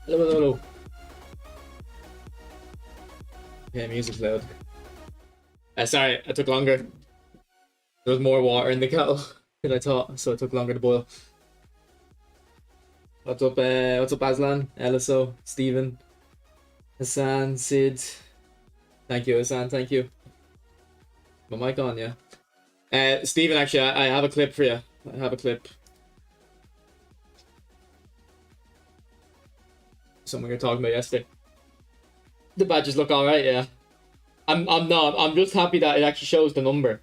Hello, hello, hello. Yeah, music's loud. Sorry, I took longer. There was more water in the kettle than I thought, so it took longer to boil. What's up, Aslan, Eliso, Stephen, Hassan, Sid? Thank you, Hassan, thank you. My mic on, yeah. Stephen, actually, I have a clip for you. I have a clip. Something we were talking about yesterday. The badges look alright, yeah. I'm not. I'm just happy that it actually shows the number.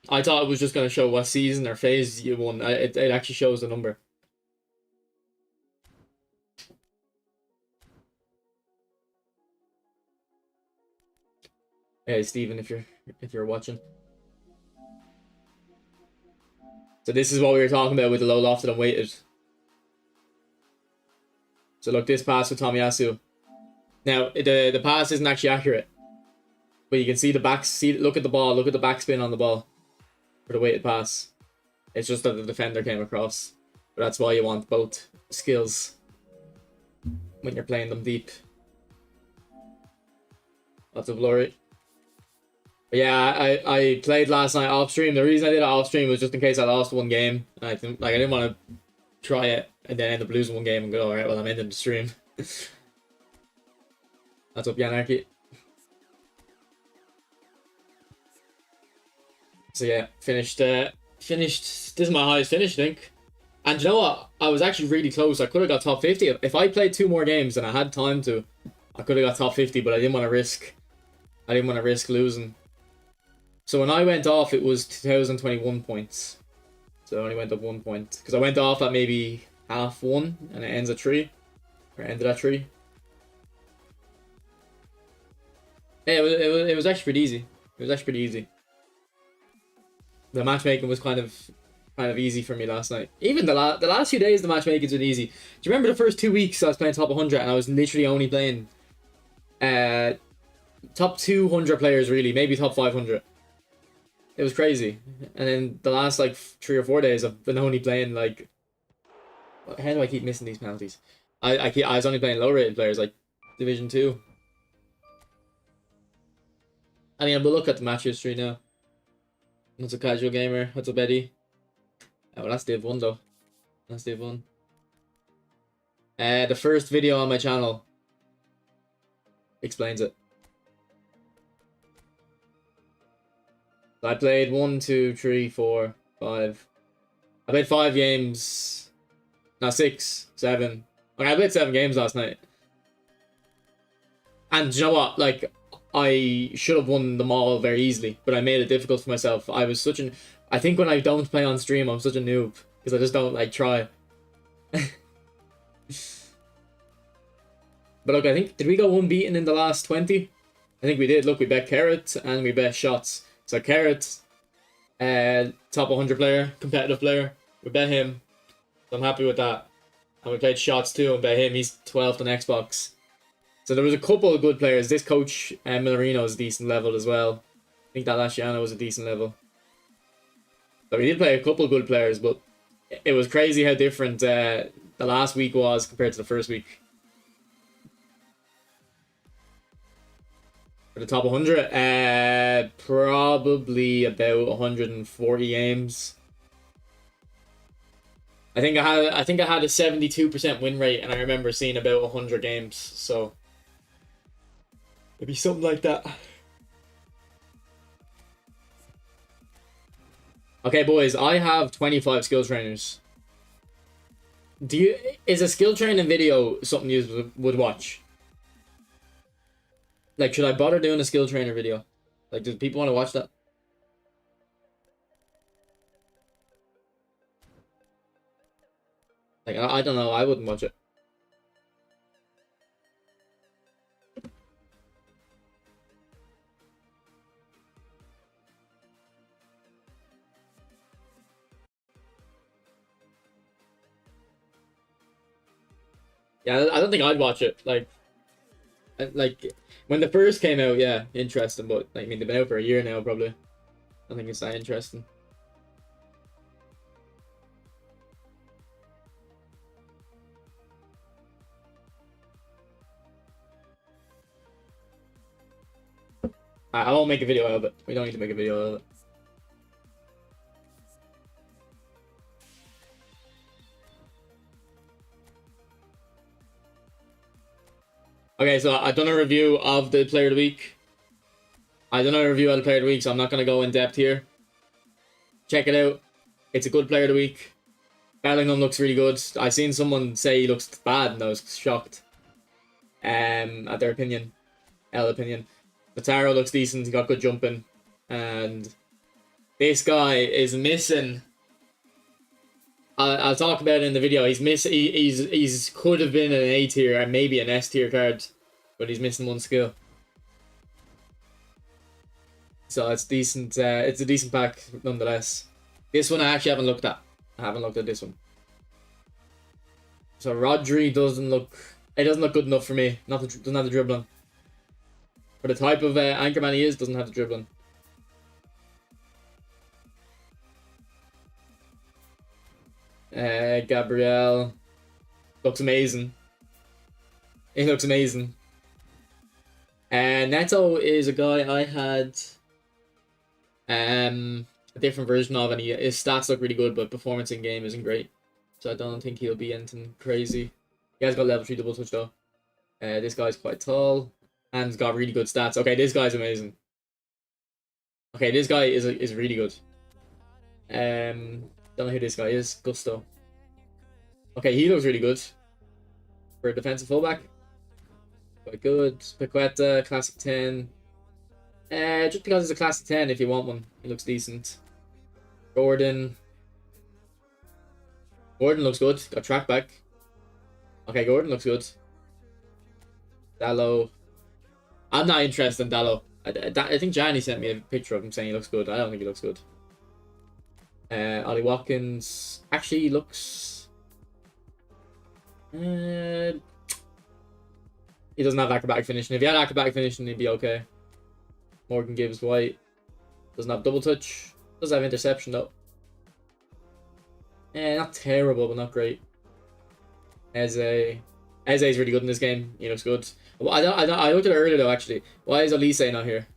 I thought it was just going to show what season or phase you won. It actually shows the number. Hey, Stephen, if you're watching. So this is what we were talking about with the low lofted and weighted. So look, this pass with Tomiyasu. Now the pass isn't actually accurate, but you can see the back. Look at the ball. Look at the backspin on the ball for the weighted pass. It's just that the defender came across. But that's why you want both skills when you're playing them deep. Lots of blurry. But yeah, I played last night off stream. The reason I did it off stream was just in case I lost one game. And I didn't want to try it and then end up losing one game and go, alright, well, I'm ending the stream. That's up, Yanarchy. So yeah, finished. This is my highest finish, I think. And you know what? I was actually really close. I could have got top 50. If I played 2 more games and I had time to, I could have got top 50, but I didn't want to risk. I didn't want to risk losing. So when I went off, it was 2021 points. So I only went up 1 point. Because I went off at maybe half 1, and it ends at 3. Or ended at 3. Yeah, it was actually pretty easy. It was actually pretty easy. The matchmaking was kind of easy for me last night. Even the last few days, the matchmaking's been easy. Do you remember the first 2 weeks I was playing top 100 and I was literally only playing top 200 players, really, maybe top 500. It was crazy. And then the last like 3 or 4 days, I've been only playing like. How do I keep missing these penalties? I was only playing low rated players like Division 2. I mean, we'll look at the match history now. What's a casual gamer? What's up, Eddie? Oh, well, that's Div 1 though. That's Div 1. The first video on my channel explains it. I played 1, 2, 3, 4, 5. I played 5 games. No, 6, 7. Okay, I played 7 games last night. And you know what? Like, I should have won them all very easily, but I made it difficult for myself. I was such an. I think when I don't play on stream, I'm such a noob because I just don't like try. But look, I think did we go unbeaten in the last 20? I think we did. Look, we bet Carrot and we bet shots. So Carrot, top 100 player, competitive player. We bet him. So I'm happy with that. And we played shots too and bet him. He's 12th on Xbox. So there was a couple of good players. This coach, Millerino, is a decent level as well. I think that Lasciano was a decent level. So we did play a couple of good players, but it was crazy how different the last week was compared to the first week. For the top 100, probably about 140 games. I think I had a 72% win rate, and I remember seeing about 100 games. So it'd be something like that. Okay, boys, I have 25 skill trainers. Is a skill training video something you would watch? Like, should I bother doing a skill trainer video? Like, do people want to watch that? Like, I don't know. I wouldn't watch it. Yeah, I don't think I'd watch it. Like when the first came out, yeah, interesting. But like, I mean, they've been out for a year now, probably. I don't think it's that interesting. I won't make a video out of it. We don't need to make a video out of it. Okay, so I've done a review of the Player of the Week. I've done a review of the Player of the Week, so I'm not going to go in depth here. Check it out. It's a good Player of the Week. Bellingham looks really good. I seen someone say he looks bad, and I was shocked. At their opinion. L opinion. Lautaro looks decent. He got good jumping. And this guy is missing. I'll talk about it in the video. He's he's could have been an A tier and maybe an S tier card, but he's missing one skill. So it's decent. It's a decent pack nonetheless. This one I actually haven't looked at. I haven't looked at this one. So Rodri doesn't look. It doesn't look good enough for me. Doesn't have the dribbling. For the type of anchorman he is, doesn't have the dribbling. Gabriel looks amazing. He looks amazing. Neto is a guy I had a different version of, and his stats look really good, but performance in game isn't great. So I don't think he'll be anything crazy. He has got level 3 double touch though. This guy's quite tall and he's got really good stats. Okay, this guy's amazing. Okay, this guy is really good. Don't know who this guy is. Gusto. Okay, he looks really good for a defensive fullback. Quite good. Paqueta, classic 10. Just because it's a classic 10, if you want one, he looks decent. Gordon. Gordon looks good. Got track back. Okay, Gordon looks good. Dallo. I'm not interested in Dallo. I think Johnny sent me a picture of him saying he looks good. I don't think he looks good. Ollie Watkins actually looks. He doesn't have acrobatic finishing. If he had acrobatic finishing, he'd be okay. Morgan Gibbs White doesn't have double touch. Does have interception though. Not terrible, but not great. Eze's really good in this game. He looks good. Well, I looked at it earlier though. Actually, why is Elise not here?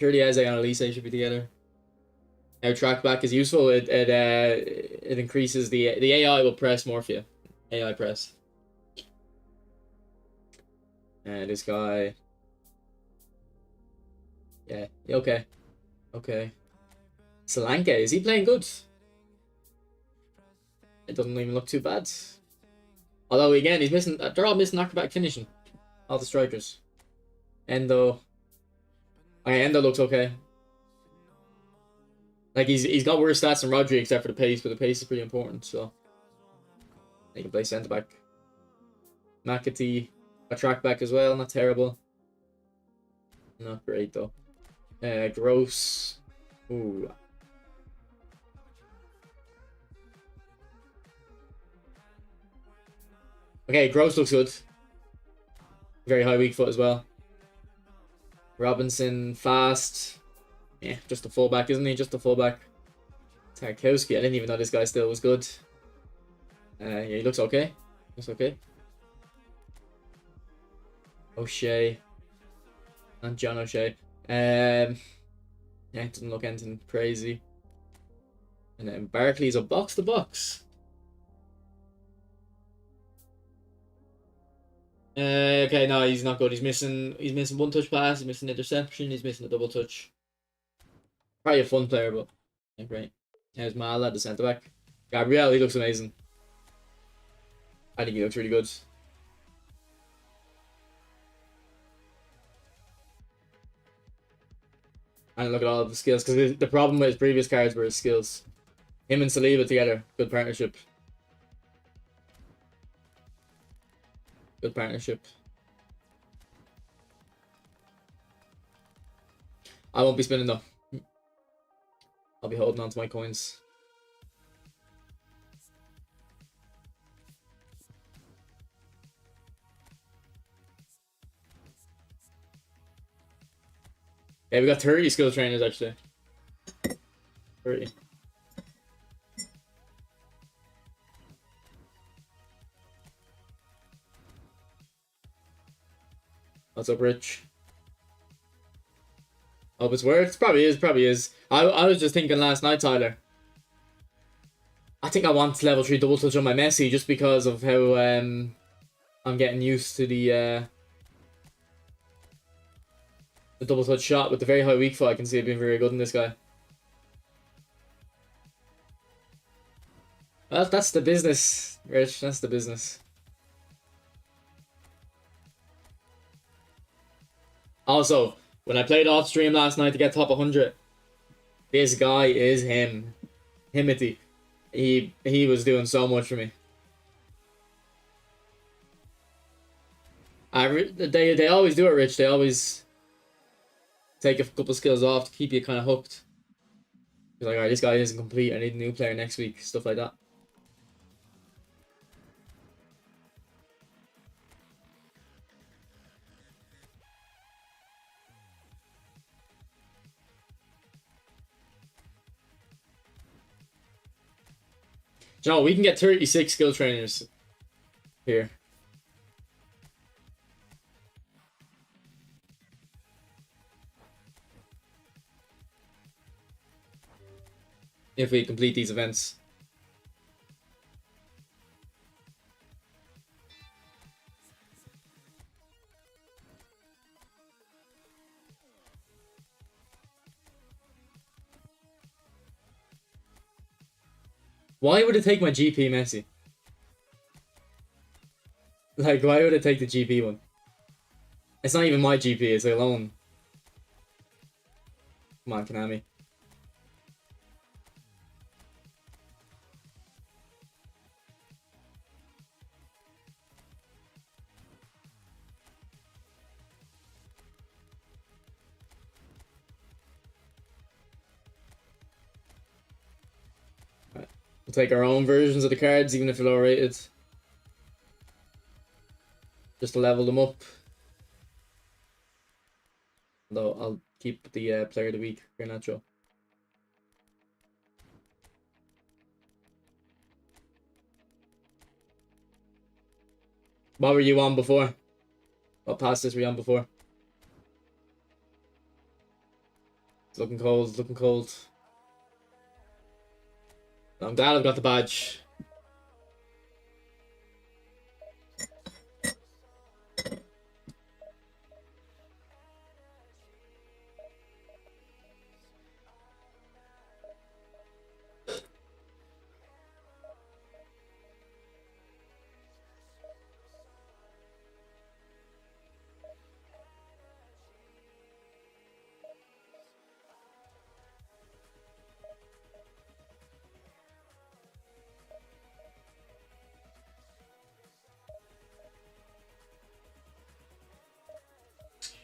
Surely Eze and Elise should be together. Now track back is useful. It increases the AI will press more for you. AI press. And this guy. Yeah. Okay. Okay. Solanke, is he playing good? It doesn't even look too bad. Although again, he's missing. They're all missing acrobatic finishing. All the strikers. Endo. Okay, Endo looks okay. Like he's got worse stats than Rodri except for the pace, but the pace is pretty important. So he can play centre back. McAtee, a track back as well. Not terrible. Not great though. Gross. Ooh. Okay, Gross looks good. Very high weak foot as well. Robinson, fast. Yeah, just a fullback, isn't he? Just a fullback. Tarkowski, I didn't even know this guy still was good. Yeah, he looks okay. Looks okay. O'Shea. And John O'Shea. Yeah, it doesn't look anything crazy. And then Barkley's a box to box. Okay, no, he's not good. He's missing one touch pass, he's missing interception, he's missing a double touch. Probably a fun player, but yeah, great. There's Mala, the centre back. Gabriel, he looks amazing. I think he looks really good. And look at all of the skills, because the problem with his previous cards were his skills. Him and Saliba together, good partnership. Good partnership. I won't be spinning though. I'll be holding on to my coins. Yeah, we got 30 skill trainers actually. 30. What's up, Rich? Hope it's worth. Probably is. Probably is. I was just thinking last night, Tyler. I think I want level 3 double touch on my Messi just because of how I'm getting used to the double touch shot with the very high weak foot. I can see it being very good in this guy. Well, that's the business, Rich. That's the business. Also, when I played off stream last night to get top 100, this guy is him. Himothy. He was doing so much for me. They always do it, Rich. They always take a couple skills off to keep you kind of hooked. You're like, alright, this guy isn't complete. I need a new player next week. Stuff like that. You know, we can get 36 skill trainers here. If we complete these events. Why would it take my GP Messi? Like, why would it take the GP one? It's not even my GP, it's a loan. Come on, Konami. We'll take our own versions of the cards, even if they're lower rated. Just to level them up. Though I'll keep the player of the week, Garnacho. What were you on before? What passes were you on before? It's looking cold, it's looking cold. I'm glad I've got the badge.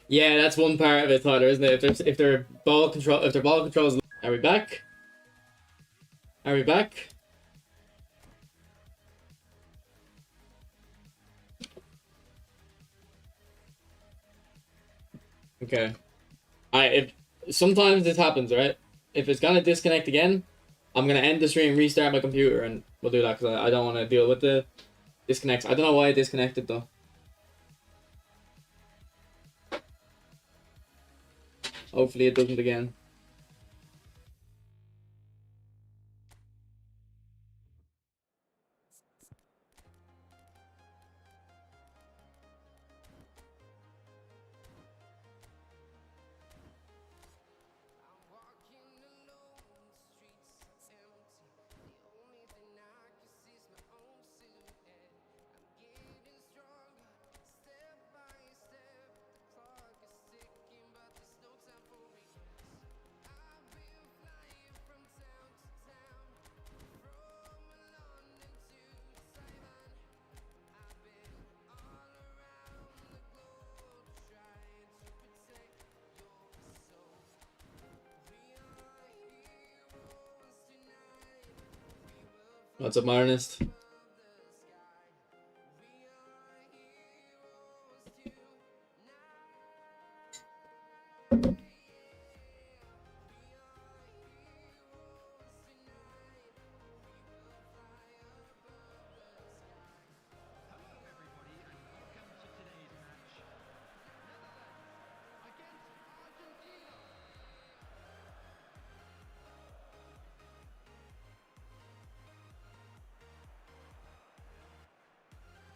Yeah, that's one part of it, Tyler, isn't it? If their ball controls. Are we back? Are we back? Okay. If sometimes this happens, right? If it's gonna disconnect again, I'm gonna end the stream, restart my computer, and we'll do that because I don't want to deal with the disconnects. I don't know why it disconnected though. Hopefully it doesn't again. What's up, Modernist?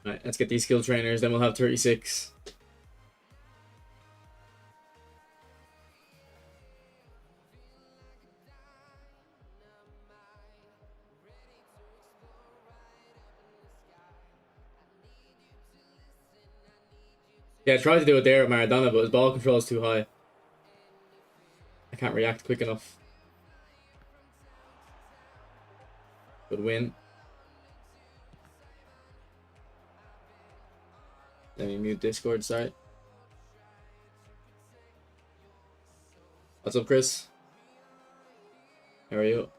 Right, let's get these skill trainers, then we'll have 36. Yeah, I tried to do it there with Maradona, but his ball control is too high. I can't react quick enough. Good win. Let me mute Discord, sorry. What's up, Chris? How are you?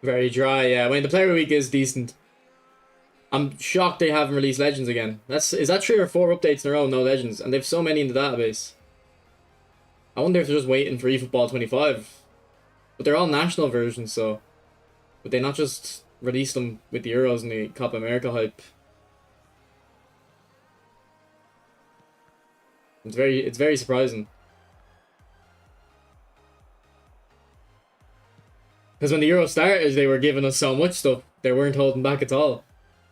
Very dry, yeah. I mean, the player week is decent. I'm shocked they haven't released Legends again. Is that 3 or 4 updates in a row, no Legends? And they've so many in the database. I wonder if they're just waiting for eFootball 25. But they're all national versions, so would they not just release them with the Euros and the Copa America hype? It's very surprising. Because when the Euro started, they were giving us so much stuff. They weren't holding back at all.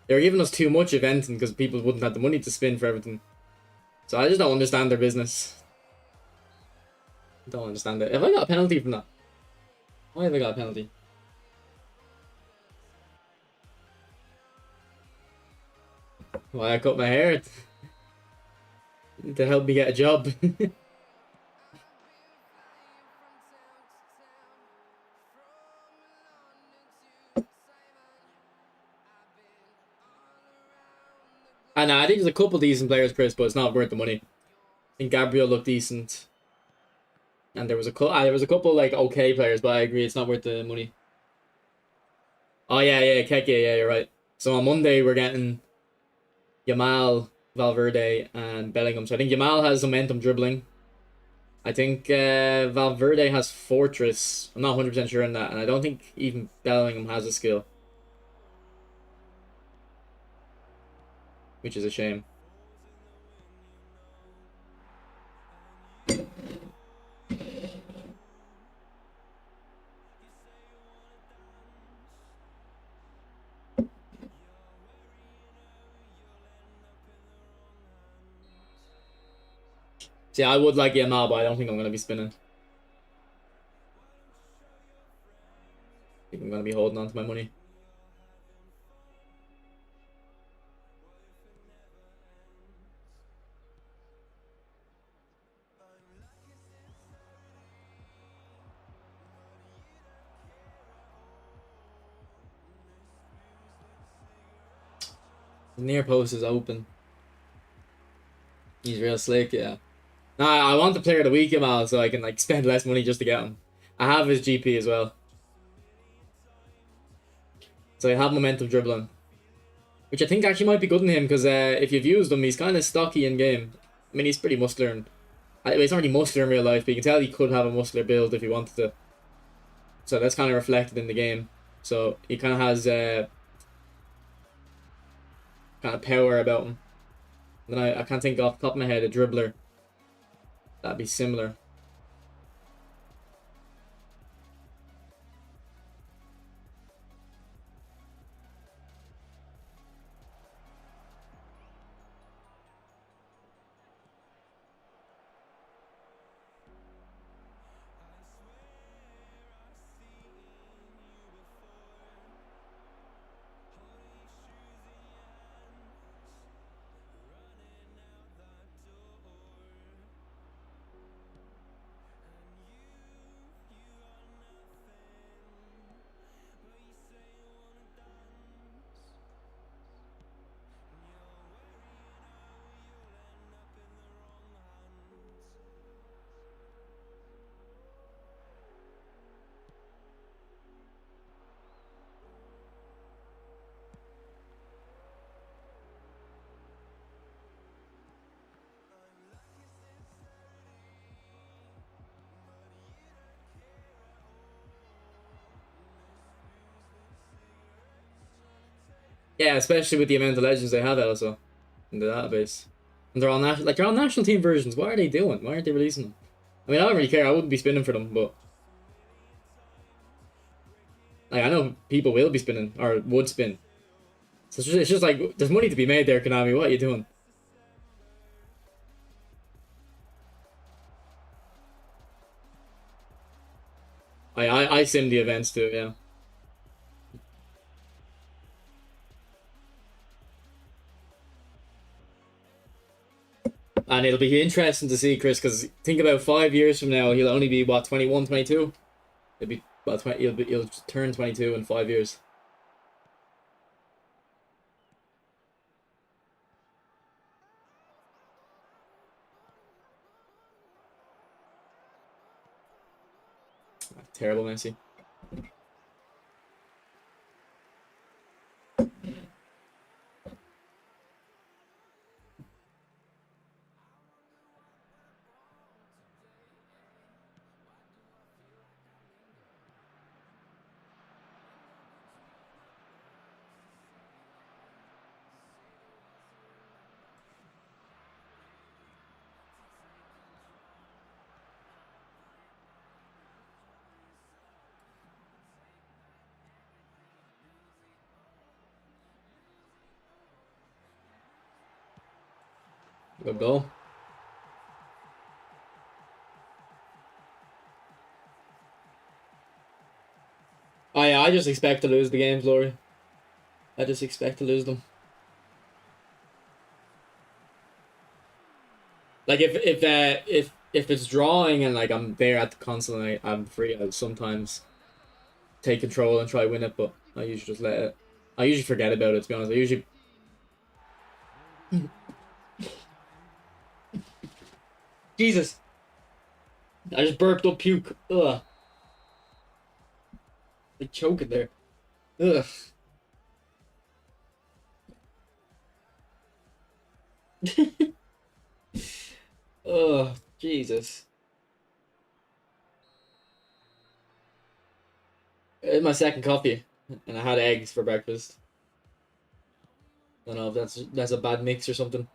They were giving us too much of anything because people wouldn't have the money to spend for everything. So I just don't understand their business. I don't understand it. Have I got a penalty from that? Why have I got a penalty? Why I cut my hair? To help me get a job. And I think there's a couple decent players, Chris, but it's not worth the money. I think Gabriel looked decent. And there was a couple like okay players, but I agree it's not worth the money. Oh yeah, Keke, yeah, you're right. So on Monday we're getting Yamal, Valverde, and Bellingham. So I think Yamal has momentum dribbling. I think Valverde has Fortress. I'm not 100% sure on that, and I don't think even Bellingham has a skill, which is a shame. See, I would like Yamal, but I don't think I'm going to be spinning. I think I'm going to be holding on to my money. The near post is open. He's real slick, yeah. Nah, I want the player of the week, Yamal, so I can like spend less money just to get him. I have his GP as well. So I have momentum dribbling. Which I think actually might be good in him, because if you've used him, he's kind of stocky in game. I mean, he's pretty muscular. And he's not really muscular in real life, but you can tell he could have a muscular build if he wanted to. So that's kind of reflected in the game. So he kind of has kind of power about him. And then I can't think off the top of my head a dribbler that'd be similar. Yeah, especially with the amount of legends they have also in the database. And they're all they're all national team versions. What are they doing? Why aren't they releasing them? I mean, I don't really care. I wouldn't be spinning for them, but like I know people will be spinning or would spin. So it's just like there's money to be made there, Konami. What are you doing? I sim the events too, yeah. And it'll be interesting to see, Chris, because think about 5 years from now, he'll only be, what, 21, 22? He'll be, about 20, he'll turn 22 in 5 years. Terrible, Messi. Good goal. Oh yeah, I just expect to lose the games, Laurie. I just expect to lose them. Like if it's drawing and like I'm there at the console and I'm free, I'll sometimes take control and try to win it, but I usually just let it. I usually forget about it, to be honest. I usually Jesus. I just burped up puke. Ugh. Like choking there. Ugh. Oh, Jesus. It's my second coffee, and I had eggs for breakfast. I don't know if that's a bad mix or something.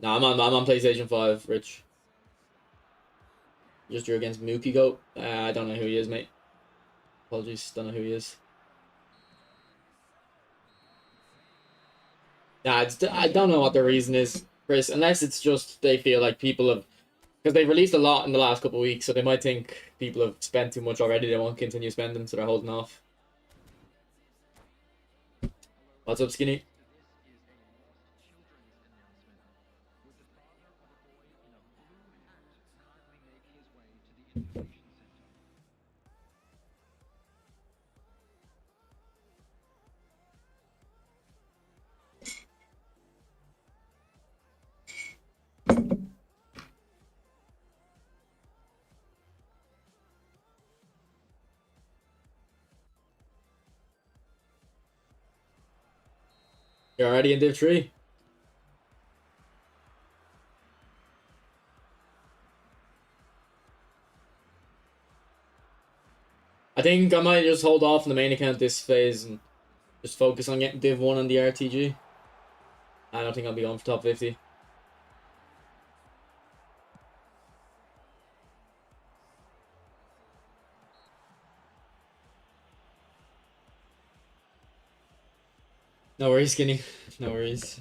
No, I'm on PlayStation 5, Rich. Just drew against Mookie Goat. I don't know who he is, mate. Apologies, don't know who he is. Nah, I don't know what the reason is, Chris. Unless it's just they feel like people have, because they've released a lot in the last couple of weeks, so they might think people have spent too much already. They won't continue spending, so they're holding off. What's up, Skinny? You're already in Div 3? I think I might just hold off on the main account this phase and just focus on getting Div 1 on the RTG. I don't think I'll be going for top 50. No worries, Skinny. No worries.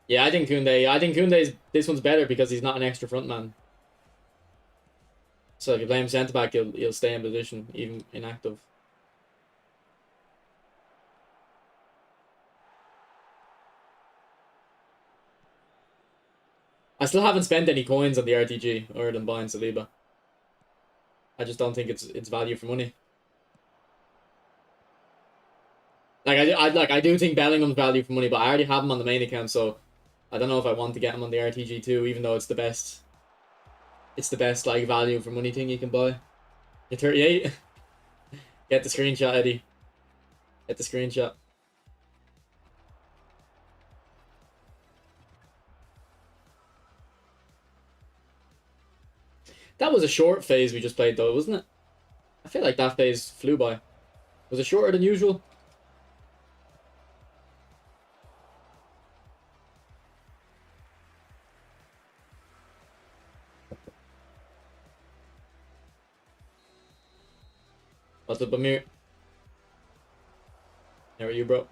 Yeah, I think Koundé's this one's better because he's not an extra frontman. So if you play him centre back, he'll stay in position, even inactive. I still haven't spent any coins on the RTG other than buying Saliba. I just don't think it's value for money. Like I do think Bellingham's value for money, but I already have him on the main account, so I don't know if I want to get him on the RTG too, even though it's the best. It's the best like value for money thing you can buy. You're 38. Get the screenshot, Eddie. Get the screenshot. That was a short phase we just played though, wasn't it? I feel like that phase flew by. Was it shorter than usual? What's up, Amir? How are you, bro?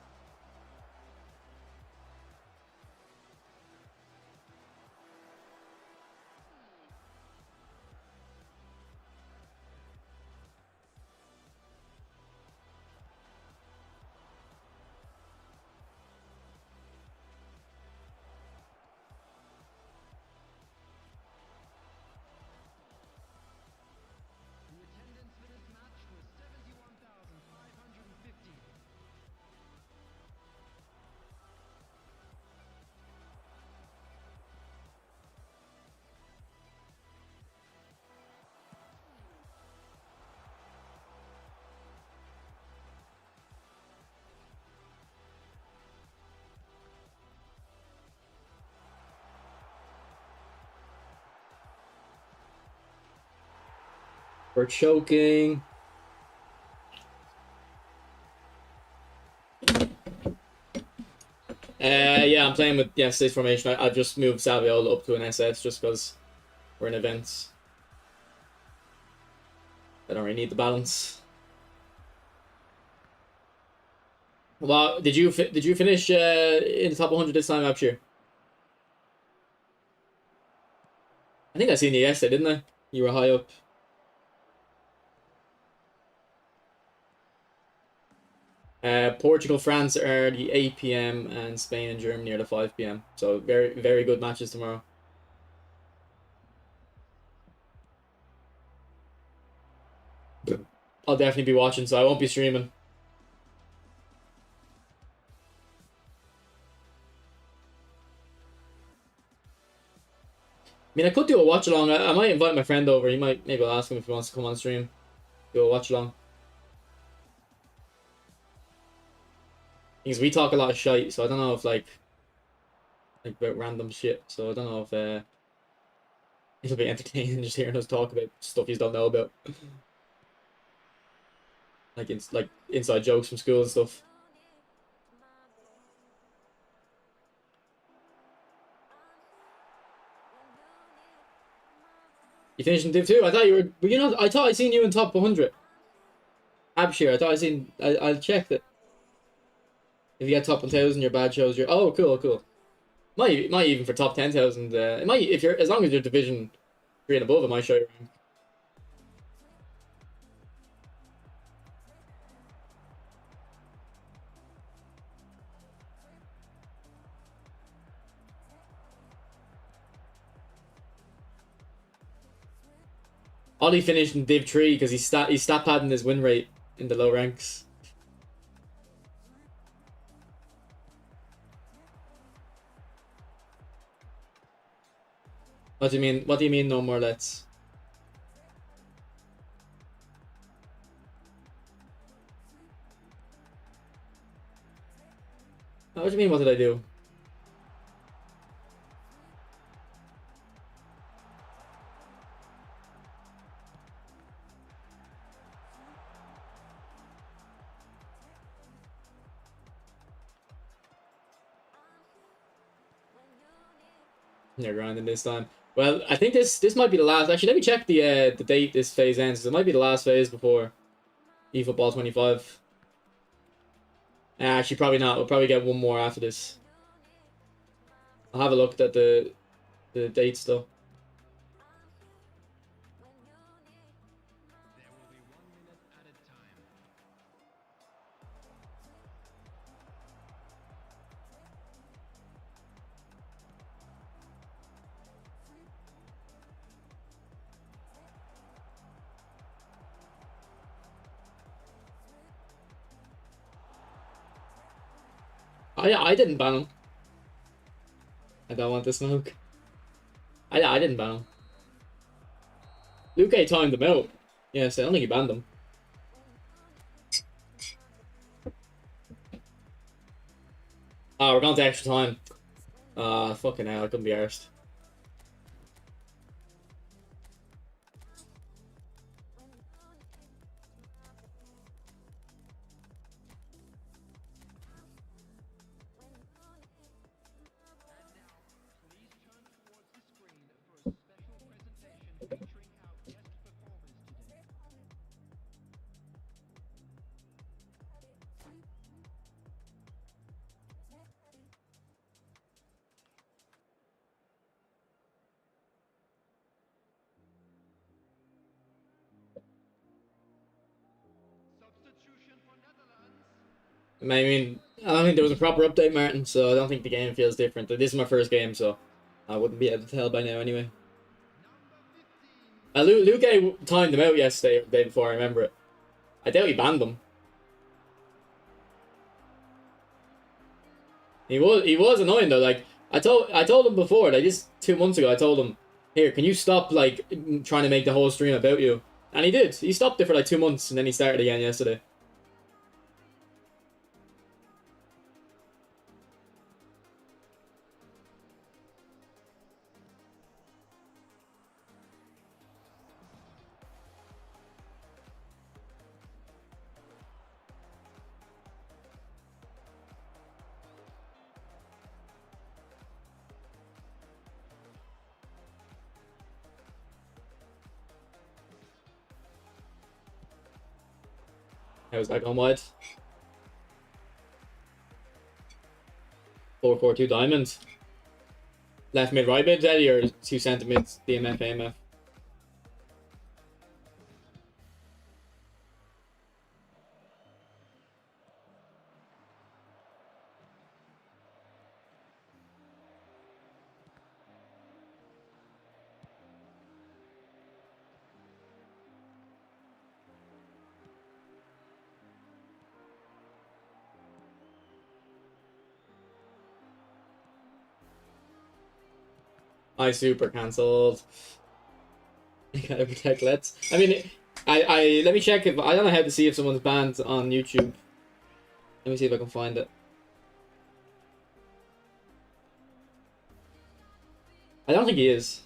We're choking. Yeah, I'm playing with stage formation. I've just moved Saviola up to an SS just because we're in events. I don't really need the balance. Well, did you finish in the top 100 this time, Abshir? I think I seen you yesterday, didn't I? You were high up. Portugal, France are the 8 p.m. and Spain and Germany are the 5 p.m. So very, very good matches tomorrow. I'll definitely be watching, so I won't be streaming. I mean, I could do a watch along. I might invite my friend over. Maybe I'll ask him if he wants to come on stream. Do a watch along. Because we talk a lot of shite, so I don't know if like about random shit. So I don't know if it'll be entertaining just hearing us talk about stuff you don't know about. Like it's like inside jokes from school and stuff. You finished in Div 2? I thought you were. But you know, I thought I seen you in top 100. Abshir, I thought I seen. I checked it. If you get top 1,000, your badge shows your. Oh, cool, cool. Might even for top 10,000. It might if you're as long as you're Division 3 and above, it might show your rank. Ollie finished in Div 3 because he stat padding his win rate in the low ranks. What do you mean? What do you mean? No more lets. What do you mean? What did I do? You're grinding this time. Well, I think this might be the last. Actually, let me check the date this phase ends. It might be the last phase before eFootball 25. Actually, probably not. We'll probably get one more after this. I'll have a look at the dates though. Oh yeah, I didn't ban him. I don't want the smoke. I didn't ban him. Luke timed him out. Yes, I don't think he banned him. Oh, we're going to extra time. Fucking hell, I couldn't be arsed. mean, I don't think there was a proper update, Martin, so I don't think the game feels different. This is my first game, so I wouldn't be able to tell by now anyway. Luke timed him out yesterday or the day before, I remember it. I doubt he banned him. He was annoying though. Like I told him before, like just 2 months ago, I told him, here, can you stop like trying to make the whole stream about you? And he did. He stopped it for like 2 months and then he started again yesterday. How's that going wide? 4-4-2 diamonds. Left mid, right mid, Eddie, or 2 centre mids, DMF, AMF? I super cancelled. You gotta protect Let's. I mean, I let me check if I don't know how to see if someone's banned on YouTube. Let me see if I can find it. I don't think he is.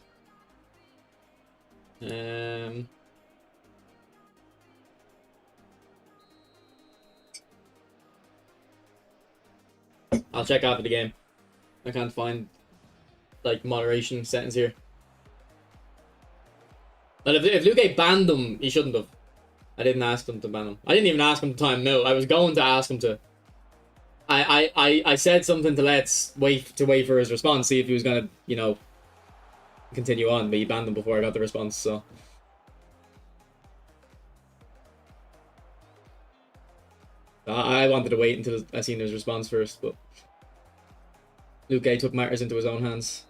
I'll check after the game. I can't find like moderation settings here. But if Luke banned him, he shouldn't have. I didn't ask him to ban him. I didn't even ask him to time him out. I was going to ask him to. I said something to Let's wait for his response, see if he was gonna, you know, continue on, but he banned him before I got the response, so. I wanted to wait until I seen his response first, but Luke took matters into his own hands.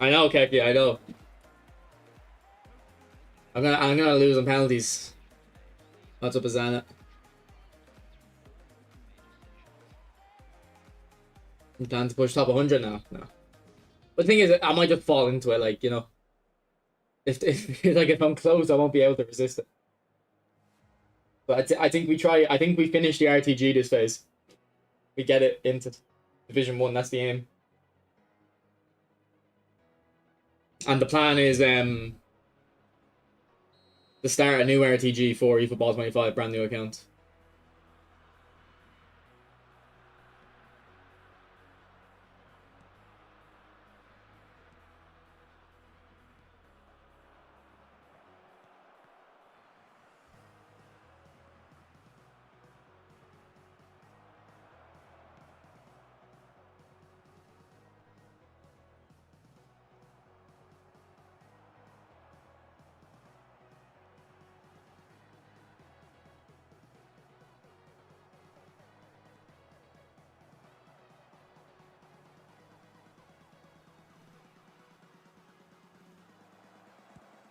I know, Keki, I know. I'm gonna lose on penalties. What's up, Azana? I'm planning to push top 100 now. No. But the thing is, I might just fall into it, like, you know. If like if I'm close, I won't be able to resist it. But I think we try. I think we finish the RTG this phase. We get it into Division 1. That's the aim. And the plan is to start a new RTG for eFootball 25, brand new account.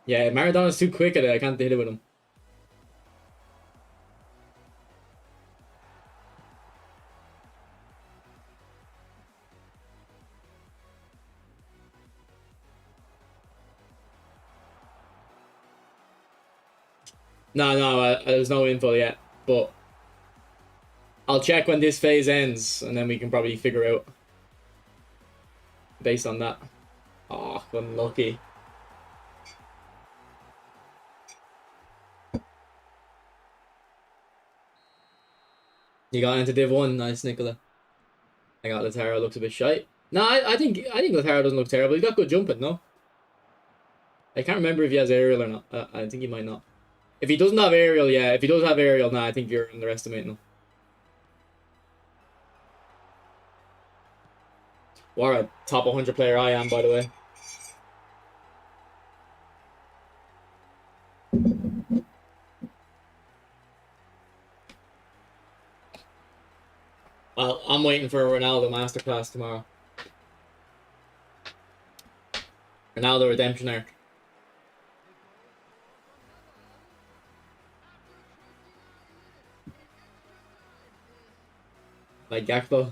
Yeah, Maradona's too quick at it. I can't hit it with him. No, there's no info yet, but I'll check when this phase ends, and then we can probably figure out based on that. Oh, unlucky. You got into Div 1, nice, Nicola. I got Lautaro, looks a bit shy. No, I think Lautaro doesn't look terrible. He's got good jumping, no? I can't remember if he has aerial or not. I think he might not. If he doesn't have aerial, yeah. If he does have aerial, nah, I think you're underestimating him. What a top 100 player I am, by the way. I'm waiting for a Ronaldo masterclass tomorrow. Ronaldo redemption arc. Like Gakpo.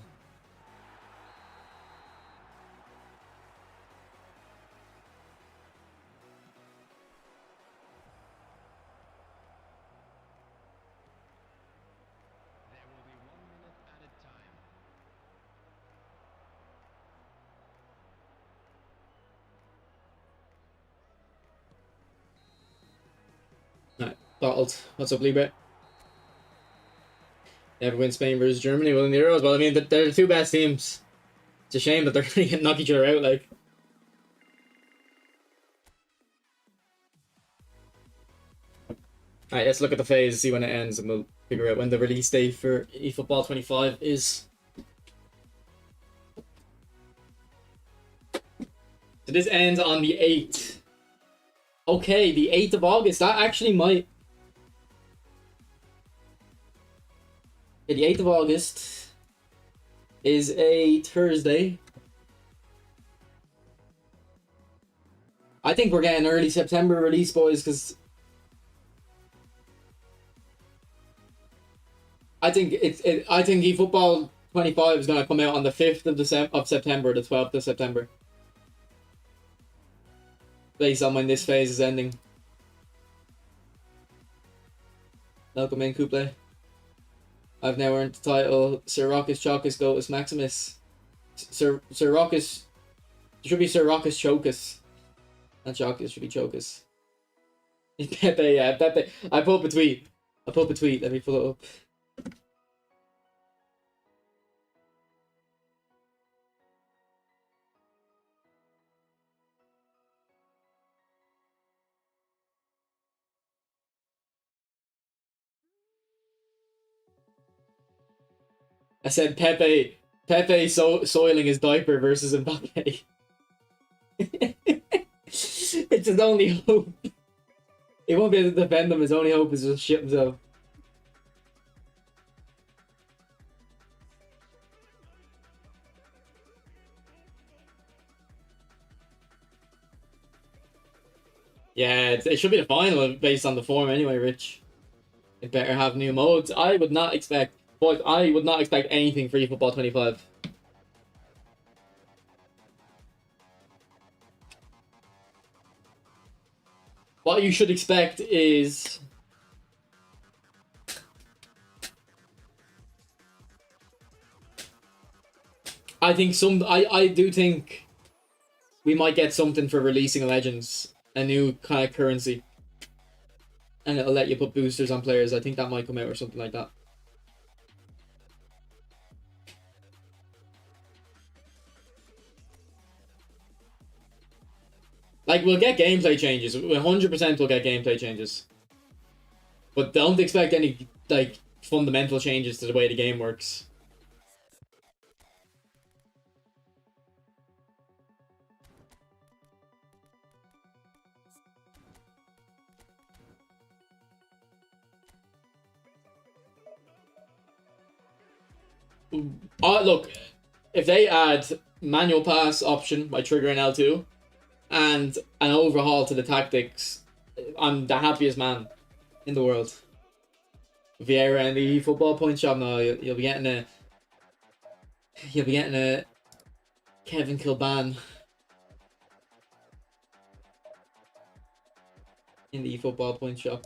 Right, bottled. What's up, Libre? Never win Spain versus Germany. Well, in the Euros, well, I mean, they're the two best teams. It's a shame that they're going to knock each other out, like. Alright, let's look at the phase, see when it ends, and we'll figure out when the release date for eFootball 25 is. So this ends on the 8th. Okay, the 8th of August. That actually might... Yeah, the 8th of August is a Thursday. I think we're getting early September release, boys, because... I think I think eFootball 25 is going to come out on the 5th of September, the 12th of September. Based on when this phase is ending. Welcome in, Couple. I've now earned the title Sir Rockus Chocus Gotus Maximus. Sir Rockus... It should be Sir Rockus Chocus. Not Chocus, it should be Chocus. Pepe, yeah, Pepe. I put up a tweet. Let me pull it up. I said Pepe soiling his diaper versus Mbappe. It's his only hope. He won't be able to defend him. His only hope is just shit himself. Yeah, it should be the final based on the form anyway, Rich. It better have new modes. I would not expect anything for eFootball 25. What you should expect is... I do think we might get something for releasing Legends. A new kind of currency. And it'll let you put boosters on players. I think that might come out or something like that. Like, we'll get gameplay changes. 100% we'll get gameplay changes. But don't expect any, like, fundamental changes to the way the game works. Look, if they add manual pass option by triggering L2 and an overhaul to the tactics, I'm the happiest man in the world. Vieira and the football point shop now, you'll be getting a Kevin Kilban in the football point shop.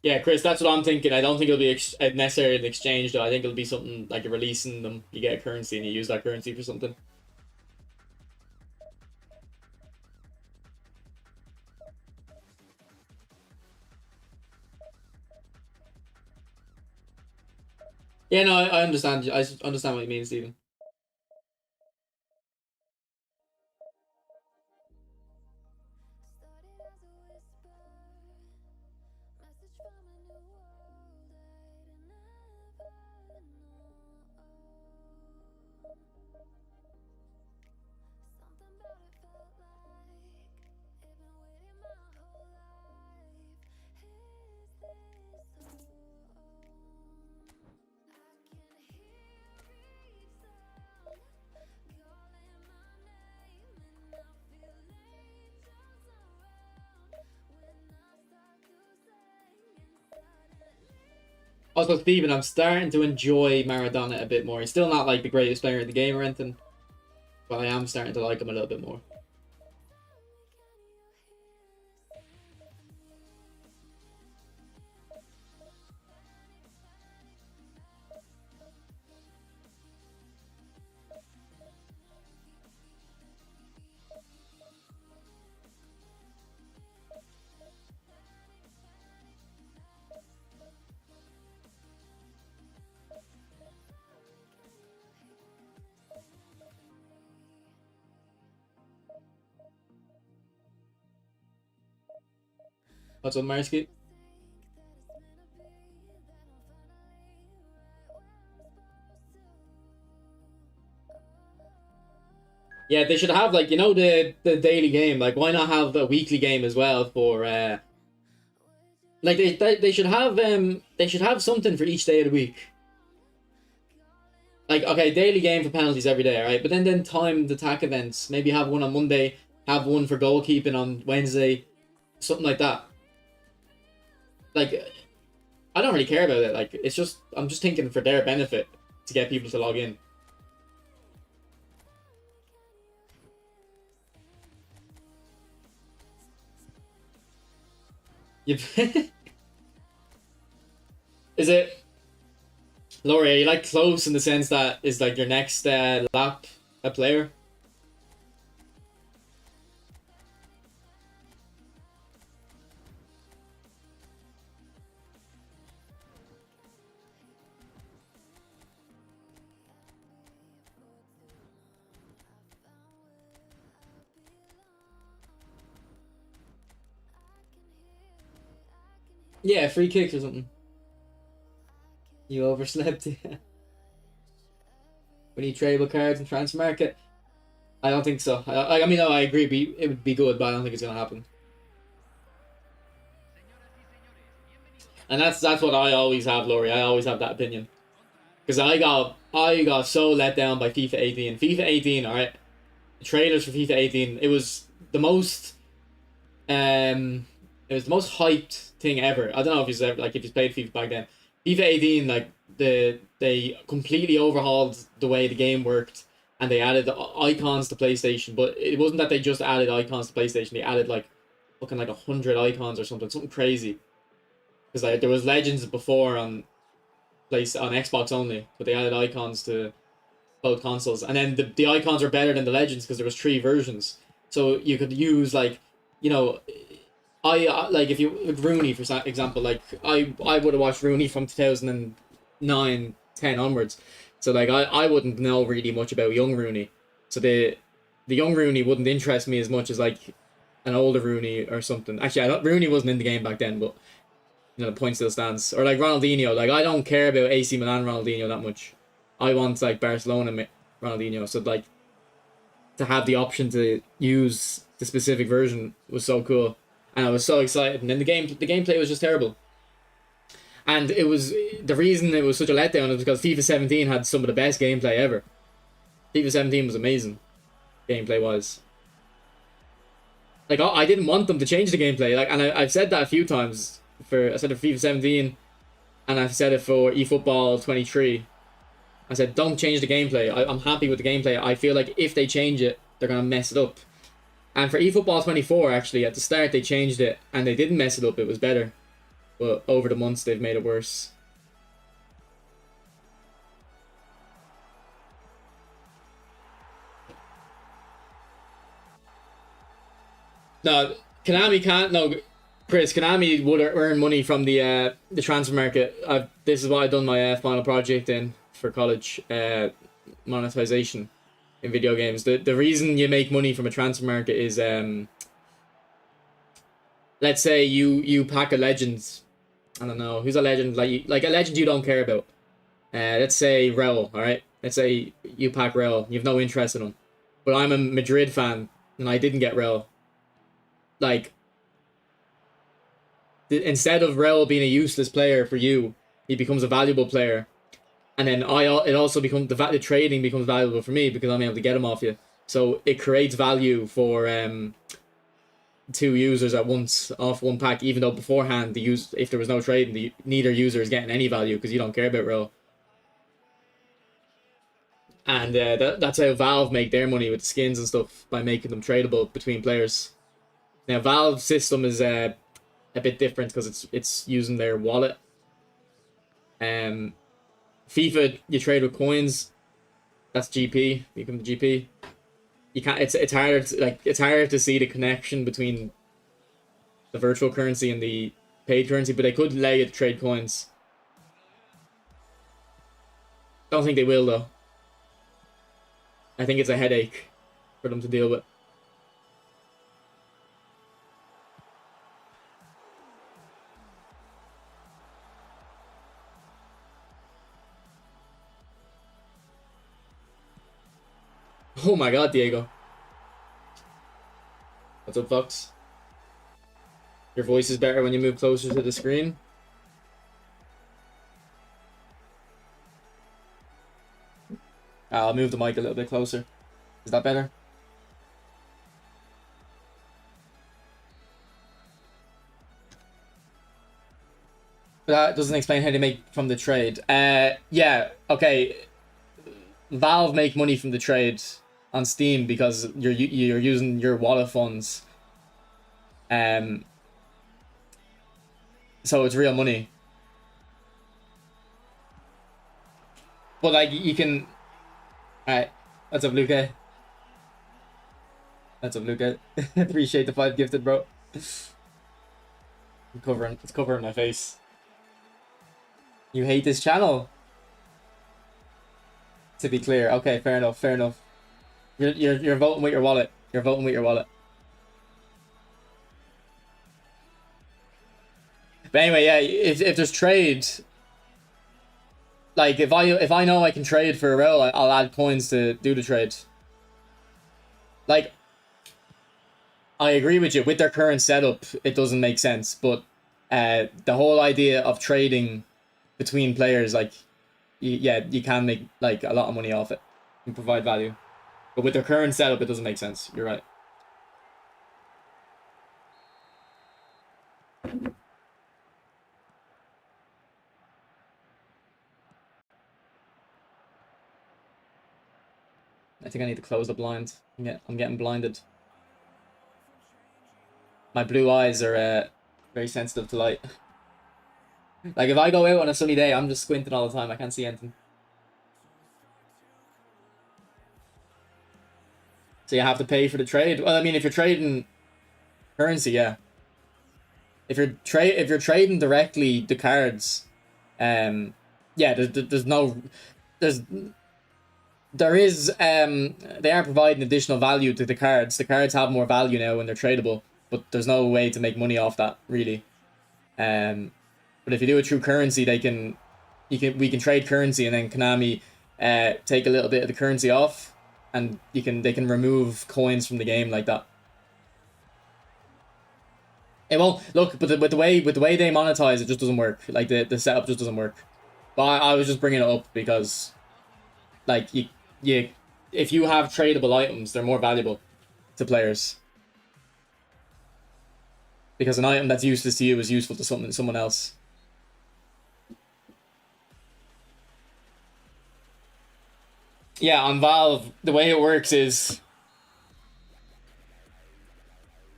Yeah, Chris, that's what I'm thinking. I don't think it'll be necessarily an exchange, though. I think it'll be something like you're releasing them, you get a currency, and you use that currency for something. Yeah, no, I understand. I understand what you mean, Stephen. Also, Steven, I'm starting to enjoy Maradona a bit more. He's still not like the greatest player in the game or anything, but I am starting to like him a little bit more. What's up, Marsky? Yeah, they should have like the daily game. Like, why not have a weekly game as well for like they should have something for each day of the week. Like, okay, daily game for penalties every day, right? But then timed attack events. Maybe have one on Monday, have one for goalkeeping on Wednesday, something like that. Like, I don't really care about it. Like, it's just I'm just thinking for their benefit to get people to log in. You is it Laurie? Are you like close in the sense that is like your next lap a player? Yeah, free kicks or something. You overslept. We need tradable cards in transfer market. I don't think so. I mean, no, I agree. It would be good, but I don't think it's gonna happen. And that's what I always have, Laurie. I always have that opinion because I got so let down by FIFA 18. FIFA 18, all right. Trailers for FIFA 18. It was the most hyped thing ever. I don't know if you've ever like if you played FIFA back then. FIFA 18, like they completely overhauled the way the game worked, and they added icons to PlayStation. But it wasn't that they just added icons to PlayStation. They added like fucking like 100 icons or something crazy. Because like there was Legends before on Xbox only, but they added icons to both consoles, and then the icons are better than the Legends because there was 3 versions, so you could use like you know like if you Rooney for example, like I would have watched Rooney from 2009, 10 onwards, so like I wouldn't know really much about young Rooney, so the young Rooney wouldn't interest me as much as like an older Rooney or something. Actually, Rooney wasn't in the game back then, but the point still stands. Or like Ronaldinho, like I don't care about AC Milan Ronaldinho that much. I want like Barcelona Ronaldinho, so like to have the option to use the specific version was so cool, and I was so excited. And then the gameplay was just terrible, and it was the reason it was such a letdown is because FIFA 17 had some of the best gameplay ever. FIFA 17 was amazing, gameplay wise. Like I didn't want them to change the gameplay, like, and I've said that a few times. I said it for FIFA 17, and I've said it for eFootball 23. I said, don't change the gameplay. I'm happy with the gameplay. I feel like if they change it, they're going to mess it up. And for eFootball 24, actually, at the start, they changed it, and they didn't mess it up. It was better. But over the months, they've made it worse. No, Konami can't. No, Chris, Konami would earn money from the transfer market. I've this is what I've done my final project in for college. Monetization in video games. The reason you make money from a transfer market is let's say you pack a legend. I don't know who's a legend, like a legend you don't care about. Let's say Raul, all right. Let's say you pack Raul, you've no interest in him, but I'm a Madrid fan and I didn't get Raul. Like, instead of Raul being a useless player for you, he becomes a valuable player, and then it also becomes the trading becomes valuable for me because I'm able to get him off you. So it creates value for two users at once off one pack, even though beforehand if there was no trading, neither user is getting any value because you don't care about Rail. And that's how Valve make their money with the skins and stuff, by making them tradable between players. Now Valve's system is a bit different because it's using their wallet. FIFA, you trade with coins. That's GP. You become the GP. You can't. It's harder to see the connection between the virtual currency and the paid currency, but they could allow you to trade coins. Don't think they will though. I think it's a headache for them to deal with. Oh my god, Diego. What's up, Fox? Your voice is better when you move closer to the screen. I'll move the mic a little bit closer. Is that better? But that doesn't explain how they make from the trade. Yeah, okay. Valve make money from the trade on Steam because you're using your wallet funds. So it's real money. But like you can. Alright, what's up, Luca? What's up, Luca? Appreciate the 5 gifted, bro. It's covering my face. You hate this channel? To be clear, okay, fair enough, fair enough. You're voting with your wallet. You're voting with your wallet. But anyway, yeah, if there's trade, like if I know I can trade for a row, I'll add coins to do the trade. Like, I agree with you. With their current setup, it doesn't make sense. But the whole idea of trading between players, like, yeah, you can make like a lot of money off it and provide value. But with their current setup, it doesn't make sense. You're right. I think I need to close the blind. I'm getting blinded. My blue eyes are very sensitive to light. Like if I go out on a sunny day, I'm just squinting all the time. I can't see anything. So you have to pay for the trade. Well, I mean, if you're trading currency, yeah. If you're trading directly the cards, yeah, there is they are providing additional value to the cards. The cards have more value now when they're tradable, but there's no way to make money off that really. But if you do it through currency, we can trade currency, and then Konami take a little bit of the currency off, and they can remove coins from the game like that. It won't look, but with the way they monetize, it just doesn't work. Like the setup just doesn't work. But I was just bringing it up because, like, if you have tradable items, they're more valuable to players. Because an item that's useless to you is useful to someone else. Yeah, on Valve, the way it works is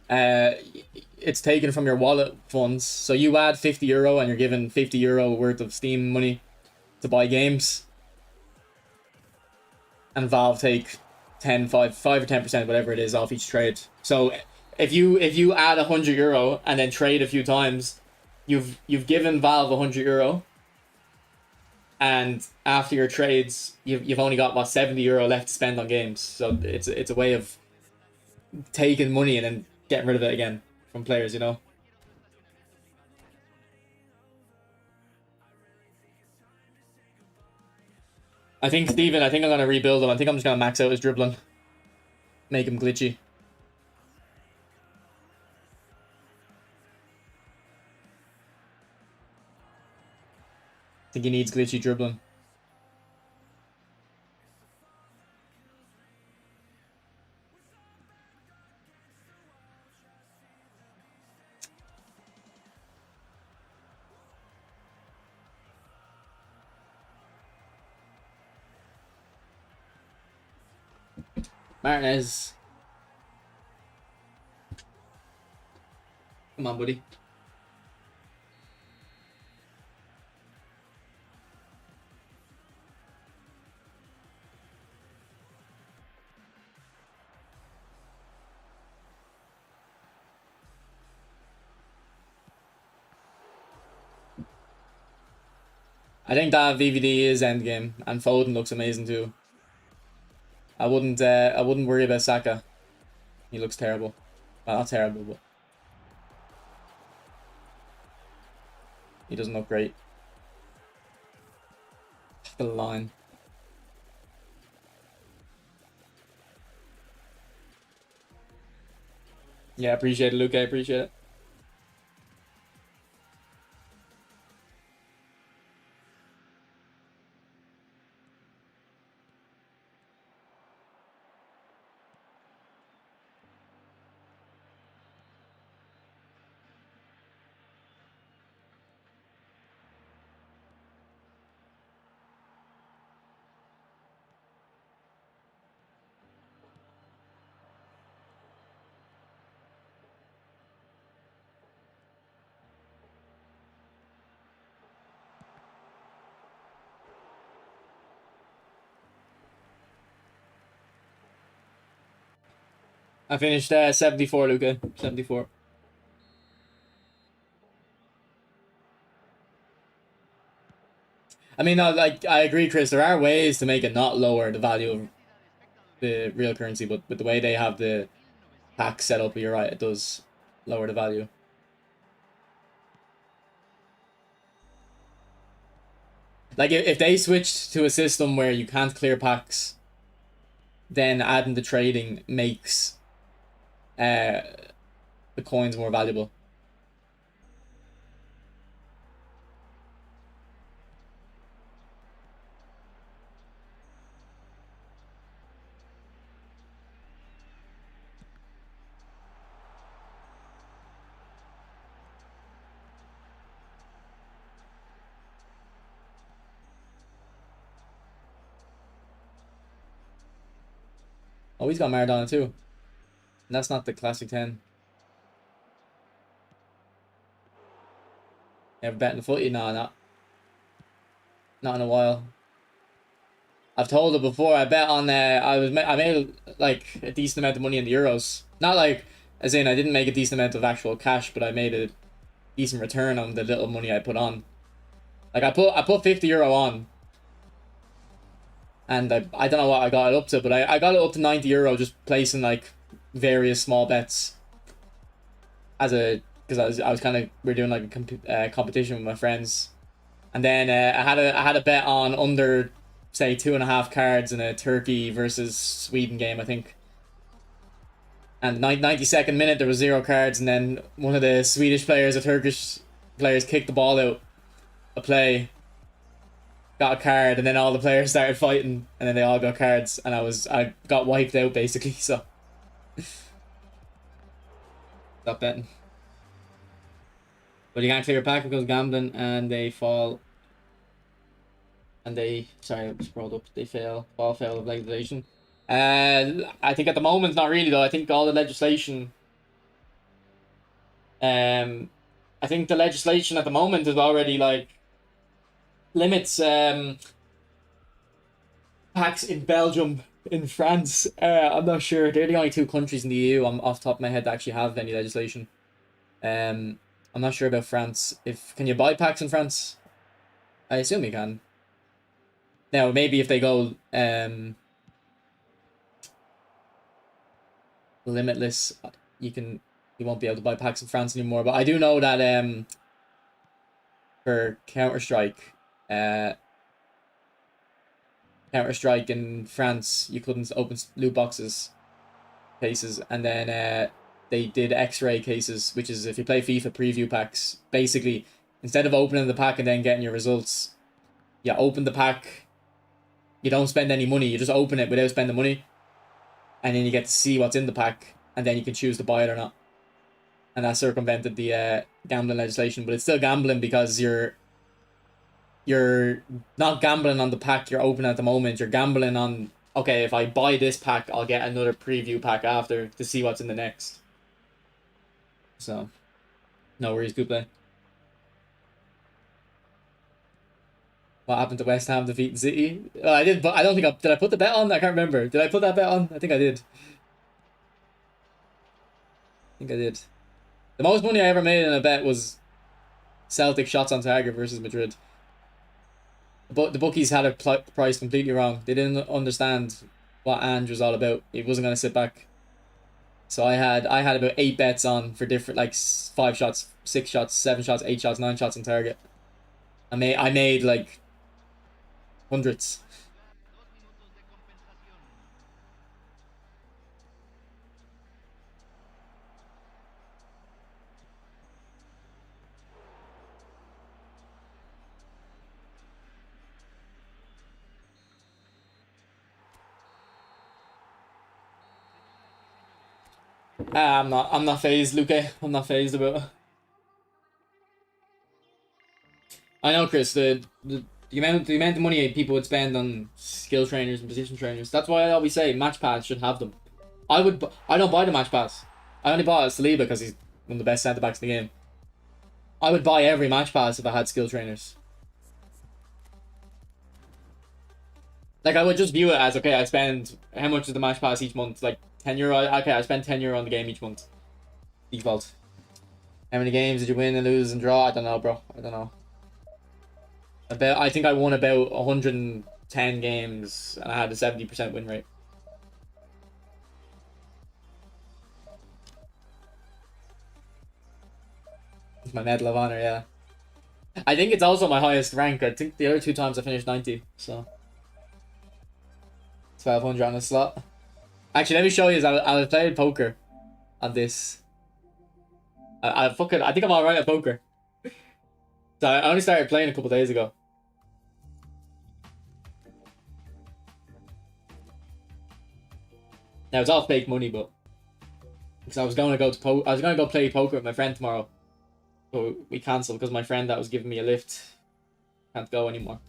it's taken from your wallet funds. So you add €50 and you're given €50 worth of Steam money to buy games. And Valve take 5 or 10%, whatever it is, off each trade. So if you add €100 and then trade a few times, you've given Valve €100, and after your trades, you've only got what €70 left to spend on games. So it's a way of taking money and then getting rid of it again from players, you know. I think Steven, I think I'm gonna rebuild him. I think I'm just gonna max out his dribbling, make him glitchy. I think he needs glitchy dribbling. Martinez. Come on, buddy. I think that VVD is endgame, and Foden looks amazing too. I wouldn't worry about Saka. He looks terrible. Well, not terrible, but he doesn't look great. The line. Yeah, appreciate it, Luke. I appreciate it. I finished 74, Luca. 74. I mean, like I agree, Chris. There are ways to make it not lower the value of the real currency, but with the way they have the pack set up, you're right. It does lower the value. Like if they switched to a system where you can't clear packs, then adding the trading makes the coins more valuable. Oh, he's got Maradona too. And that's not the classic 10. You ever bet in the footy? No, not in a while. I've told it before. I bet on I made like a decent amount of money in the Euros. Not like as in I didn't make a decent amount of actual cash, but I made a decent return on the little money I put on. Like I put €50 on, and I don't know what I got it up to, but I got it up to €90 just placing like various small bets as a because I was kind of we are doing like a competition with my friends, and then I had a bet on under say 2.5 cards in a Turkey versus Sweden game, I think. And 92nd minute there was 0 cards, and then one of the Swedish players, the Turkish players, kicked the ball out a play, got a card, and then all the players started fighting, and then they all got cards, and I got wiped out basically. So stop betting. But you can't clear a pack because gambling, and they fall. And they, sorry, I just rolled up. They fail of legislation. I think at the moment, not really though. I think all the legislation. I think the legislation at the moment is already like limits packs in Belgium, in France. I'm not sure. They're the only 2 countries in the EU. I'm off the top of my head that actually have any legislation. I'm not sure about France. Can you buy packs in France? I assume you can. Now maybe if they go limitless, you won't be able to buy packs in France anymore. But I do know that for Counter-Strike, Counter-Strike in France, you couldn't open loot boxes cases, and then they did X-ray cases, which is if you play FIFA preview packs, basically instead of opening the pack and then getting your results, you open the pack, you don't spend any money, you just open it without spending money, and then you get to see what's in the pack, and then you can choose to buy it or not. And that circumvented the gambling legislation, but it's still gambling because you're not gambling on the pack you're opening at the moment. You're gambling on, okay, if I buy this pack, I'll get another preview pack after to see what's in the next. So, no worries, good play. What happened to West Ham defeating City? I did, but I don't think did I put the bet on? I can't remember. Did I put that bet on? I think I did. The most money I ever made in a bet was Celtic shots on target versus Madrid. But the bookies had a price completely wrong. They didn't understand what Ange was all about. He wasn't going to sit back. So I had about 8 bets on for different, like 5 shots, 6 shots, 7 shots, 8 shots, 9 shots on target. I made like hundreds. I'm not phased, Luke. I'm not phased about it. I know, Chris, the amount of money people would spend on skill trainers and position trainers. That's why I always say Match Pass should have them. I don't buy the Match Pass. I only bought Saliba because he's one of the best centre backs in the game. I would buy every Match Pass if I had skill trainers. Like, I would just view it as, okay, I spend, how much is the Match Pass each month? Like, €10. Okay, I spend €10 on the game each month. Default. How many games did you win and lose and draw? I don't know, bro. I don't know. I think I won about 110 games and I had a 70% win rate. It's my Medal of Honor, yeah. I think it's also my highest rank. I think the other 2 times I finished 90, so 1200 on the slot. Actually, let me show you. I played poker on this. I think I'm alright at poker. So I only started playing a couple days ago. Now it's all fake money, but because I was gonna go play poker with my friend tomorrow, but we cancelled because my friend that was giving me a lift can't go anymore.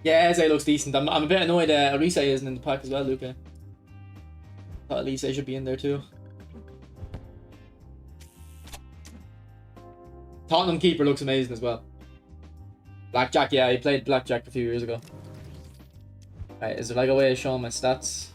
Yeah, Eze looks decent. I'm a bit annoyed Elise isn't in the pack as well, Luca. Thought Elise should be in there too. Tottenham keeper looks amazing as well. Blackjack, yeah, he played Blackjack a few years ago. Right, is there like a way of showing my stats?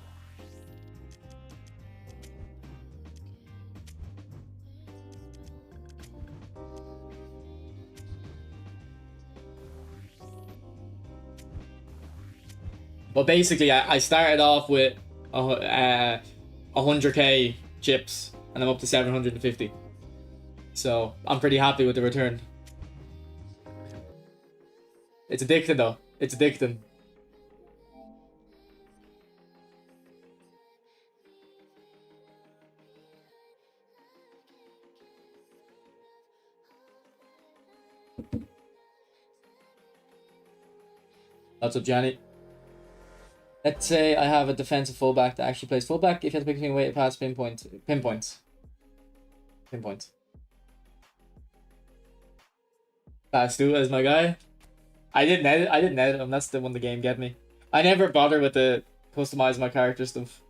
But basically, I started off with 100k chips, and I'm up to 750. So I'm pretty happy with the return. It's addicting though. It's addicting. What's up, Johnny? Let's say I have a defensive fullback that actually plays fullback. If you have to pick anything away past pinpoints. Stu is my guy. I didn't edit him. That's the one the game get me. I never bother with the customize my character stuff.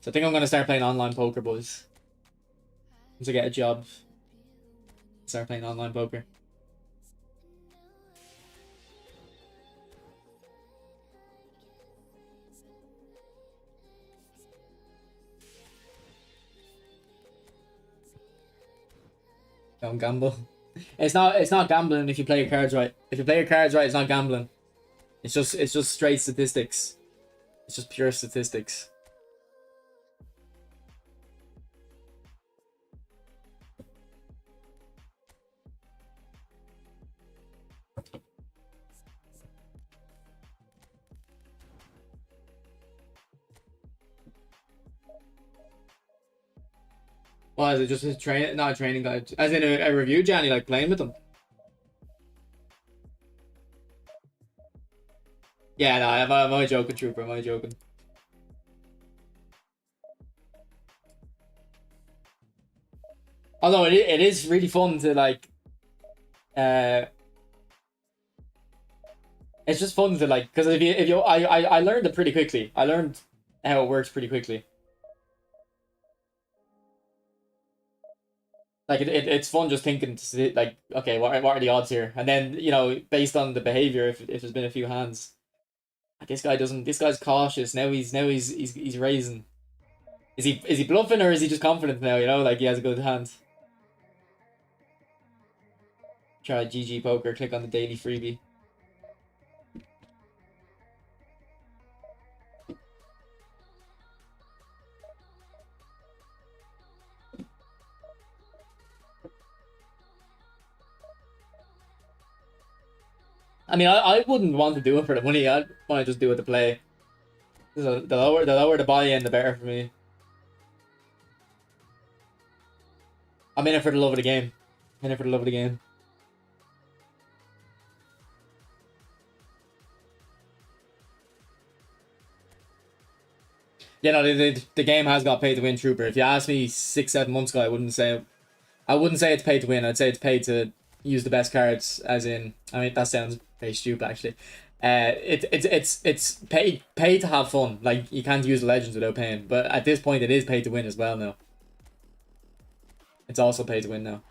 So I think I'm gonna start playing online poker, boys. Once I get a job, start playing online poker. Don't gamble. It's not gambling if you play your cards right. If you play your cards right, it's not gambling. It's just straight statistics. It's just pure statistics. Why is it just a not a training guide? As in a review, Johnny, like playing with them? Yeah, no, I'm only joking, Trooper. I'm only joking. Although it is really fun to like, uh, it's just fun to like, because I learned it pretty quickly. I learned how it works pretty quickly. Like it's fun just thinking like, okay, what are the odds here? And then, you know, based on the behavior, if there's been a few hands, this guy's cautious he's raising. Is he bluffing or is he just confident now? You know, like he has a good hand. Try GG poker. Click on the daily freebie. I mean, I wouldn't want to do it for the money. I'd want to just do it to play. So the lower the buy-in, the better for me. I'm in it for the love of the game. I'm in it for the love of the game. Yeah, no, the game has got pay to win, Trooper. If you asked me 6-7 months ago, I wouldn't say it's pay to win. I'd say it's pay to use the best cards. As in, I mean, that sounds very stupid actually. It's pay to have fun. Like you can't use legends without paying. But at this point, it is pay to win as well now. It's also pay to win now.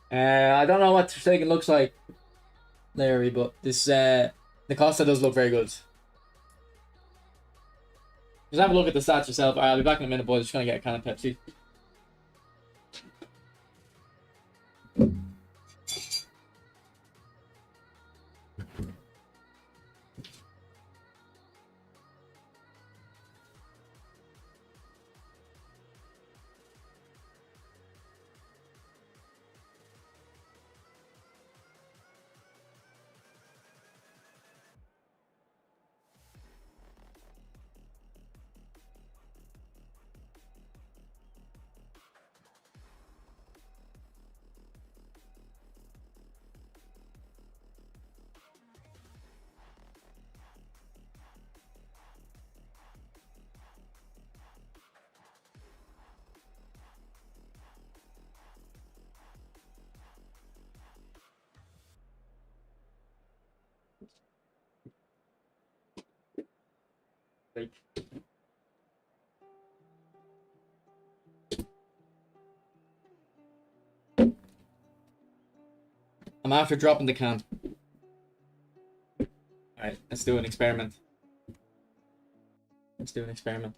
I don't know what Forsaken looks like, Larry, but this the Costa does look very good. Just have a look at the stats yourself. Alright, I'll be back in a minute, boys. Just gonna get a can of Pepsi. Like, I'm after dropping the can. Alright, let's do an experiment. Let's do an experiment.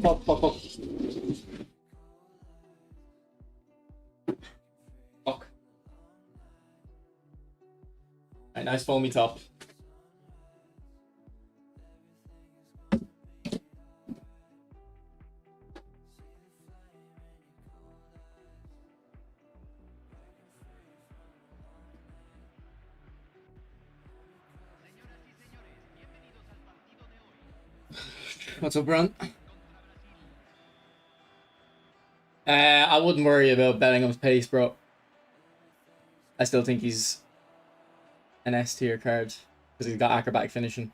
Fuck, fuck, fuck. Fuck. Alright, nice foamy top. What's up, Brunt? I wouldn't worry about Bellingham's pace, bro. I still think he's an S tier card because he's got acrobatic finishing.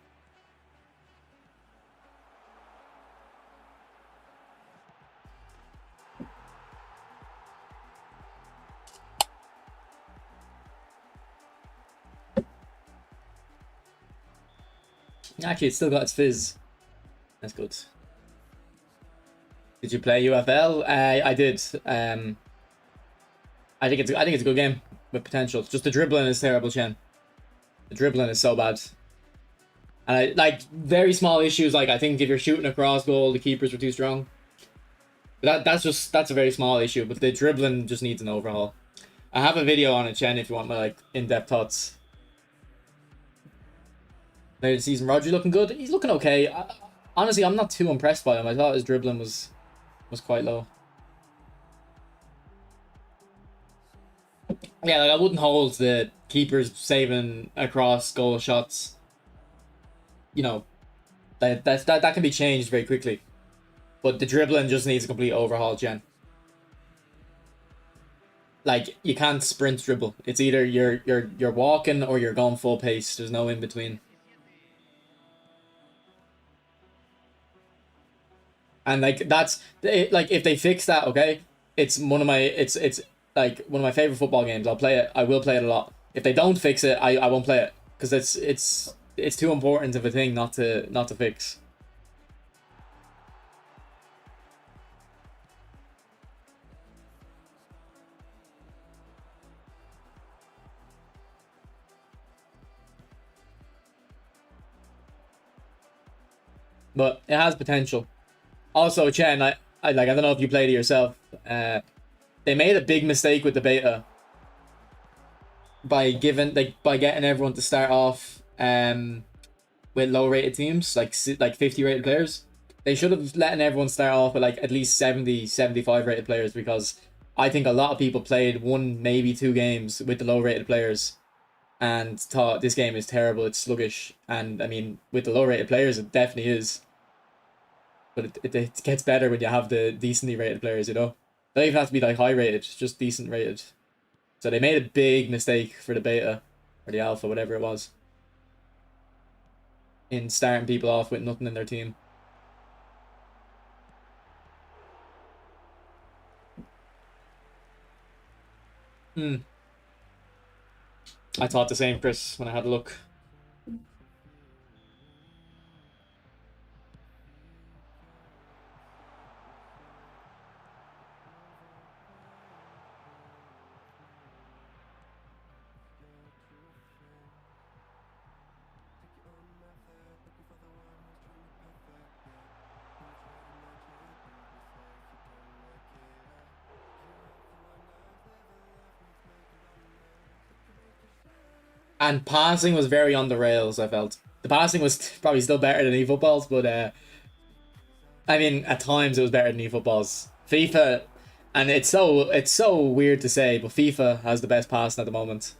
Actually, it's still got its fizz. That's good. Did you play UFL? I did. I think it's a good game with potential. Just the dribbling is terrible, Chen. The dribbling is so bad. And I like very small issues. Like I think if you're shooting a cross goal, the keepers were too strong. But that's a very small issue. But the dribbling just needs an overhaul. I have a video on it, Chen, if you want my like in-depth thoughts. Later the season, Rodri looking good. He's looking okay. Honestly, I'm not too impressed by him. I thought his dribbling was quite low. Yeah, like I wouldn't hold the keepers saving across goal shots. You know, that can be changed very quickly. But the dribbling just needs a complete overhaul, Jen. Like you can't sprint dribble. It's either you're walking or you're going full pace. There's no in between. And like that's it, like if they fix that, okay, it's like one of my favorite football games. I'll play it. I will play it a lot. If they don't fix it, I won't play it because it's too important of a thing not to fix. But it has potential. Also, Chen, I like I don't know if you played it yourself. They made a big mistake with the beta by getting everyone to start off with low rated teams like 50 rated players. They should have letting everyone start off with like at least 70 75 rated players because I think a lot of people played one maybe two games with the low rated players and thought this game is terrible, it's sluggish. And I mean with the low rated players it definitely is. But it gets better when you have the decently rated players, you know? They don't even have to be like high rated, just decent rated. So they made a big mistake for the beta or the alpha, whatever it was, in starting people off with nothing in their team. I thought the same, Chris, when I had a look. And passing was very on the rails, I felt. The passing was probably still better than eFootballs, but I mean, at times it was better than eFootballs. FIFA, and it's so weird to say, but FIFA has the best passing at the moment.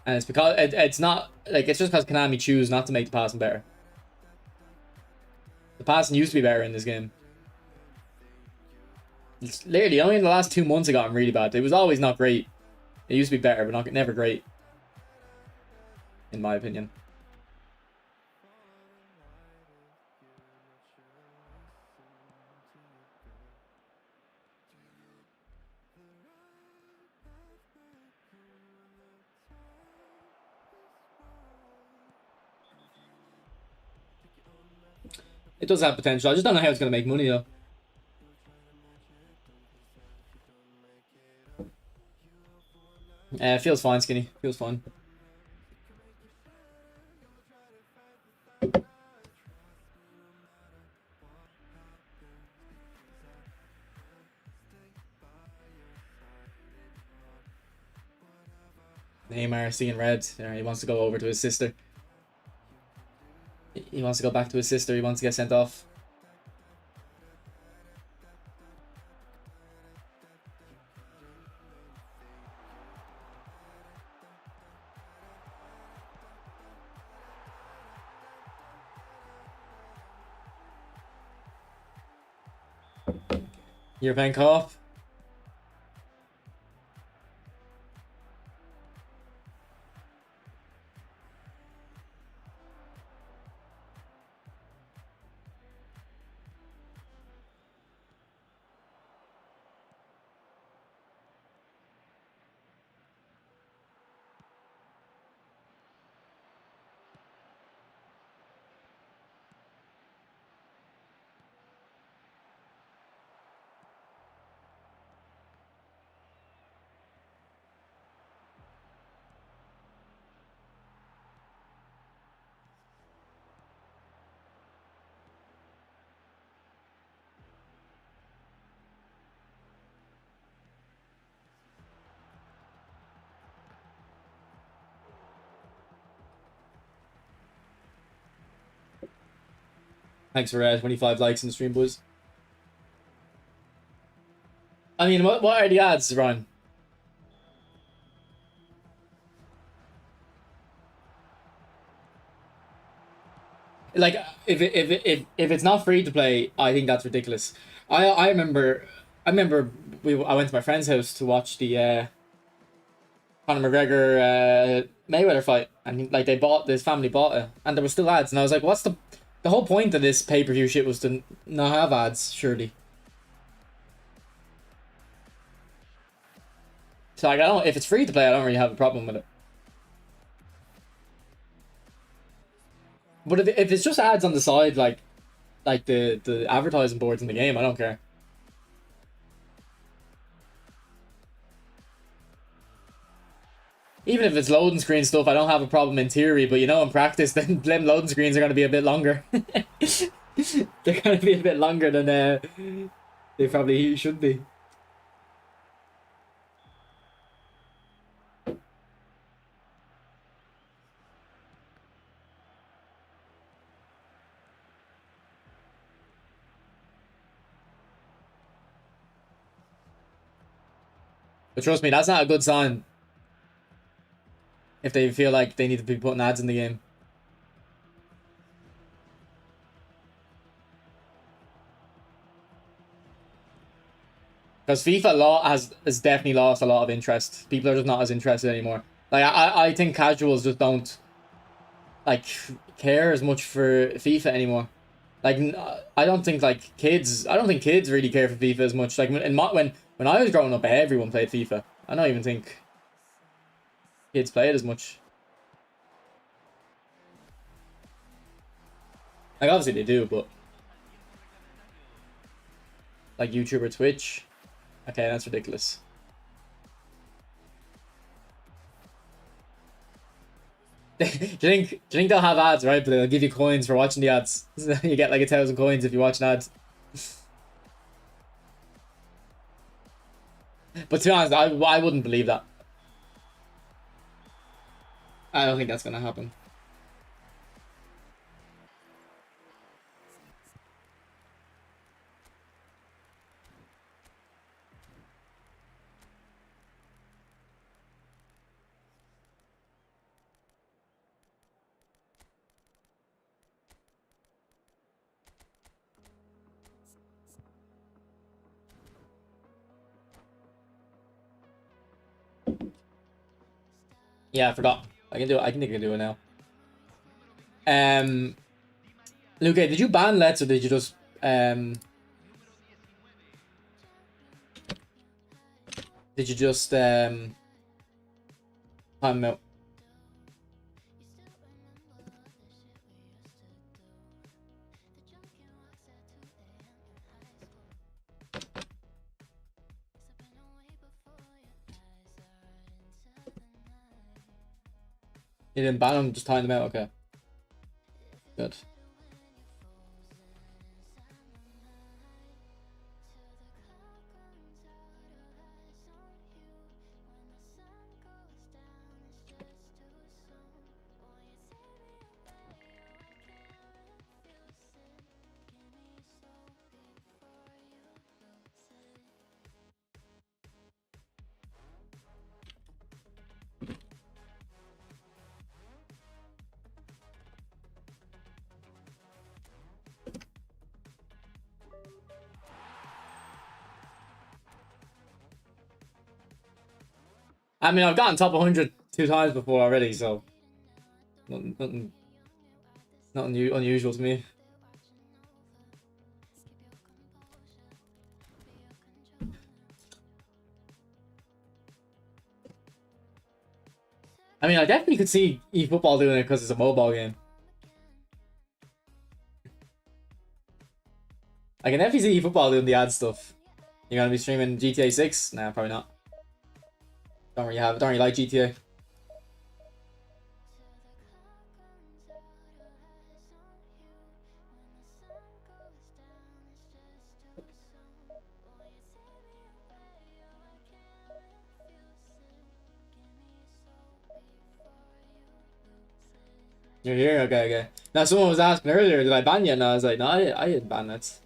And it's because it's not like it's just because Konami choose not to make the passing better. The passing used to be better in this game. It's literally only in the last 2 months it got really bad. It was always not great. It used to be better, but never great, in my opinion. It does have potential. I just don't know how it's gonna make money though. Feels fine, Skinny. Feels fine. Neymar seeing red. He wants to go over to his sister. He wants to go back to his sister. He wants to get sent off. European Co-op. Thanks for 25 likes in the stream, boys. I mean, what are the ads, Ryan? Like, if it's not free to play, I think that's ridiculous. I remember I went to my friend's house to watch the Conor McGregor Mayweather fight, and like this family bought it, and there was still ads, and I was like, what's the whole point of this pay-per-view shit was to not have ads, surely. So like, I don't, if it's free to play, I don't really have a problem with it. But if it's just ads on the side, like the advertising boards in the game, I don't care. Even if it's loading screen stuff, I don't have a problem in theory, but you know, in practice, then them loading screens are going to be a bit longer. They're going to be a bit longer than they probably should be. But trust me, that's not a good sign. If they feel like they need to be putting ads in the game. Because FIFA has definitely lost a lot of interest. People are just not as interested anymore. Like I think casuals just don't like care as much for FIFA anymore. Like I don't think kids really care for FIFA as much. Like when I was growing up, everyone played FIFA. I don't even think kids play it as much. Like obviously they do, but like YouTube or Twitch. Okay, that's ridiculous. Do you think they'll have ads, right? But they'll give you coins for watching the ads. You get like 1,000 coins if you watch an ad. But to be honest, I wouldn't believe that. I don't think that's gonna happen. Yeah, I forgot. I can do it. I think I can do it now. Luke, did you ban Let's or did you just time him out? You didn't ban him, just time him out. Okay, good. I mean, I've gotten top 100 2 times before already, so nothing unusual to me. I mean, I definitely could see eFootball doing it because it's a mobile game. I can definitely see eFootball doing the ad stuff. You're gonna be streaming GTA 6? Nah, probably not. Don't really like GTA. You're here? Okay, okay. Now, someone was asking earlier, did I ban you? And I was like, no, I didn't ban it.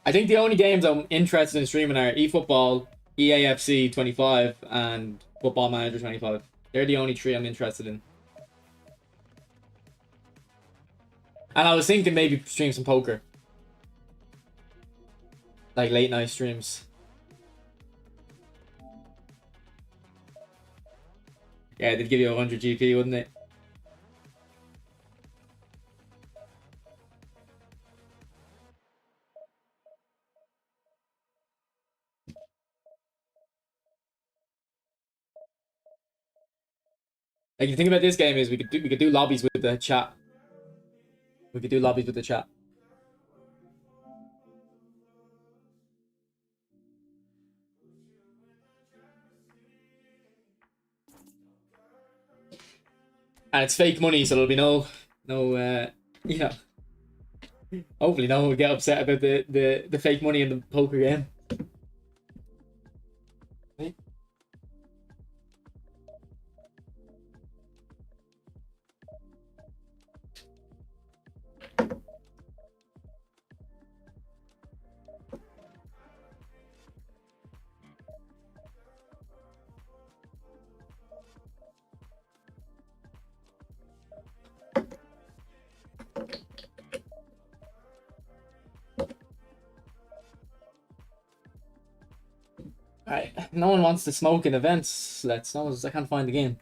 I think the only games I'm interested in streaming are eFootball, EAFC 25, and Football Manager 25. They're the only three I'm interested in. And I was thinking maybe stream some poker. Like late night streams. Yeah, they'd give you 100 GP, wouldn't it? Like the thing about this game is we could do lobbies with the chat. We could do lobbies with the chat. And it's fake money, so there'll be you know, hopefully no one will get upset about the fake money in the poker game. Alright, no one wants to smoke in events. I can't find the game.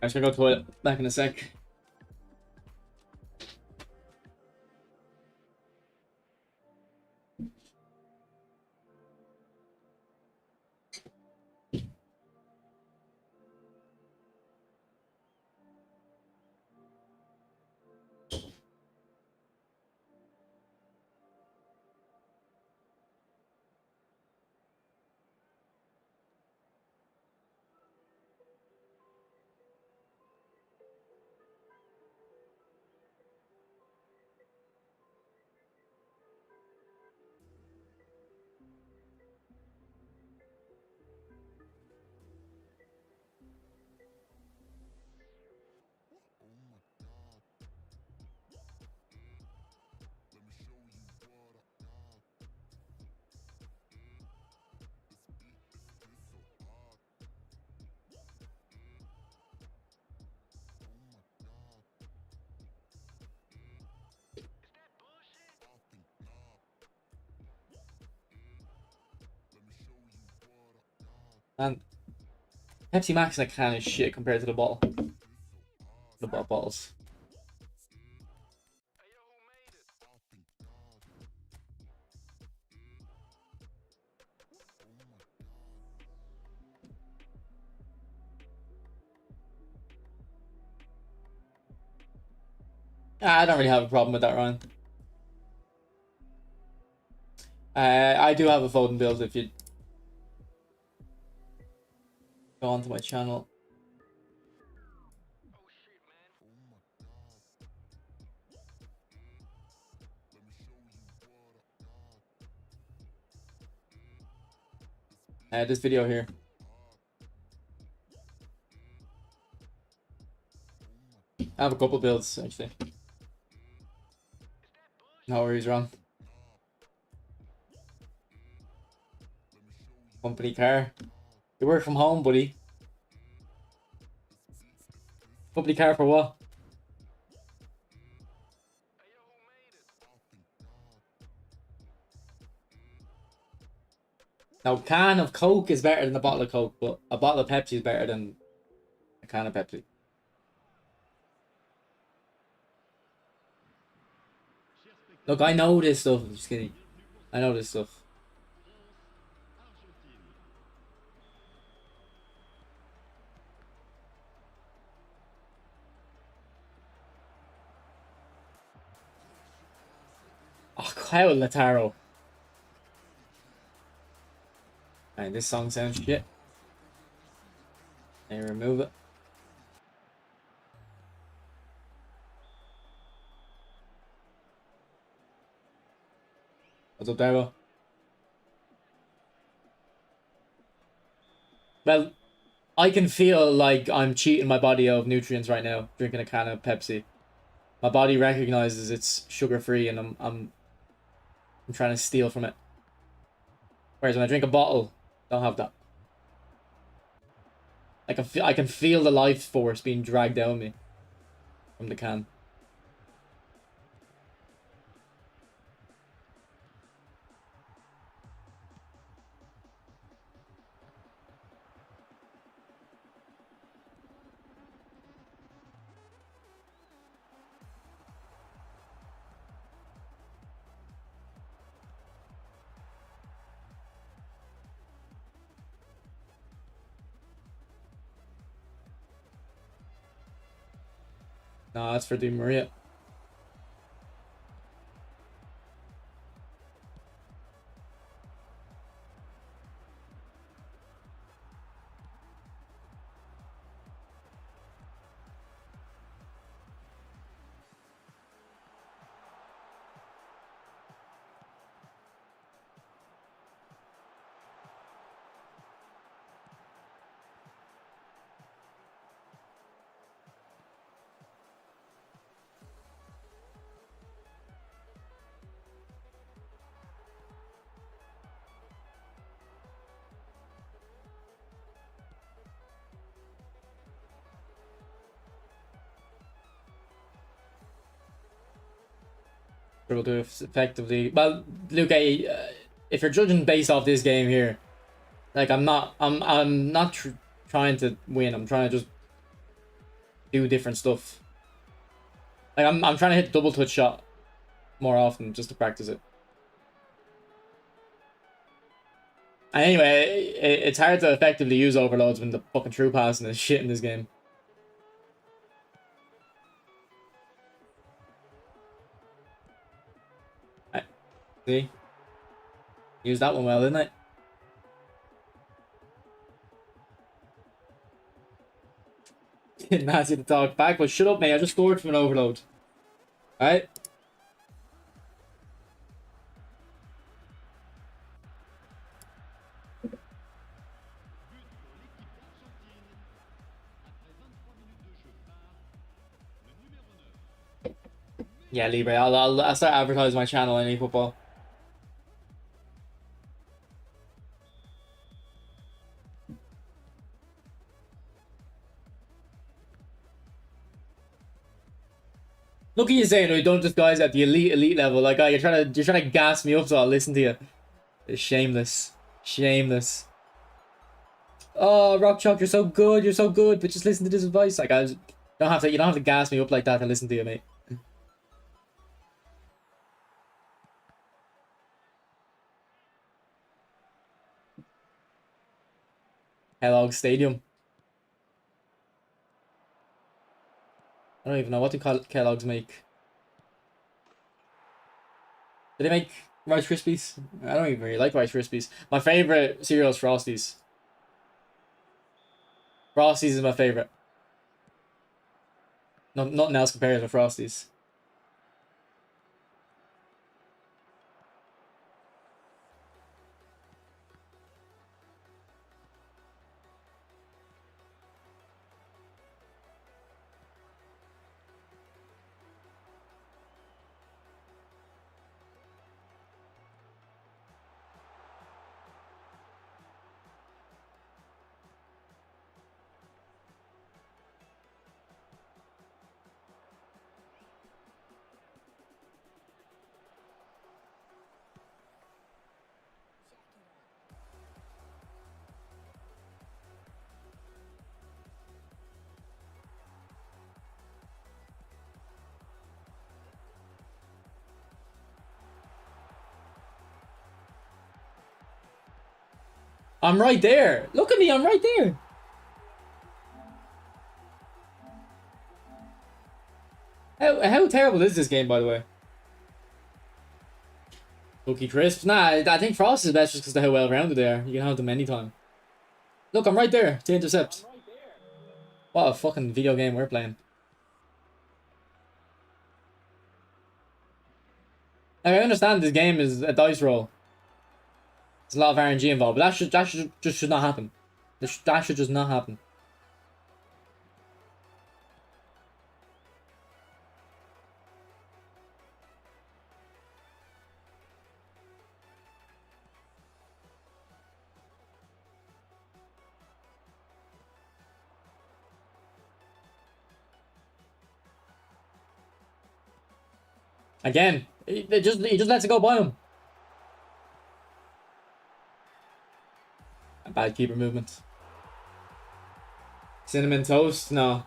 I'm just gonna go to the toilet. Back in a sec. And Pepsi Max in a can is shit compared to the bottle. The bottles. I don't really have a problem with that, Ryan. I do have a Foden build if you go onto my channel. This video here. I have a couple builds actually. No worries, Ron. Company car. You work from home, buddy. Company car for what? Now, a can of Coke is better than a bottle of Coke, but a bottle of Pepsi is better than a can of Pepsi. Look, I know this stuff. I'm just kidding. I know this stuff. Oh, Kyle Lataro. And this song sounds shit. And remove it. What's up, Darbo? Well, I can feel like I'm cheating my body of nutrients right now, drinking a can of Pepsi. My body recognizes it's sugar-free, and I'm trying to steal from it. Whereas when I drink a bottle, I don't have that. I can feel the life force being dragged down me from the can. No, that's for Di Maria. Will do effectively. Well, Luke, if you're judging based off this game here, like I'm not trying to win. I'm trying to just do different stuff. Like I'm trying to hit double touch shot more often just to practice it. And anyway, it's hard to effectively use overloads when the fucking true passing is shit in this game. See? Use that one well, didn't I? Nazi to talk back, but shut up, mate. I just scored from an overload. Alright? Yeah, Libre. I'll start advertising my channel on eFootball. Look at you saying, no, don't disguise at the elite level. Like, oh, you're trying to gas me up so I'll listen to you. It's shameless. Shameless. Oh, Rock Chalk, you're so good. You're so good. But just listen to this advice. Like, you don't have to gas me up like that to listen to you, mate. Kellogg Stadium. I don't even know what do Kellogg's make. Do they make Rice Krispies? I don't even really like Rice Krispies. My favorite cereal is Frosties. Frosties is my favorite. No, nothing else compares with Frosties. I'm right there. Look at me, I'm right there. How terrible is this game, by the way? Cookie Crisp? Nah, I think Frost is best just because of how well rounded they are. You can have them anytime. Look, I'm right there to intercept. What a fucking video game we're playing. Like, I understand this game is a dice roll. There's a lot of RNG involved, but that should not happen. That should just not happen. Again, he just lets it go by him. A bad keeper movement. Cinnamon toast? No.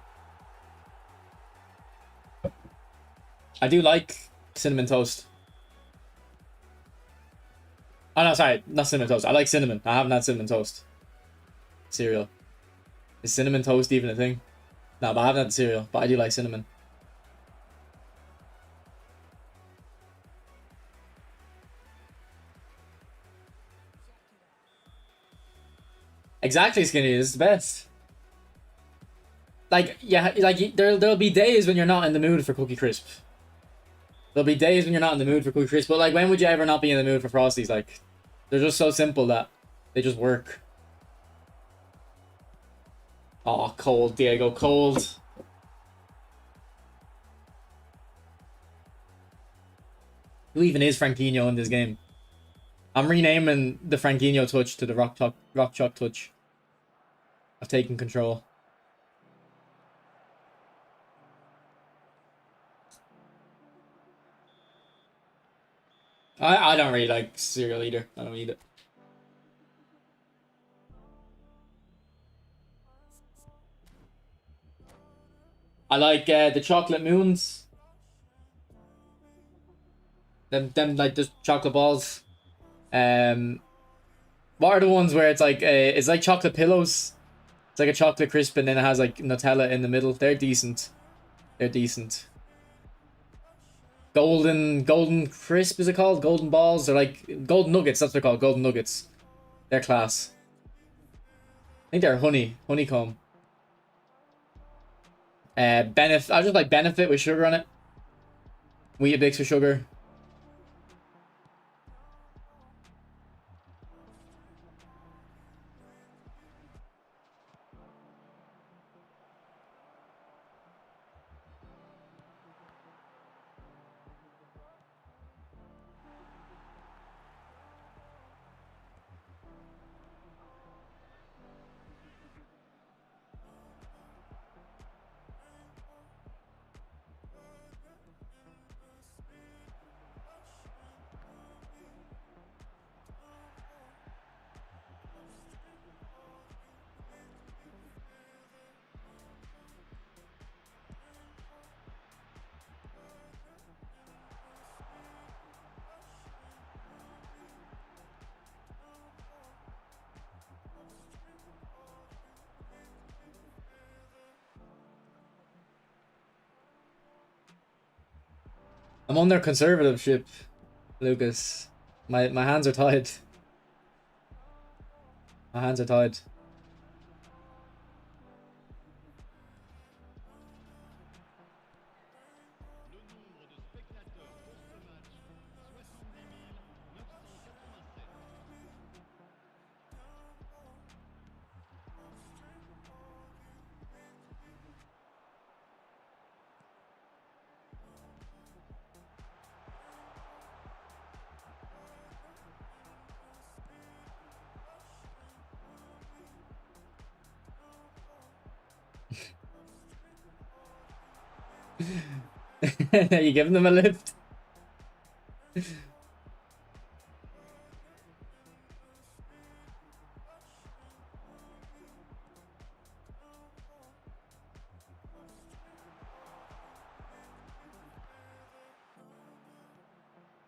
I do like cinnamon toast. Oh no, sorry, not cinnamon toast. I like cinnamon. I haven't had cinnamon toast. Cereal. Is cinnamon toast even a thing? No, but I haven't had the cereal, but I do like cinnamon. Exactly, Skinny. This is the best. Like, yeah, like there'll be days when you're not in the mood for Cookie Crisp. There'll be days when you're not in the mood for Cookie Crisp, but like, when would you ever not be in the mood for Frosties? Like, they're just so simple that they just work. Oh, cold, Diego, cold. Who even is Franquinho in this game? I'm renaming the Franquinho touch to the Rock Chalk touch. I've taken control. I don't really like cereal either. I don't eat it. I like the chocolate moons. Them like the chocolate balls. What are the ones where it's like chocolate pillows? It's like a chocolate crisp and then it has like Nutella in the middle. They're decent. They're decent. Golden crisp is it called? Golden balls? They're like golden nuggets. That's what they're called. Golden nuggets. They're class. I think they're honeycomb. Benefit. I just like Benefit with sugar on it. Weetabix with sugar. I'm on their conservativeship, Lucas. My hands are tied. My hands are tied. You giving them a lift?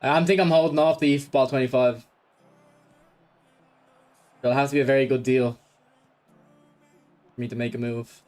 I think I'm holding off the football 25. It'll have to be a very good deal for me to make a move.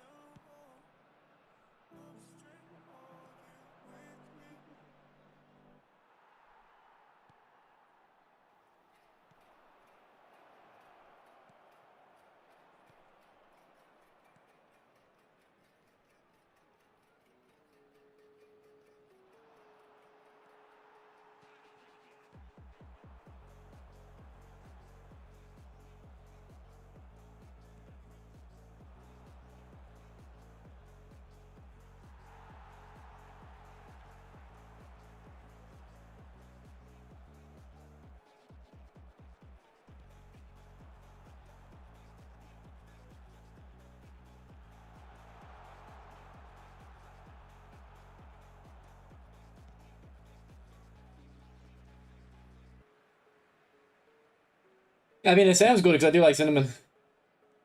I mean, it sounds good because I do like cinnamon.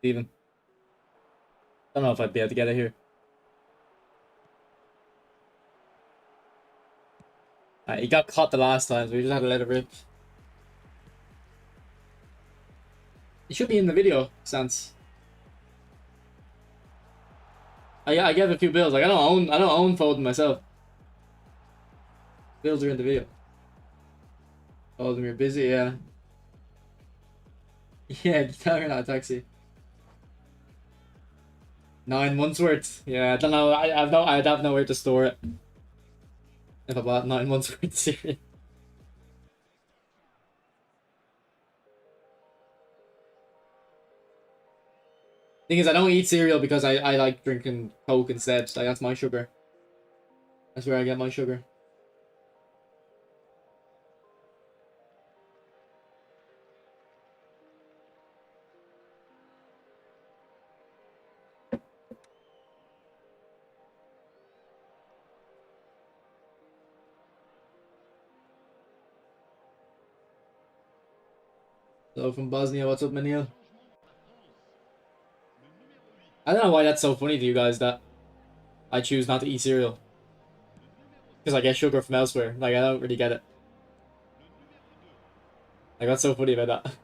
Even. Don't know if I'd be able to get it here. He got caught the last time, so we just had to let it rip. It should be in the video, Sans. I gave a few bills. Like I don't own Foden myself. Bills are in the video. Oh, you're busy, yeah. Yeah, tell her not a taxi. 9 months worth. Yeah, I don't know. I'd have nowhere to store it. If I bought 9 months worth of cereal. Thing is, I don't eat cereal because I like drinking Coke instead. Like that's my sugar. That's where I get my sugar. So from Bosnia, what's up, Manil? I don't know why that's so funny to you guys that I choose not to eat cereal. Because I get sugar from elsewhere. Like, I don't really get it. Like, what's so funny about that?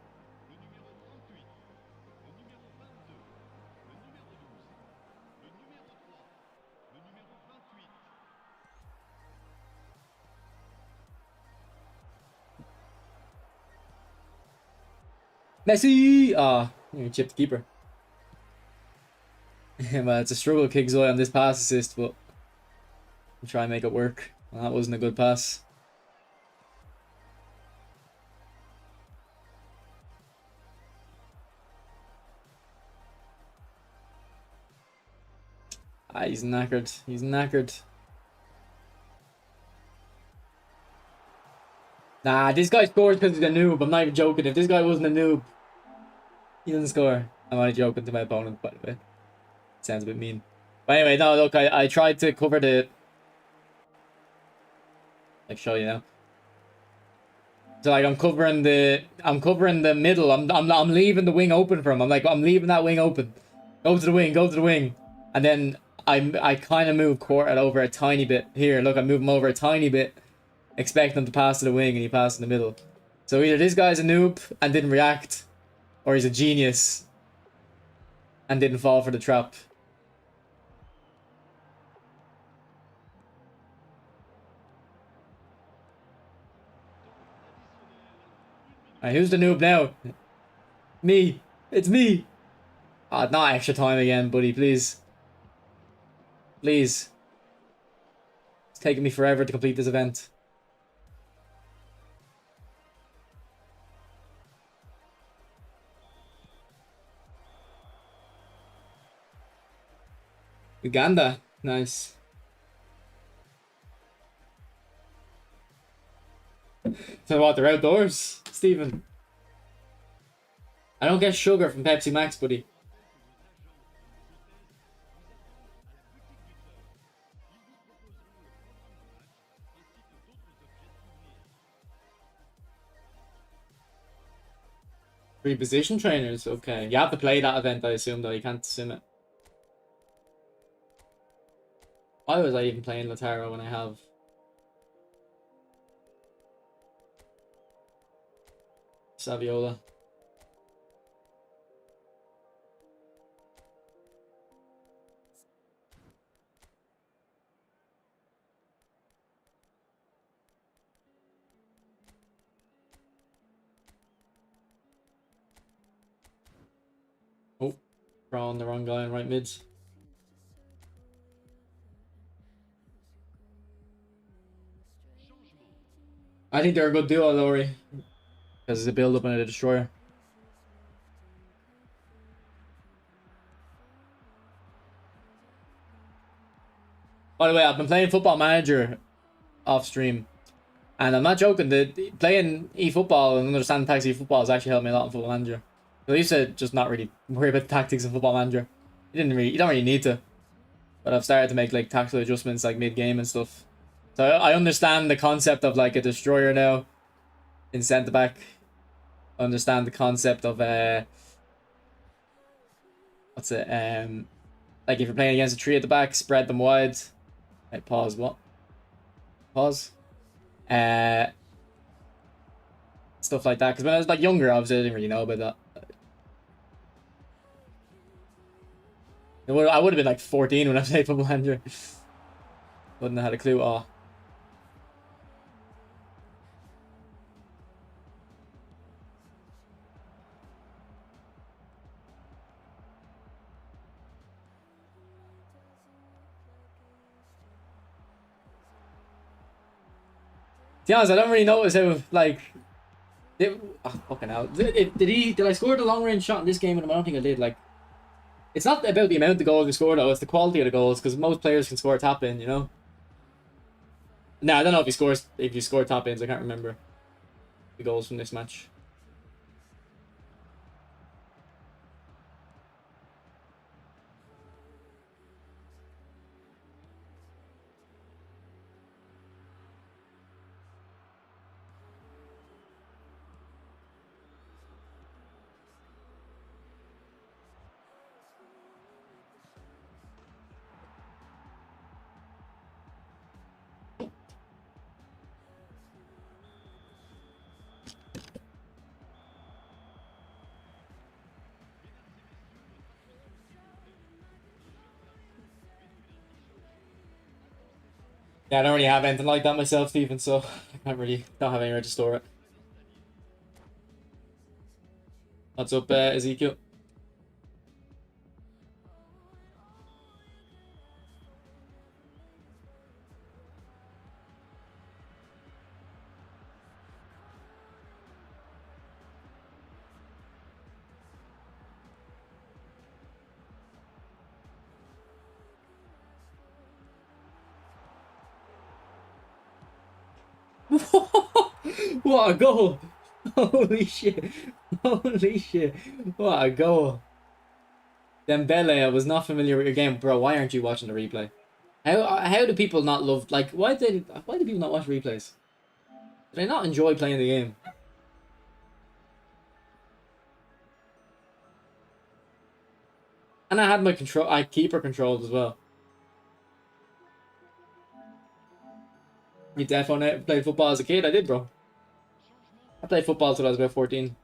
Messi! Ah, you chipped the keeper. Well, it's a struggle kick Zoe on this pass assist, but I'll try and make it work. Well, that wasn't a good pass. Ah, he's knackered. He's knackered. Nah, this guy scores because he's a noob. I'm not even joking. If this guy wasn't a noob, he doesn't score. I'm only joking to my opponent, by the way. Sounds a bit mean. But anyway, no, look, I tried to cover the... Like, show you now. So like I'm covering the middle. I'm leaving the wing open for him. I'm leaving that wing open. Go to the wing, go to the wing. And then I kind of move Courtois over a tiny bit. Here, look, I move him over a tiny bit. Expect him to pass to the wing and he passed in the middle. So either this guy's a noob and didn't react, or he's a genius and didn't fall for the trap. Alright, who's the noob now? Me. It's me. Ah, not extra time again, buddy, please. Please. It's taking me forever to complete this event. Uganda. Nice. So what, they're outdoors, Stephen? I don't get sugar from Pepsi Max, buddy. Three position trainers, okay. You have to play that event, I assume, though. You can't sim it. Why was I even playing Lataro when I have... Saviola? Oh, throwing the wrong guy in right mids. I think they're a good duo, Laurie. Because it's a build up and a destroyer. By the way, I've been playing Football Manager off stream. And I'm not joking, playing eFootball and understanding tactics of eFootball has actually helped me a lot in Football Manager. I used to just not really worry about the tactics in Football Manager. You don't really need to. But I've started to make like tactical adjustments like mid-game and stuff. So I understand the concept of like a destroyer now in centre back. I understand the concept of what's it? Like if you're playing against a three at the back, spread them wide. Wait, pause. What? Pause. Stuff like that. Because when I was like younger, obviously I didn't really know about that. I would have been like 14 when I played Football Manager. Wouldn't have had a clue. Oh. To be honest, I don't really notice how like. Fucking hell. Did I score the long range shot in this game? And I don't think I did. Like, it's not about the amount of goals you score though. It's the quality of the goals because most players can score tap in. You know. No, I don't know if he scores. If you score tap ins, I can't remember the goals from this match. Yeah, I don't really have anything like that myself, Stephen, so I don't have anywhere to store it. What's up, Ezekiel? What a goal! Holy shit! Holy shit! What a goal! Dembele, I was not familiar with your game, bro. Why aren't you watching the replay? How do people not love like why do people not watch replays? Do they not enjoy playing the game? And I had my keeper controls as well. You definitely played football as a kid. I did, bro. I played football till I was about 14.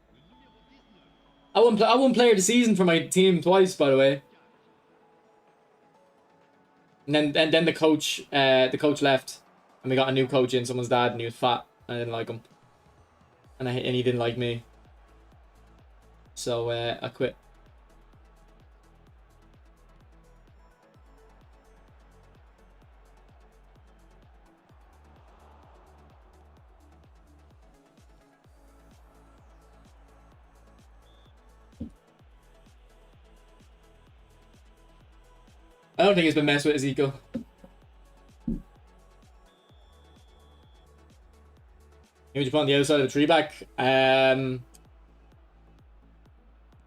I won player of the season for my team twice, by the way. And then the coach left, and we got a new coach in. Someone's dad, and he was fat. I didn't like him, and he didn't like me. So I quit. I don't think it's been messed with, Ezekiel. Would you put on the outside of the tree back?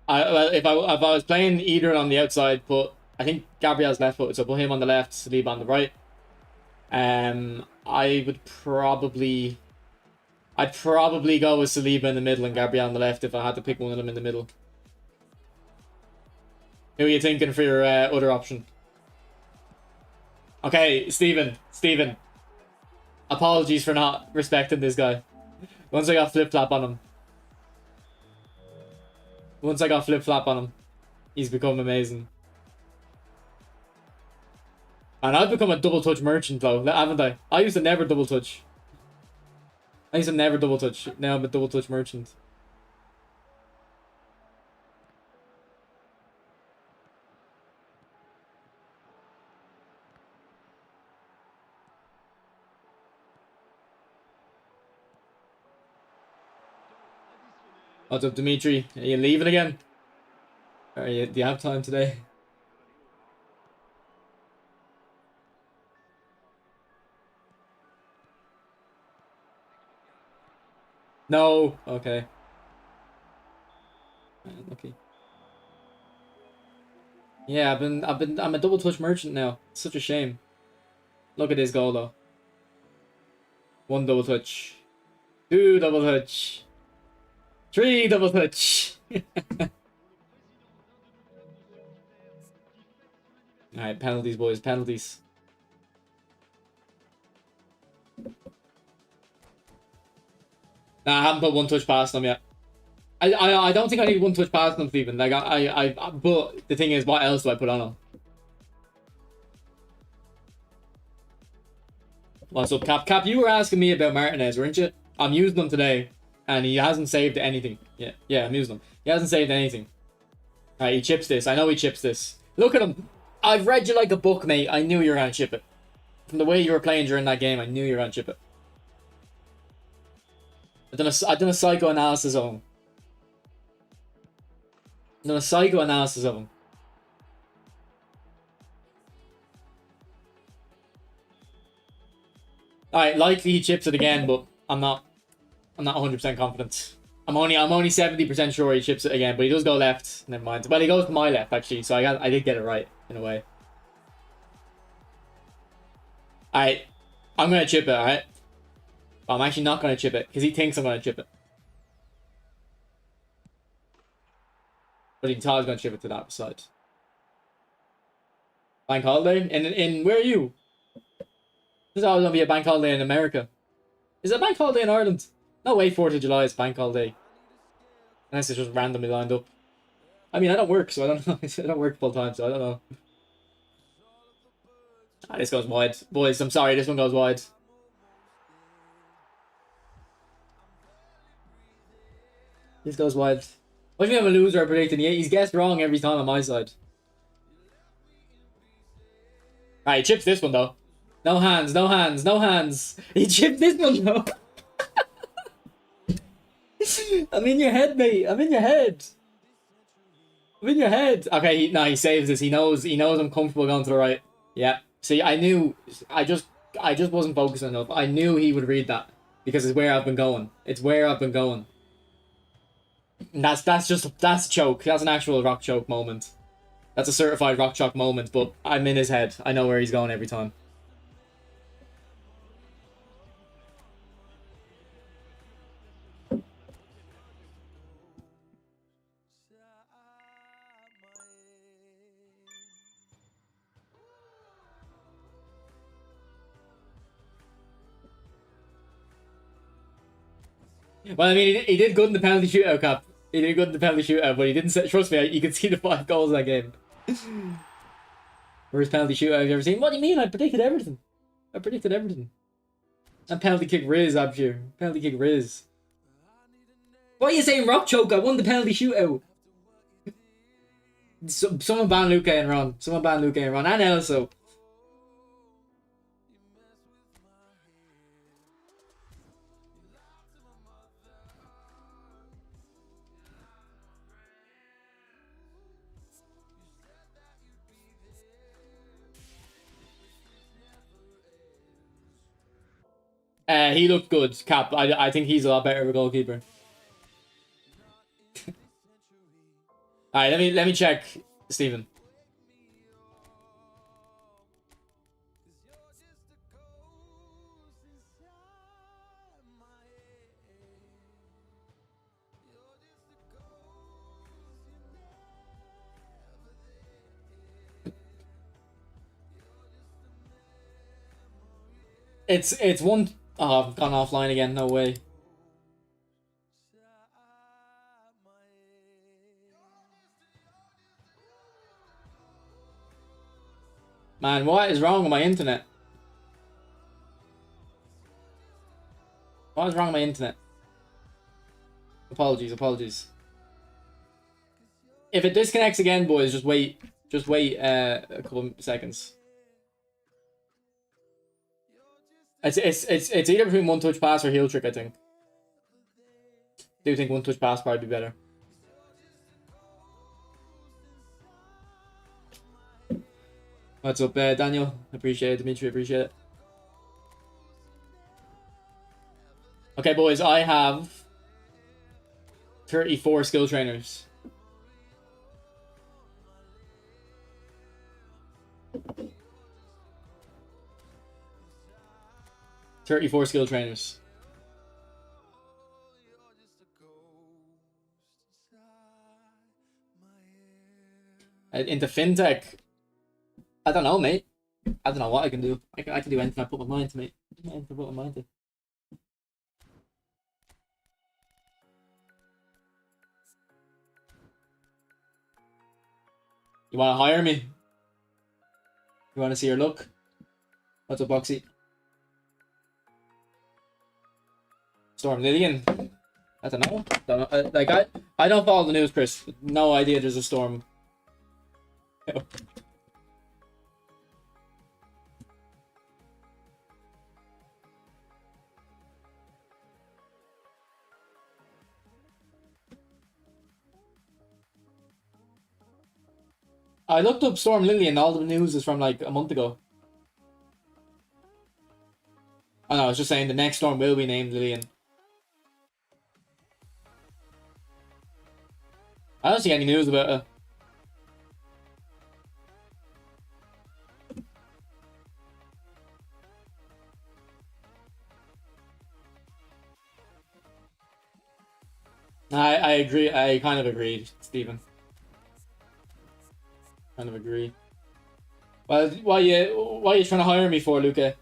Well, if I was playing either on the outside, but I think Gabriel's left footed, so put him on the left, Saliba on the right. I would probably, I'd probably go with Saliba in the middle and Gabriel on the left if I had to pick one of them in the middle. Who are you thinking for your other option? Okay, Stephen. Apologies for not respecting this guy. Once I got flip-flop on him, he's become amazing. And I've become a double touch merchant though, haven't I? I used to never double touch. Now I'm a double touch merchant. What's up, Dimitri? Are you leaving again? Do you have time today? No. Okay. Okay. Yeah, I'm a double touch merchant now. It's such a shame. Look at this goal though. 1 double touch. 2 double touch. 3 double touch. Alright, penalties, boys, penalties. Nah, I haven't put 1 touch past them yet. I don't think I need 1 touch past them, Stephen. Like but the thing is, what else do I put on him? What's up, Cap? Cap, you were asking me about Martinez, weren't you? I'm using him today, and he hasn't saved anything. Yeah, I'm using him. He hasn't saved anything. Alright, he chips this. I know he chips this. Look at him. I've read you like a book, mate. I knew you were gonna chip it. From the way you were playing during that game, I knew you were gonna chip it. I've done a psychoanalysis of him. Alright, likely he chips it again, but I'm not 100% confident. I'm only 70% sure he chips it again, but he does go left. Never mind. Well, he goes to my left actually, so I did get it right in a way. Alright, I'm gonna chip it. Alright, I'm actually not gonna chip it because he thinks I'm gonna chip it, but he thought I was gonna chip it to that side. Bank holiday in where are you? This is always gonna be a bank holiday in America. Is it a bank holiday in Ireland? No way 4th of July is bank holiday. Unless it's just randomly lined up. I mean, I don't work, so I don't know. I don't work full time, so I don't know. Ah, this goes wide. Boys, I'm sorry, this one goes wide. This goes wide. What do you mean I'm a loser predicting? He's guessed wrong every time on my side. Alright, he chips this one though. No hands, no hands, no hands. He chipped this one though. I'm in your head, mate. I'm in your head. Okay, he saves this. He knows I'm comfortable going to the right. Yeah. See, I knew. I just wasn't focusing enough. I knew he would read that because it's where I've been going. And that's a choke. That's an actual rock choke moment. That's a certified rock choke moment. But I'm in his head. I know where he's going every time. Well, I mean, he did good in the penalty shootout, Cap. He did good in the penalty shootout, but he didn't set, trust me, you could see the 5 goals in that game. Worst penalty shootout I've ever seen. What do you mean? I predicted everything. And penalty kick Riz, Abshir. Penalty kick Riz. Why are you saying rock choke? I won the penalty shootout. Someone ban Luke and Ron. Someone ban Luke and Ron. And also. He looked good, Cap. I think he's a lot better of a goalkeeper. Alright, let me check, Stephen. It's one. Oh, I've gone offline again. No way. Man, what is wrong with my internet? What is wrong with my internet? Apologies, apologies. If it disconnects again, boys, just wait. Just wait a couple seconds. It's either between one touch pass or heel trick, I think. I do think one touch pass probably be better. What's up, Daniel? Appreciate it. Dimitri, appreciate it. Okay, boys, I have 34 skill trainers. $34 skill trainers. Into fintech. I don't know, mate. I don't know what I can do. I can do anything I put my mind to, mate. Anything I put my mind to. You want to hire me? You want to see your look? What's up, Boxy? Storm Lillian? I don't know. I don't follow the news, Chris. No idea there's a storm. I looked up Storm Lillian. All the news is from like a month ago. Oh no, I was just saying the next storm will be named Lillian. I don't see any news about it. I agree. I kind of agreed, Stephen. Kind of agree. Well, why are you trying to hire me for, Luca?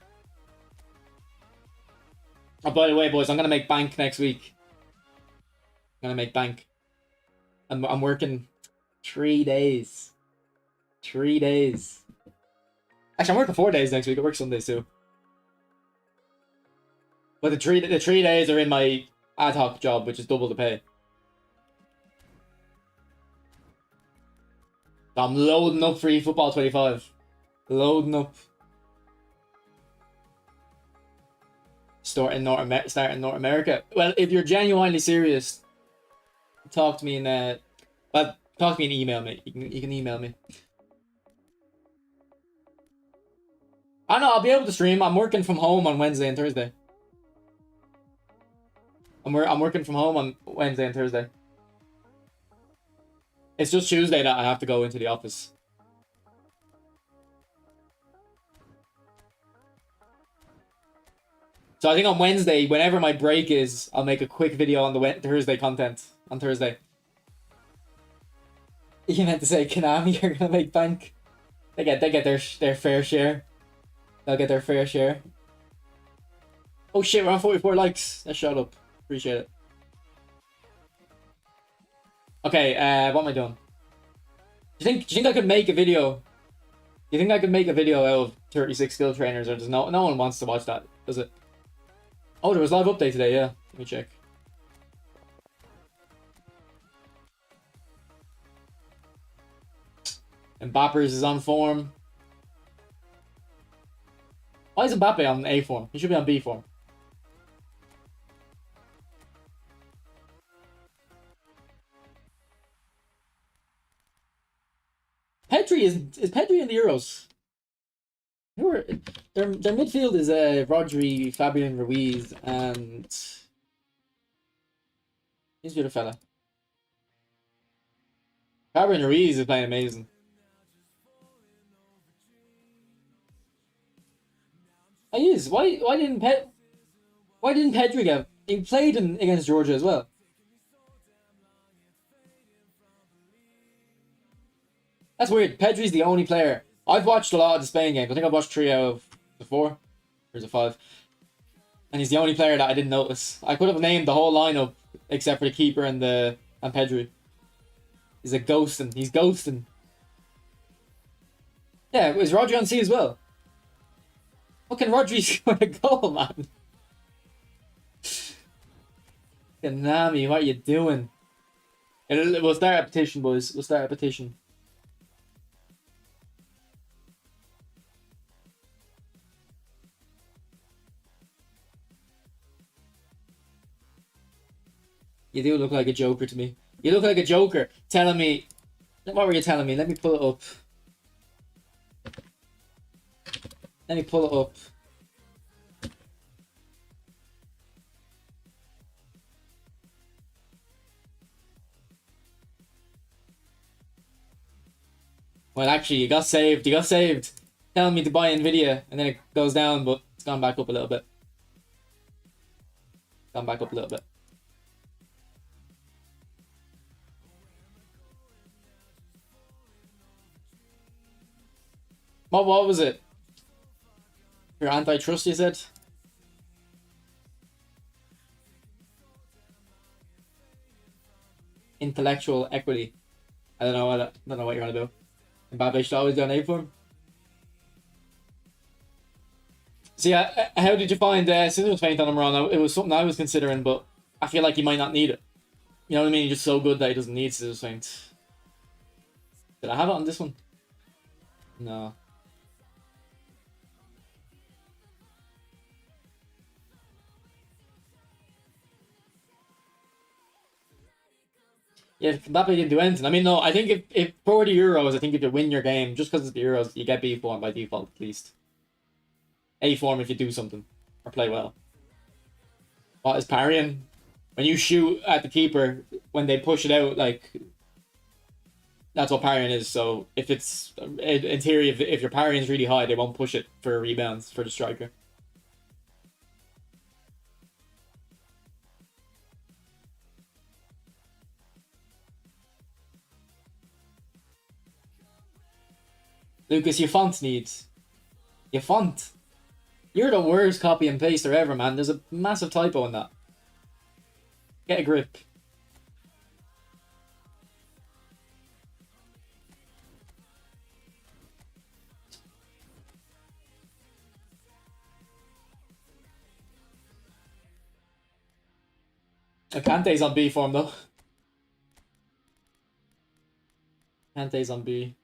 Oh, by the way, boys, I'm gonna make bank next week. I'm gonna make bank. I'm working 3 days. 3 days. Actually, I'm working 4 days next week. I work Sundays too. But the three days are in my ad hoc job, which is double the pay. I'm loading up for eFootball 25. Loading up. Start in North America. Well, if you're genuinely serious, talk to me in well, talk to me in email, mate. You can email me. I know I'll be able to stream. I'm working from home on Wednesday and Thursday. I'm working from home on Wednesday and Thursday. It's just Tuesday that I have to go into the office. So I think on Wednesday, whenever my break is, I'll make a quick video on the Thursday content on Thursday. You meant to say Konami, you're gonna make bank. They get their fair share. They'll get their fair share. Oh shit, we're on 44 likes. Let's shut up. Appreciate it. Okay, what am I doing? Do you think I could make a video? Do you think I could make a video out of 36 skill trainers, or does no one wants to watch that, does it? Oh, there was live update today, yeah. Let me check. Mbappe's is on form. Why is Mbappe on A form? He should be on B form. Pedri is Pedri in the Euros? Who are their midfield is Rodri, Fabian Ruiz, and who's the other fella? Fabian Ruiz is playing amazing. Oh, he is. Why didn't Pedri get? He played against Georgia as well. That's weird. Pedri's the only player. I've watched a lot of the Spain games. I think I've watched 3 out of the 4. Or is it 5? And he's the only player that I didn't notice. I could have named the whole lineup except for the keeper and Pedri. He's a ghosting. He's ghosting. Yeah, is Rodri on C as well? Fucking Rodri scored a goal, man. Nami, what are you doing? We'll start a petition, boys. We'll start a petition. You do look like a joker to me. You look like a joker telling me... What were you telling me? Let me pull it up. Let me pull it up. Well, actually, you got saved. You got saved. Telling me to buy Nvidia, and then it goes down, but it's gone back up a little bit. Gone back up a little bit. What was it? Your antitrust, you said? Intellectual equity. I don't know what you're on about. Mbappe should always donate for him. So yeah, how did you find Scissors Paint on him, Ron? It was something I was considering, but I feel like he might not need it. You know what I mean? He's just so good that he doesn't need Scissors Paint. Did I have it on this one? No. Yeah, Mbappe didn't do anything. I mean, no, I think if for the Euros, I think if you win your game, just because it's the Euros, you get B form by default, at least. A form if you do something or play well. What is parrying? When you shoot at the keeper, when they push it out, like, that's what parrying is. So if it's, in theory, if your parrying is really high, they won't push it for rebounds for the striker. Lucas, your font needs. Your font. You're the worst copy and paster ever, man. There's a massive typo in that. Get a grip. Kante's on B form, though. Kante's on B.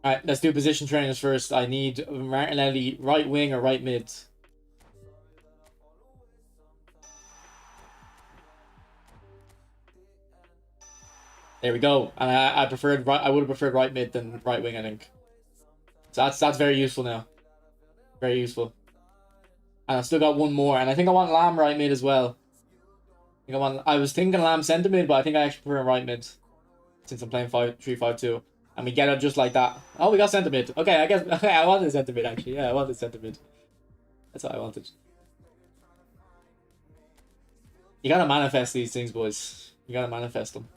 Alright, let's do position trainers first. I need Martinelli right wing or right mid. There we go. And I preferred right. I would have preferred right mid than right wing, I think. So that's very useful now. Very useful. And I've still got one more, and I think I want Lamb right mid as well. I was thinking Lamb centre mid, but I think I actually prefer right mid since I'm playing 5-3-5-2. And we get it just like that. Oh, we got centre mid. Okay, I guess okay, I wanted centre mid actually. Yeah, I wanted centre mid. That's what I wanted. You gotta manifest these things, boys. You gotta manifest them.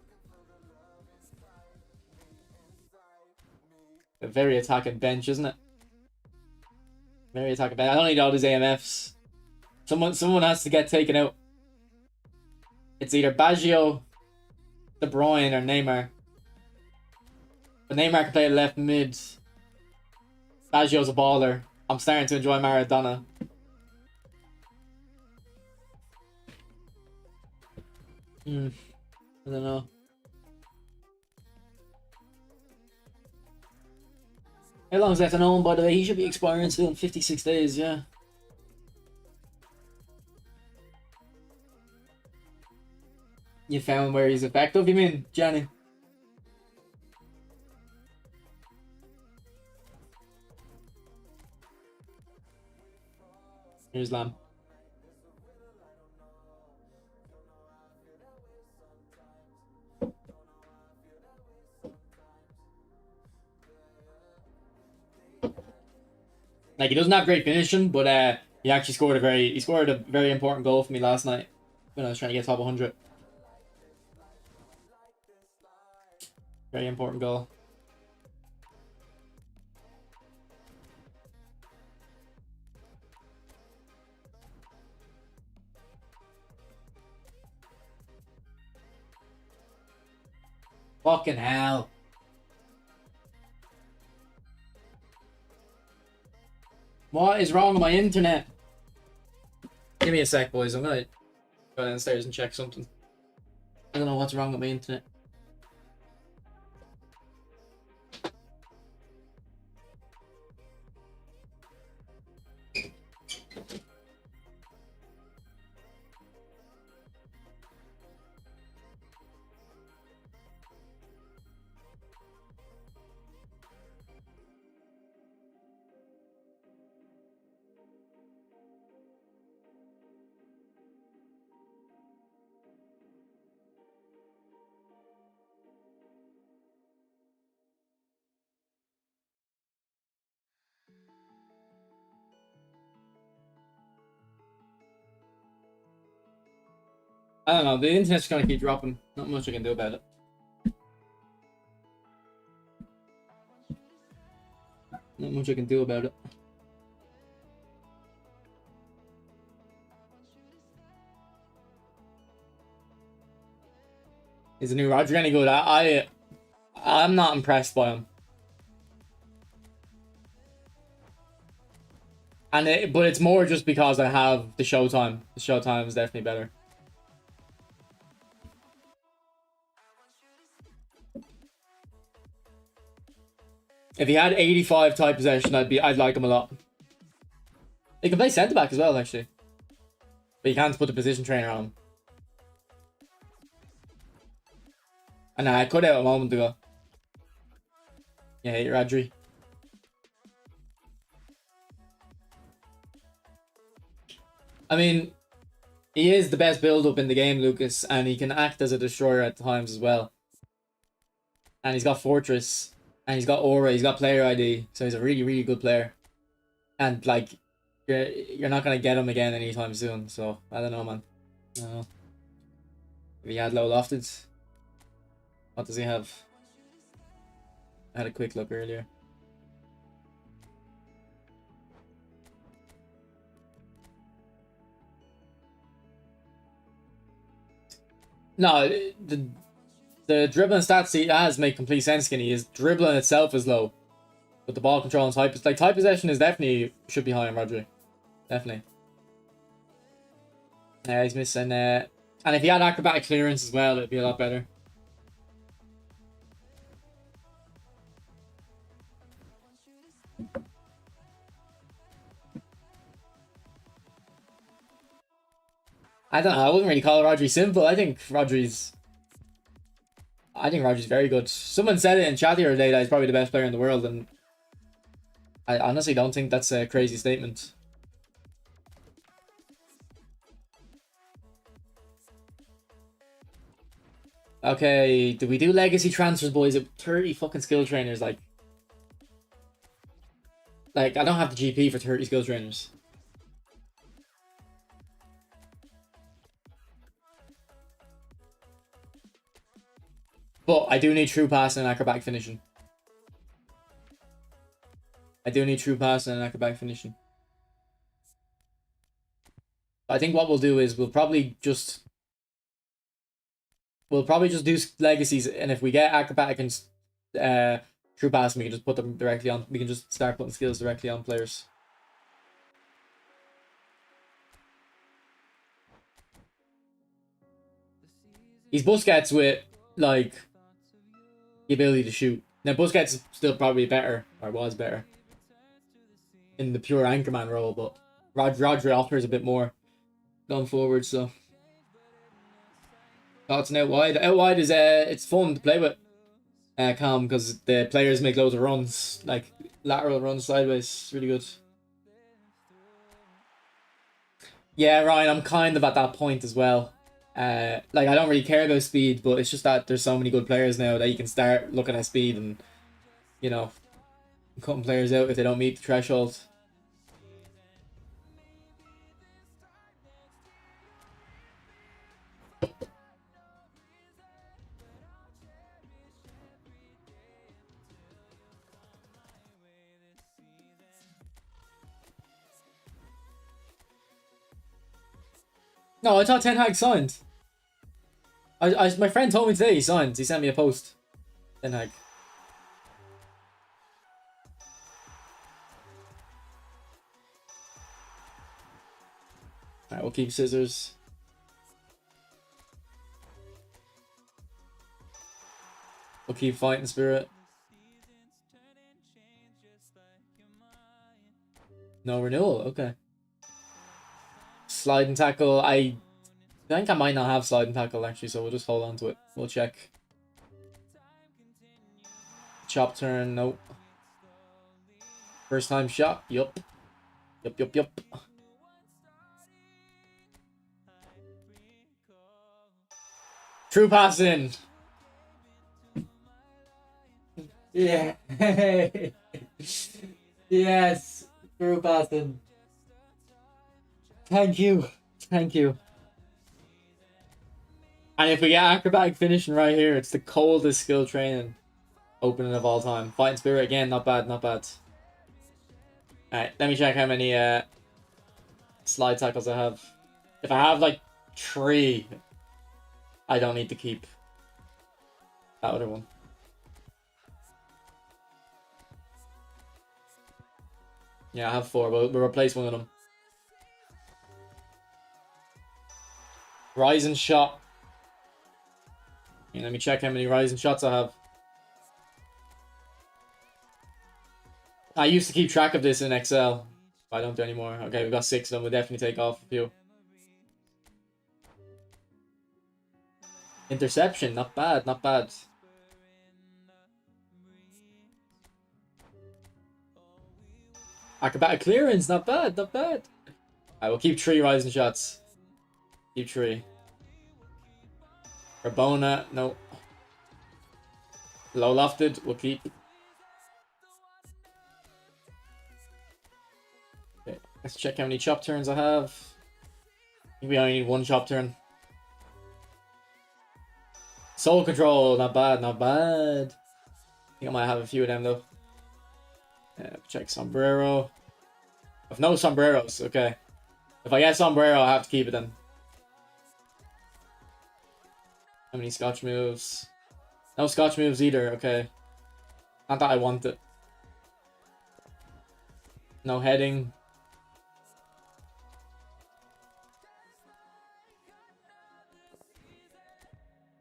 A very attacking bench, isn't it? Very attacking bench. I don't need all these AMFs. Someone has to get taken out. It's either Baggio, De Bruyne, or Neymar. But Neymar can play left mid. Baggio's a baller. I'm starting to enjoy Maradona. I don't know. How long is left on Owen, by the way? He should be expiring soon. 56 days, yeah. You found where he's effective, you mean, Johnny? Here's Lamb. Like, he doesn't have great finishing, but he actually scored a very important goal for me last night when I was trying to get top 100. Very important goal. Fucking hell. What is wrong with my internet? Give me a sec, boys. I'm gonna go downstairs and check something. I don't know what's wrong with my internet. I don't know, the internet's gonna keep dropping. Not much I can do about it. Not much I can do about it. Is the new Rodri any good? I'm not impressed by him. But it's more just because I have the Showtime. The Showtime is definitely better. If he had 85 tight possession, I'd like him a lot. He can play centre back as well, actually. But you can't put the position trainer on him. And I cut out a moment ago. Yeah, hate Rodri. I mean, he is the best build-up in the game, Lucas, and he can act as a destroyer at times as well. And he's got Fortress, and he's got Aura, he's got player ID, so he's a really, really good player. And, like, you're not going to get him again anytime soon, so I don't know, man. I don't know. If he had low lofted, what does he have? I had a quick look earlier. No, the dribbling stats he has make complete sense, Skinny. His dribbling itself is low. But the ball control and type possession is definitely should be high on Rodri. Definitely. Yeah, he's missing and if he had acrobatic clearance as well, it'd be a lot better. I don't know, I wouldn't really call Rodri simple. I think Rodri's very good. Someone said it in chat the other day that he's probably the best player in the world, and I honestly don't think that's a crazy statement. Okay, do we do legacy transfers, boys? At 30 fucking skill trainers, like I don't have the GP for 30 skill trainers. But I do need true passing and acrobatic finishing. I do need true passing and acrobatic finishing. I think what we'll do is we'll probably just do legacies, and if we get acrobatic and True pass, we can just put them directly on. We can just start putting skills directly on players. He's Busquets with like the ability to shoot. Now Busquets is still probably better, or was better, in the pure anchorman role, but Rodri offers a bit more going forward. So thoughts on out wide. Out wide is it's fun to play with. Calm, because the players make loads of runs, like lateral runs sideways. It's really good. Yeah, Ryan, I'm kind of at that point as well. Like I don't really care about speed, but it's just that there's so many good players now that you can start looking at speed and, you know, cutting players out if they don't meet the threshold. No, I thought Ten Hag signed. My friend told me today he signed. He sent me a post. Ten Hag. Alright, we'll keep scissors. We'll keep fighting spirit. No renewal, okay. Slide and tackle. I think I might not have slide and tackle actually, so we'll just hold on to it. We'll check. Chop turn, nope. First time shot, yup. Yup. True passing. Yeah. Yes. True passing. Thank you. And if we get acrobatic finishing right here, it's the coldest skill training opening of all time. Fighting spirit again, not bad. Alright, let me check how many slide tackles I have. If I have like 3, I don't need to keep that other one. Yeah, I have 4, but we'll replace one of them. Rising shot. Let me check how many rising shots I have. I used to keep track of this in Excel. I don't do anymore. Okay, we've got 6 of them. We'll definitely take off a few. Interception, not bad. Acrobatic clearance, not bad. Alright, we'll keep 3 rising shots. Keep 3. Rabona, no. Low lofted, we'll keep. Okay, let's check how many chop turns I have. I think we only need 1 chop turn. Soul control, not bad. I think I might have a few of them though. Check sombrero. I've no sombreros, okay. If I get sombrero, I have to keep it then. How many scotch moves? No scotch moves either, okay. Not that I want it. No heading.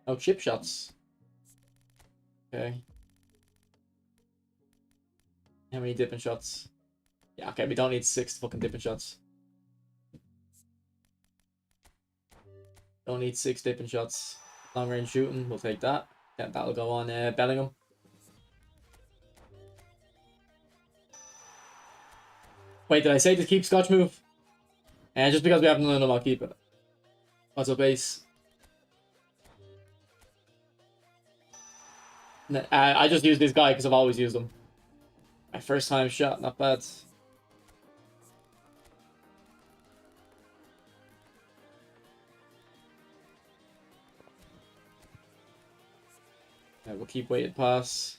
No chip shots. Okay. How many dipping shots? Yeah, okay, we don't need 6 fucking dipping shots. Don't need 6 dipping shots. Long range shooting, we'll take that. Yeah, that'll go on Bellingham. Wait, did I say to keep Scotch move? And just because we have none of them, I'll keep it. What's up, base? I just use this guy because I've always used him. My first time shot, not bad. Yeah, we'll keep weighted pass.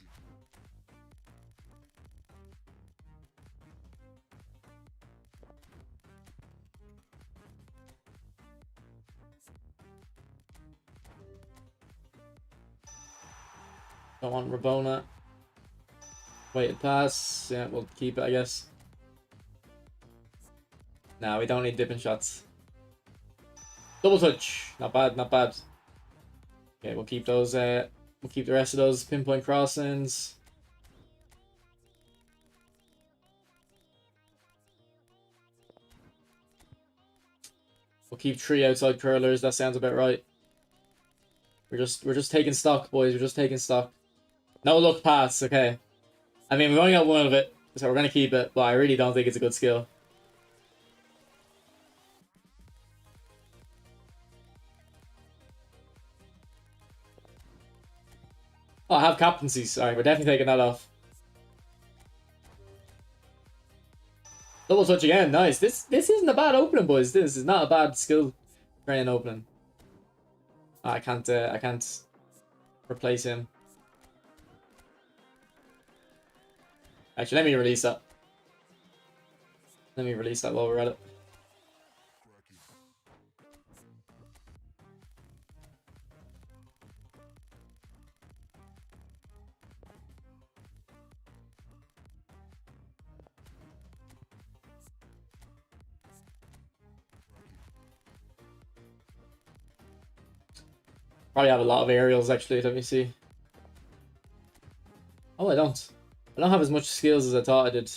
Don't want Rabona. Weighted pass. Yeah, we'll keep it, I guess. Nah, we don't need dipping shots. Double touch. Not bad, not bad. Okay, we'll keep those. We'll keep the rest of those pinpoint crossings. We'll keep 3 outside curlers. That sounds about right. We're just taking stock, boys. We're just taking stock. No look pass. Okay. I mean, we've only got one of it, so we're gonna keep it. But I really don't think it's a good skill. Oh, I have captaincy. Sorry, we're definitely taking that off. Double touch again. Nice. This isn't a bad opening, boys. This is not a bad skill training opening. Oh, I can't replace him. Actually, let me release that. Let me release that while we're at it. Probably have a lot of aerials, actually. Let me see. Oh, I don't. I don't have as much skills as I thought I did.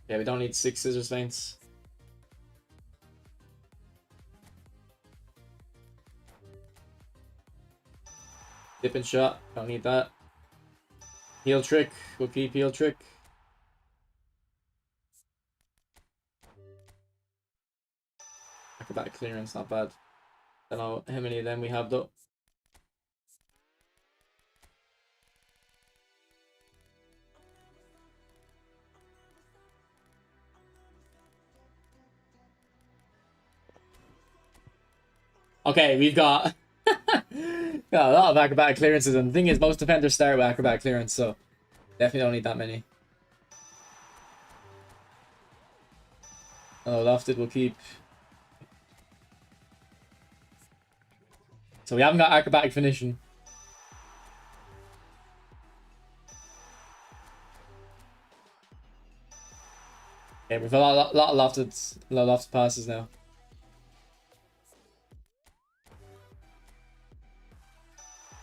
Yeah, we don't need 6 scissors feints. Dip and shot. Don't need that. Heel trick. We'll keep heel trick. Acrobatic clearance, not bad. Don't know how many of them we have though. Okay, we've got, got a lot of acrobatic clearances, and the thing is, most defenders start with acrobatic clearance, so definitely don't need that many. Oh, lofted we'll keep. So we haven't got acrobatic finishing. Okay, we've got a lot of lofted passes now.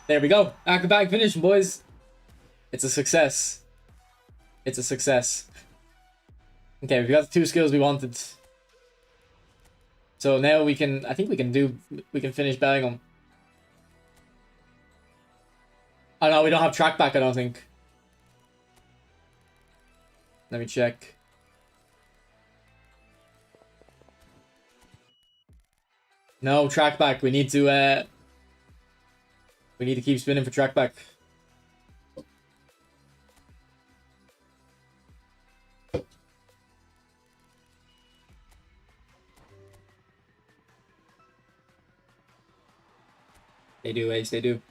There we go. Acrobatic finishing, boys. It's a success. It's a success. Okay, we've got the 2 skills we wanted. So now we can, I think we can finish Bellingham. Oh no, we don't have trackback, I don't think. Let me check. No, trackback. We need to keep spinning for trackback. They do, Ace, they do.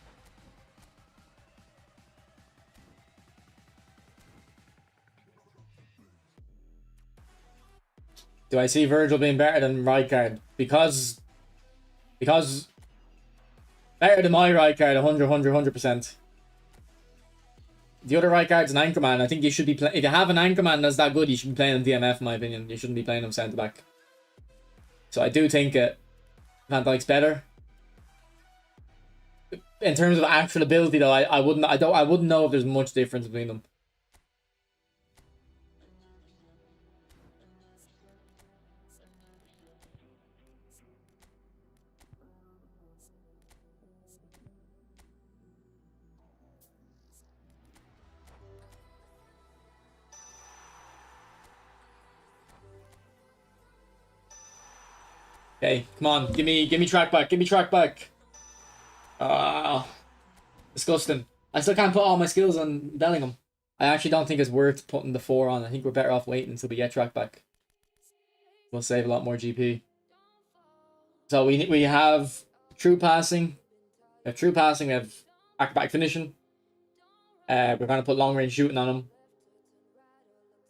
Do I see Virgil being better than Rijkaard? Because better than my Rijkaard, 100%. The other Rijkaard's an anchorman. I think you should be playing. If you have an anchorman that's that good, you should be playing him DMF, in my opinion. You shouldn't be playing him centre back. So I do think Van Dijk's better. In terms of actual ability, though, I wouldn't know if there's much difference between them. Okay, come on, give me track back, give me track back. Ah, disgusting. I still can't put all my skills on Bellingham. I actually don't think it's worth putting the 4 on. I think we're better off waiting until we get track back. We'll save a lot more GP. So we have true passing. We have true passing. We have acrobatic finishing. We're gonna put long range shooting on him.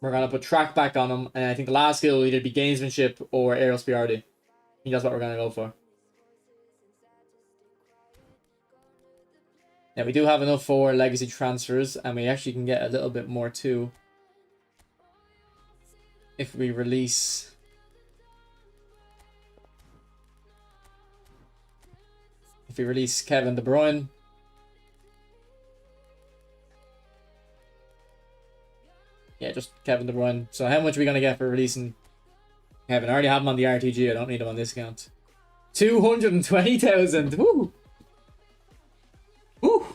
We're gonna put track back on him, and I think the last skill will either be gamesmanship or aerial superiority. I think that's what we're gonna go for. Yeah, we do have enough for legacy transfers, and we actually can get a little bit more too. If we release... If we release Kevin De Bruyne. Yeah, just Kevin De Bruyne. So how much are we going to get for releasing Kevin? I already have him on the RTG. I don't need him on this account. 220,000. Woo! Woo!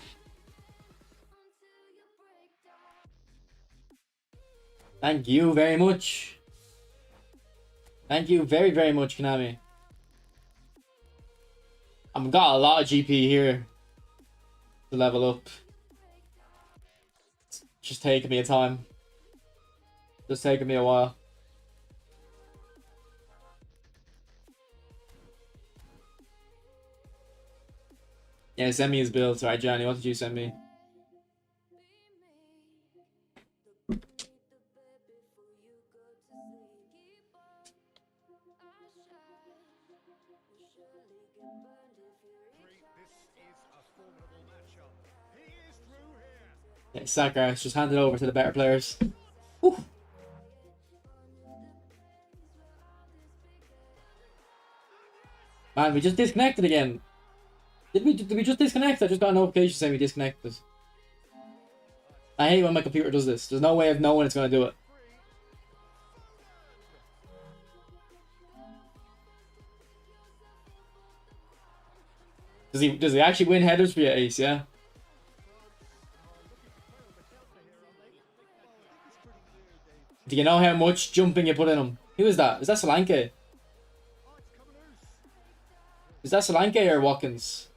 Thank you very much. Thank you very, very much, Konami. I've got a lot of GP here to level up. It's just taking me a time. Just taking me a while. Yeah, send me his build. Alright, Johnny, what did you send me? Yeah, Saka, just hand it over to the better players. Whew. Man, we just disconnected again. Did we just disconnect? I just got a notification saying we disconnected. I hate when my computer does this. There's no way of knowing it's going to do it. Does he actually win headers for you, Ace? Yeah. Do you know how much jumping you put in him? Who is that? Is that Solanke? Is that Solanke or Watkins?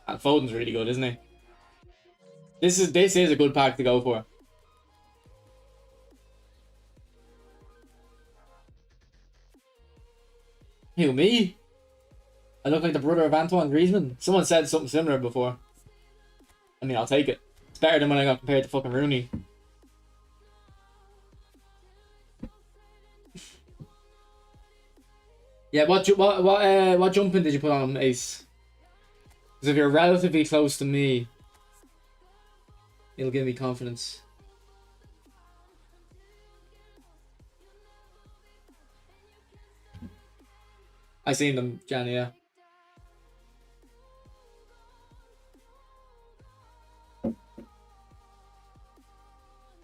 And Foden's really good, isn't he? This is a good pack to go for. Who, me? I look like the brother of Antoine Griezmann. Someone said something similar before. I mean, I'll take it. It's better than when I got compared to fucking Rooney. Yeah, what jumping did you put on him, Ace? Because if you're relatively close to me, it'll give me confidence. I seen them, Johnny, yeah.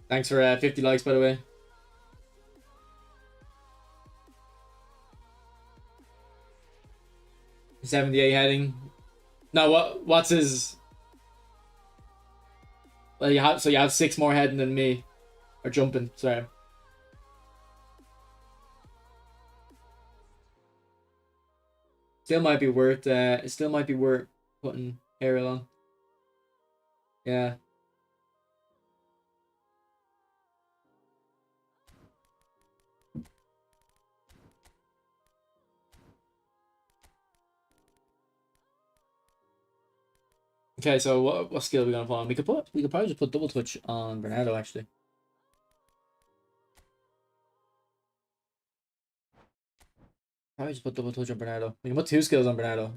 Thanks for 50 likes, by the way. $78 heading. No, what's his? Well, you have 6 more heading than me, or jumping. Sorry. Still might be worth. It still might be worth putting Ariel on. Yeah. Okay, so what skill are we gonna put on? We could probably just put double touch on Bernardo actually. Probably just put double touch on Bernardo. We can put 2 skills on Bernardo.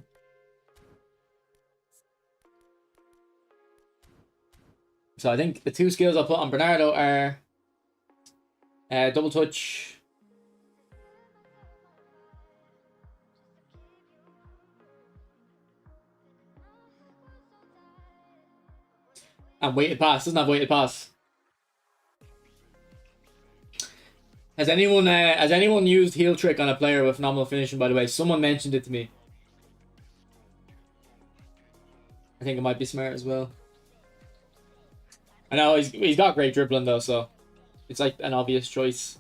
So I think the 2 skills I'll put on Bernardo are double touch. And weighted pass. Doesn't have weighted pass. Has anyone used heel trick on a player with nominal finishing, by the way? Someone mentioned it to me. I think it might be smart as well. I know he's got great dribbling though, so it's like an obvious choice.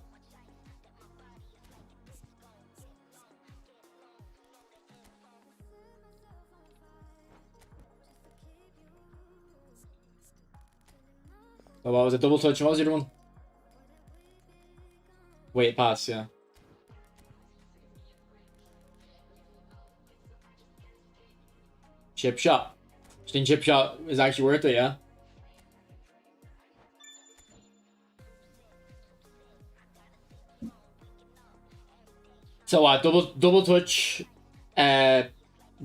So what was it? Double touch. What was the other one? Wait, pass. Yeah. Chip shot. I think chip shot is actually worth it. Yeah. So double touch,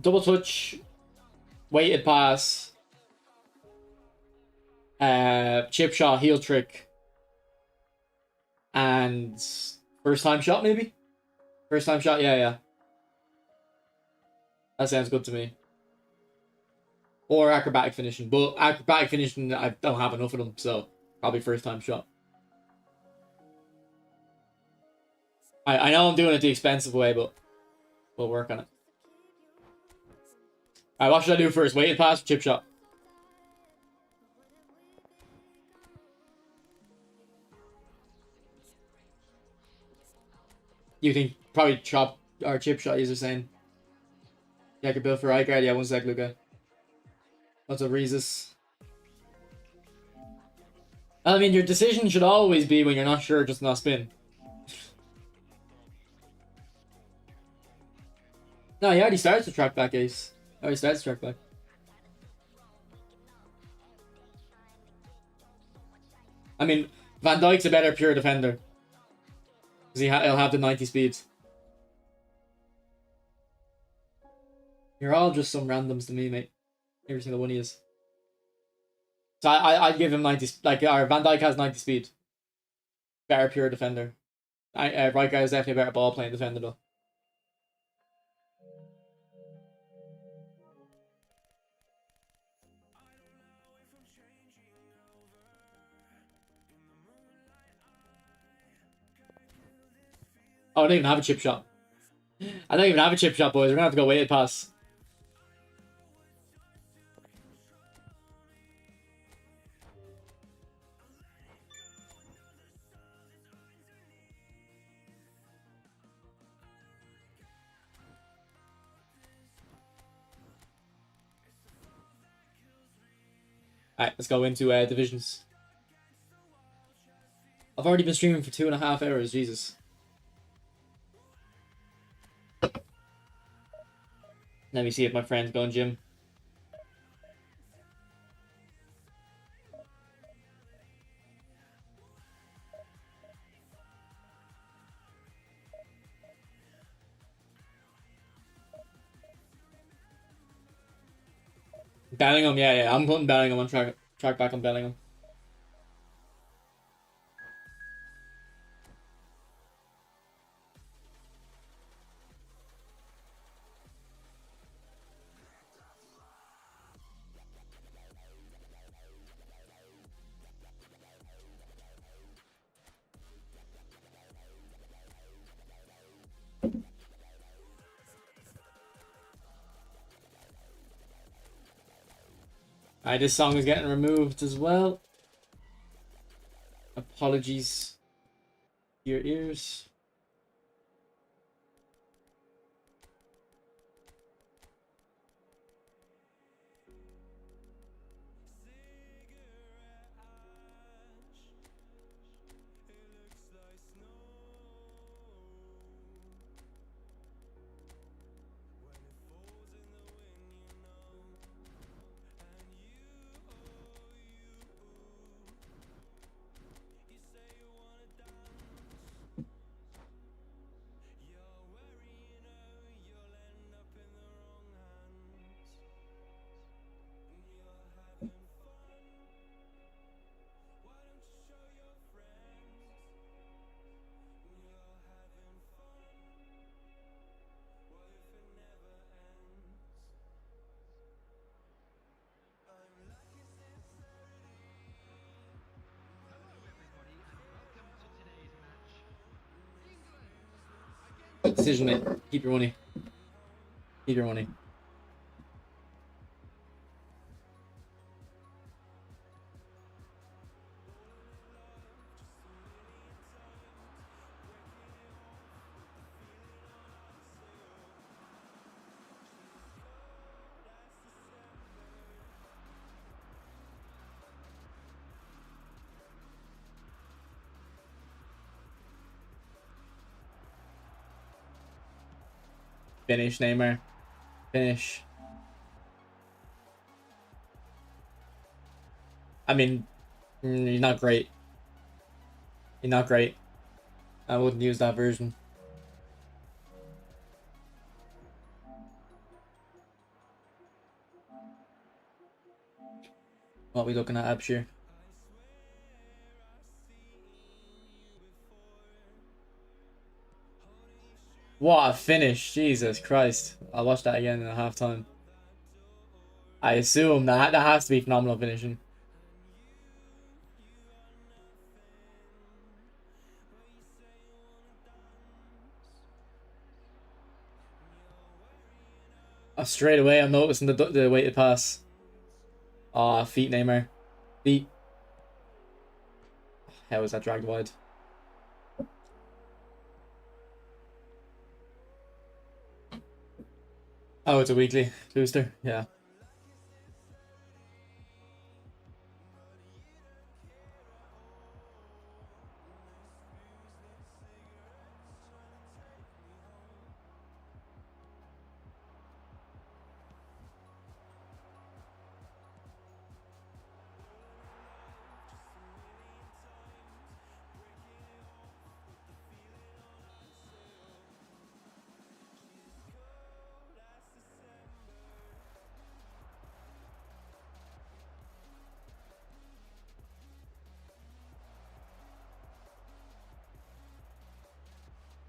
double touch, weighted pass, chip shot, heel trick, and first time shot maybe? First time shot, yeah. That sounds good to me. Or acrobatic finishing, but acrobatic finishing, I don't have enough of them, so probably first time shot. I know I'm doing it the expensive way, but we'll work on it. Alright, what should I do first? Weighted pass or chip shot? You think probably chop or chip shot, you're saying? Yeah, I could build for right guard. Yeah, one sec, Luca. What's up, Reezus? I mean, your decision should always be when you're not sure, just not spin. No, he already starts the track back, Ace. Already starts the track back. I mean, Van Dijk's a better pure defender. Because he'll have the 90 speed. You're all just some randoms to me, mate. Every single one he is. So I'd give him 90, like, Van Dijk has 90 speed. Better pure defender. Right guy is definitely a better ball playing defender, though. Oh, I don't even have a chip shot. I don't even have a chip shot, boys. We're gonna have to go weighted pass. Alright, let's go into divisions. I've already been streaming for 2.5 hours, Jesus. Let me see if my friend's going gym. Bellingham, yeah. I'm putting Bellingham on track back on Bellingham. Alright, this song is getting removed as well. Apologies to your ears. Good decision, mate. Keep your money. Keep your money. Finish, Neymar. Finish. I mean, you're not great. You're not great. I wouldn't use that version. What are we looking at, Abshir? What a finish! Jesus Christ! I'll watch that again in a half time. I assume that has to be phenomenal finishing. Straight away, I'm noticing the weighted pass. Ah, feet, Neymar. Feet. How was that dragged wide? Oh, it's a weekly booster. Yeah.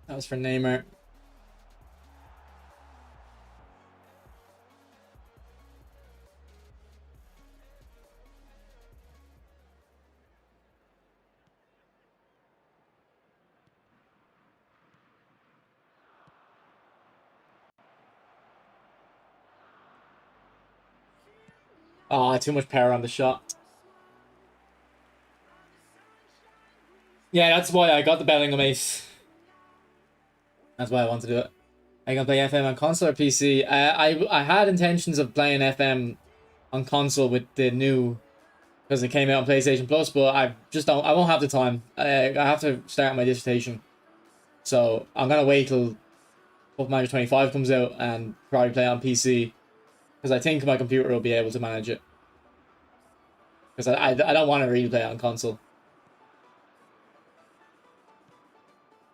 That was for Neymar. Ah, too much power on the shot. Yeah, that's why I got the Bellingham ace. That's why I wanted to do it. I can play FM on console or PC. I had intentions of playing FM on console with the new, because it came out on PlayStation Plus, but I just don't. I won't have the time. I have to start my dissertation, so I'm gonna wait till Football Manager 25 comes out and probably play on PC, because I think my computer will be able to manage it. Because I don't want to really play it on console.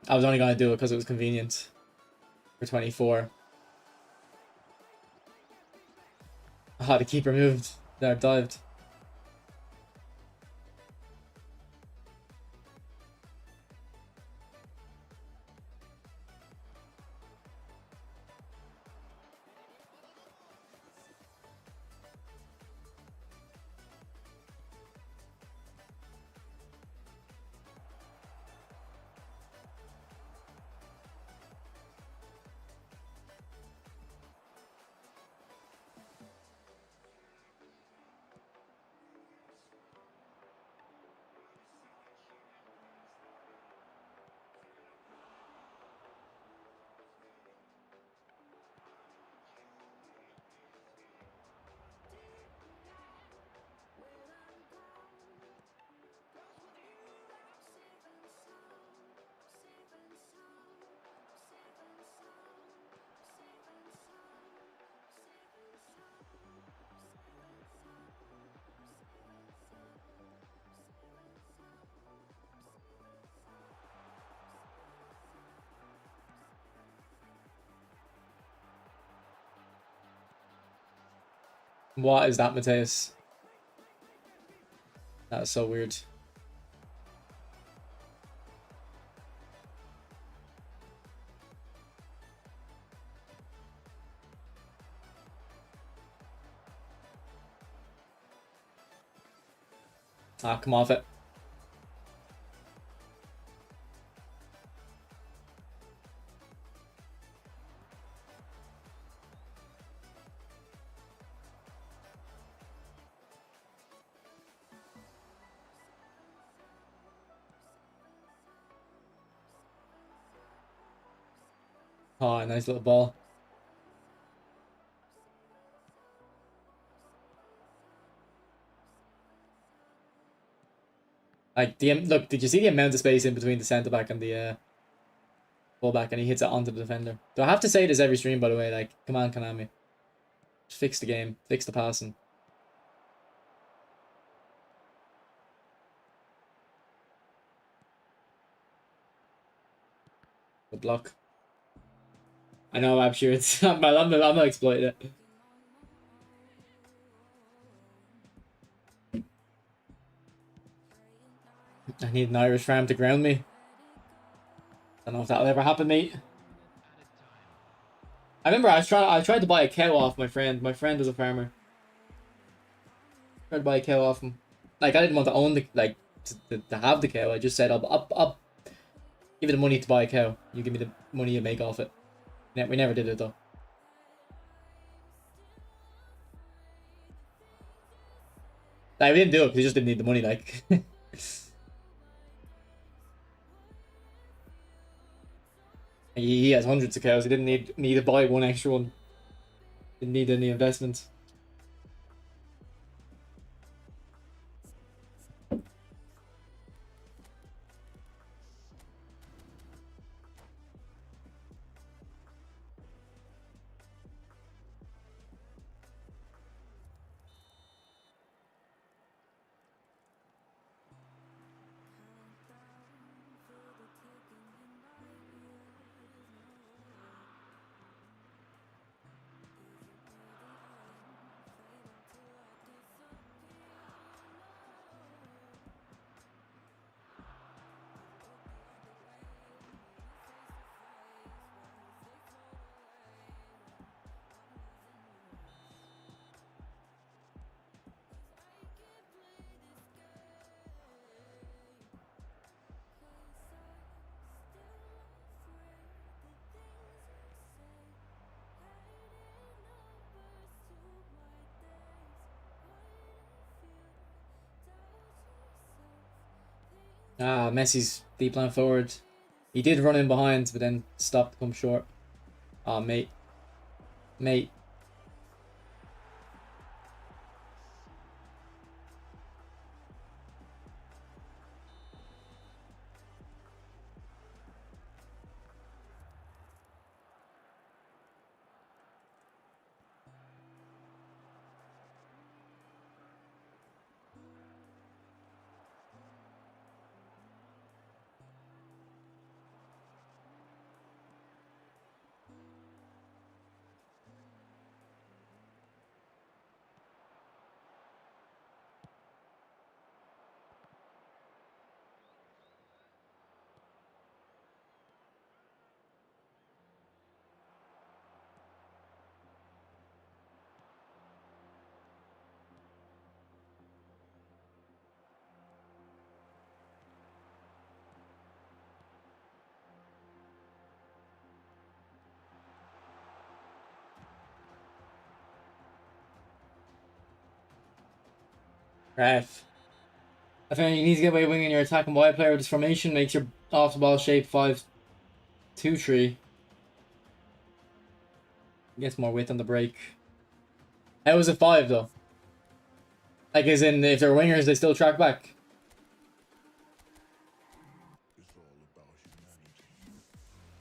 I was only gonna do it because it was convenient for 24. Ah, the keeper moved. There, dived. What is that, Mateus? That's so weird. Ah, come off it. Oh, nice little ball. Like the look, did you see the amount of space in between the centre back and the full back, and he hits it onto the defender? Do I have to say this every stream, by the way? Like, come on, Konami, just fix the game, fix the passing. The block. I know, I'm sure it's. I'm not exploiting it. I need an Irish farm to ground me. Don't know if that'll ever happen, mate. I remember I tried to buy a cow off my friend. My friend was a farmer. Tried to buy a cow off him. Like, I didn't want to own the, like, to have the cow. I just said, I'll give you the money to buy a cow. You give me the money you make off it. We never did it, though. Like, we didn't do it because he just didn't need the money, like. He has hundreds of cows. He didn't need to buy one extra one. Didn't need any investment. Ah, Messi's deep line forward. He did run in behind, but then stopped to come short. Ah, mate. Mate. Ref. I think you need to get away winging your attacking wide player with this formation. Makes your off the ball shape 5-2-3. Gets more width on the break. How was it 5 though? Like, as in, if they're wingers, they still track back.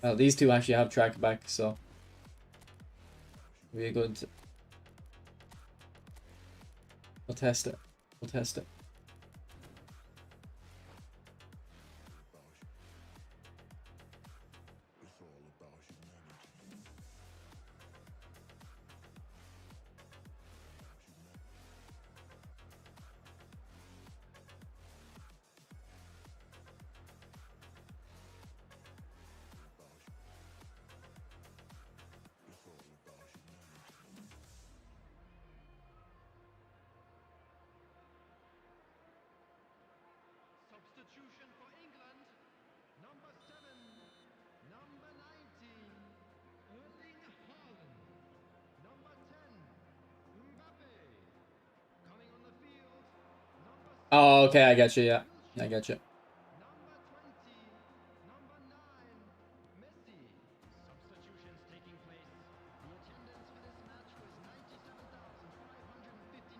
Well, these two actually have tracked back, so be a good. We'll test it. We'll test it. Substitution for England. Number 7, number 19, Erling Haaland. Number 10, Mbappe. Coming on the field, number 6. Oh, okay, I get you. Yeah, I get you. Number 20, number 9, Messi. Substitutions taking place. The attendance for this match was 97,559.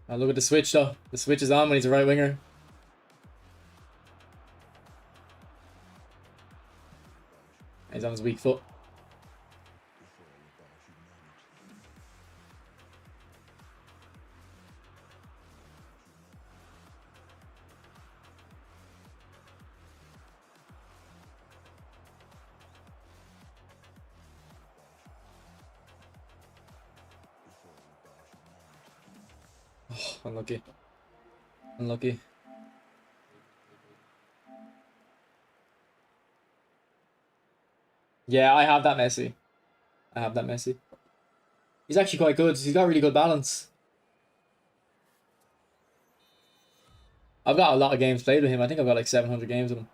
Oh, look at the switch though. The switch is on when he's a right winger. He's on his weak foot. Unlucky. Unlucky. Yeah, I have that Messi. I have that Messi. He's actually quite good. He's got really good balance. I've got a lot of games played with him. I think I've got like 700 games with him.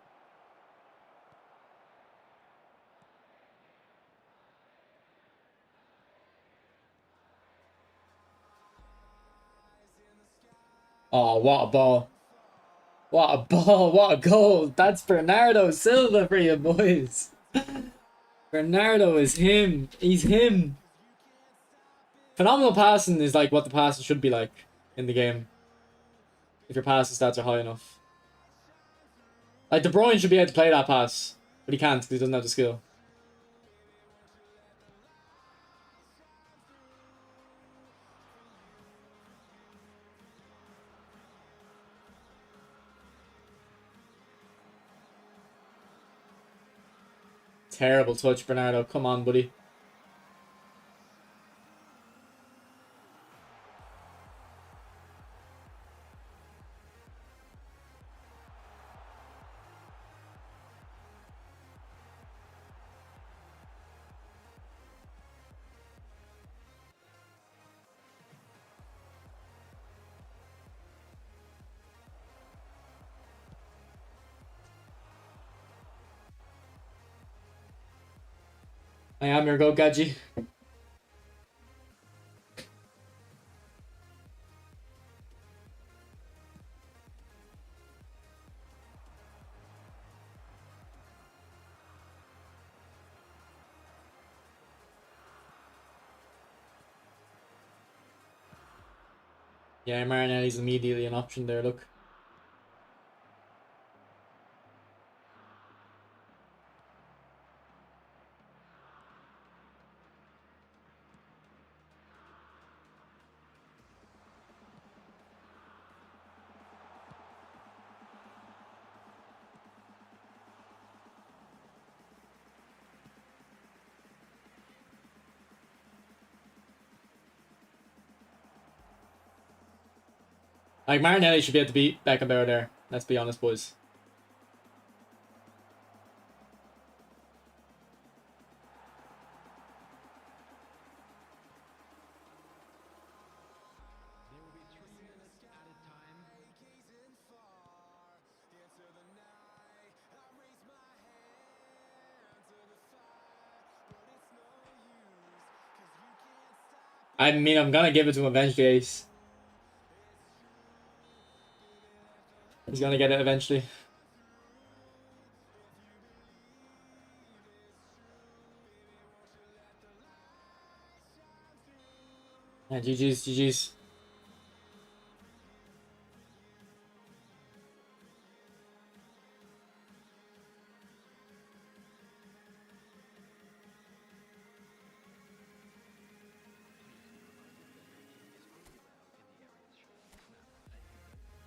Oh, what a ball. What a ball. What a goal. That's Bernardo Silva for you boys. Bernardo is him. He's him. Phenomenal passing is like what the passing should be like in the game. If your passing stats are high enough. Like De Bruyne should be able to play that pass. But he can't because he doesn't have the skill. Terrible touch, Bernardo. Come on, buddy. I am your go, Gadji. Yeah, Marinelli's immediately an option there, look. Like, Marinelli should be able to beat Beckenbauer there. Let's be honest, boys. There will be 3 minutes added time. I mean, I'm gonna give it to him eventually, Ace. He's gonna get it eventually. Yeah, GG's, GG's.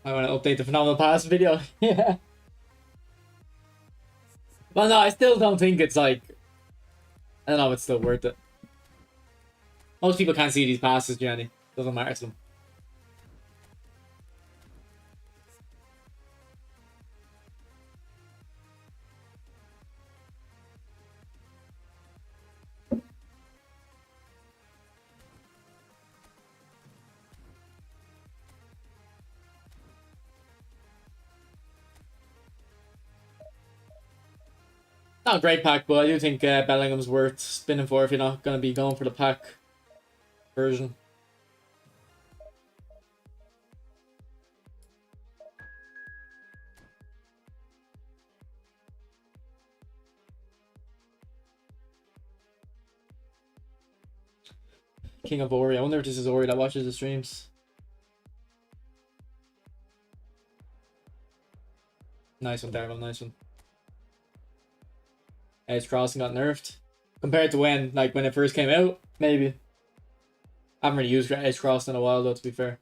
I want to update the phenomenal pass video. Yeah. Well, no, I still don't think it's like. I don't know, it's still worth it. Most people can't see these passes, Jenny. Doesn't matter to them. Not a great pack, but I do think Bellingham's worth spinning for if you're not going to be going for the pack version. King of Ori. I wonder if this is Ori that watches the streams. Nice one, Darryl. Nice one. Edge crossing got nerfed. Compared to when it first came out, maybe. I haven't really used edge crossing in a while though, to be fair.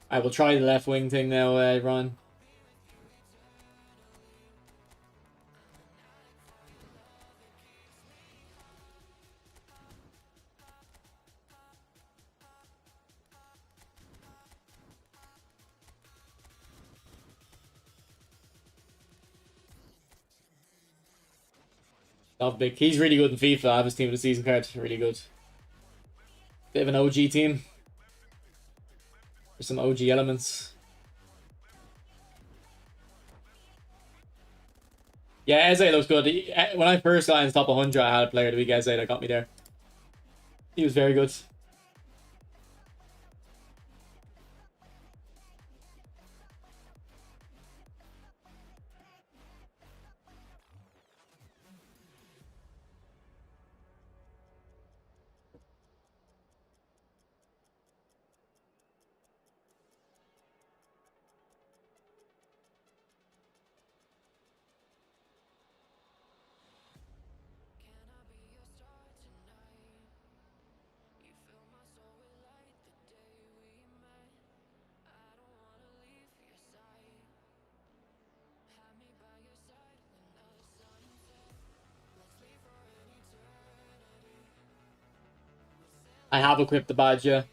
I will try the left wing thing now, Ron. Not big. He's really good in FIFA. I have his team of the season card. Really good. Bit of an OG team. There's some OG elements. Yeah, Eze looks good. When I first got in the top 100, I had a player of the week, Eze, that got me there. He was very good. I have equipped the badge, yeah.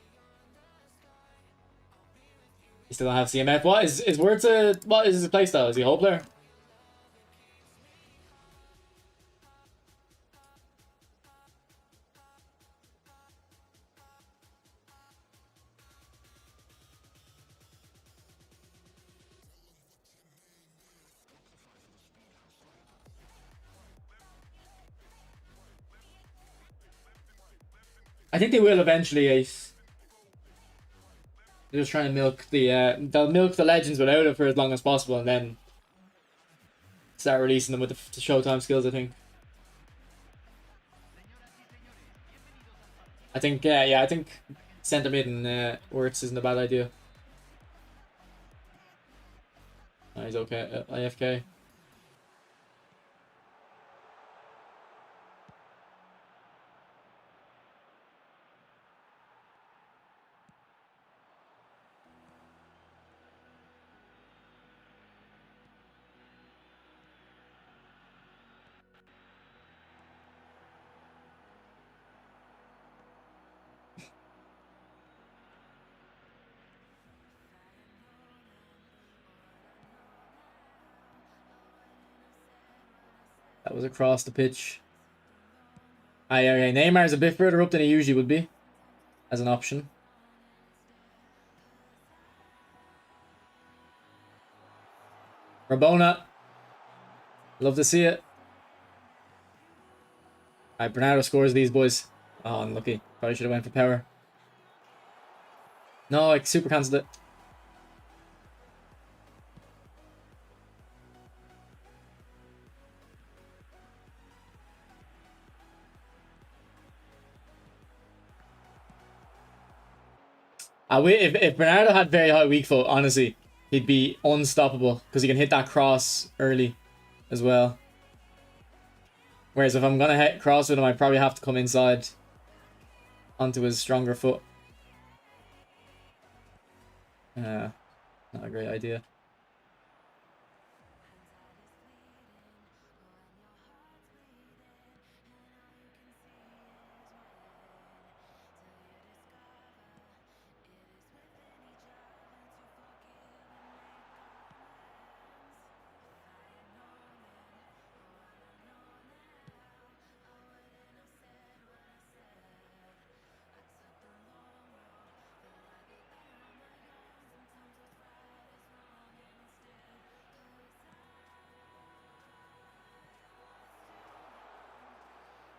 You still don't have CMF. What is Wirtz what is his playstyle? Is he a whole player? I think they will eventually, Ace. They're just trying to milk the they'll milk the legends without it for as long as possible, and then start releasing them with the Showtime skills, I think. I think yeah, I think centre mid and Wirtz isn't a bad idea. Oh, he's okay. IFK. That was across the pitch. Okay, Neymar's a bit further up than he usually would be, as an option. Rabona. Love to see it. Alright, Bernardo scores these boys. Oh, unlucky. Probably should have went for power. No, I super cancelled it. If Bernardo had very high weak foot, honestly, he'd be unstoppable because he can hit that cross early as well. Whereas if I'm gonna hit cross with him, I probably have to come inside onto his stronger foot. Not a great idea.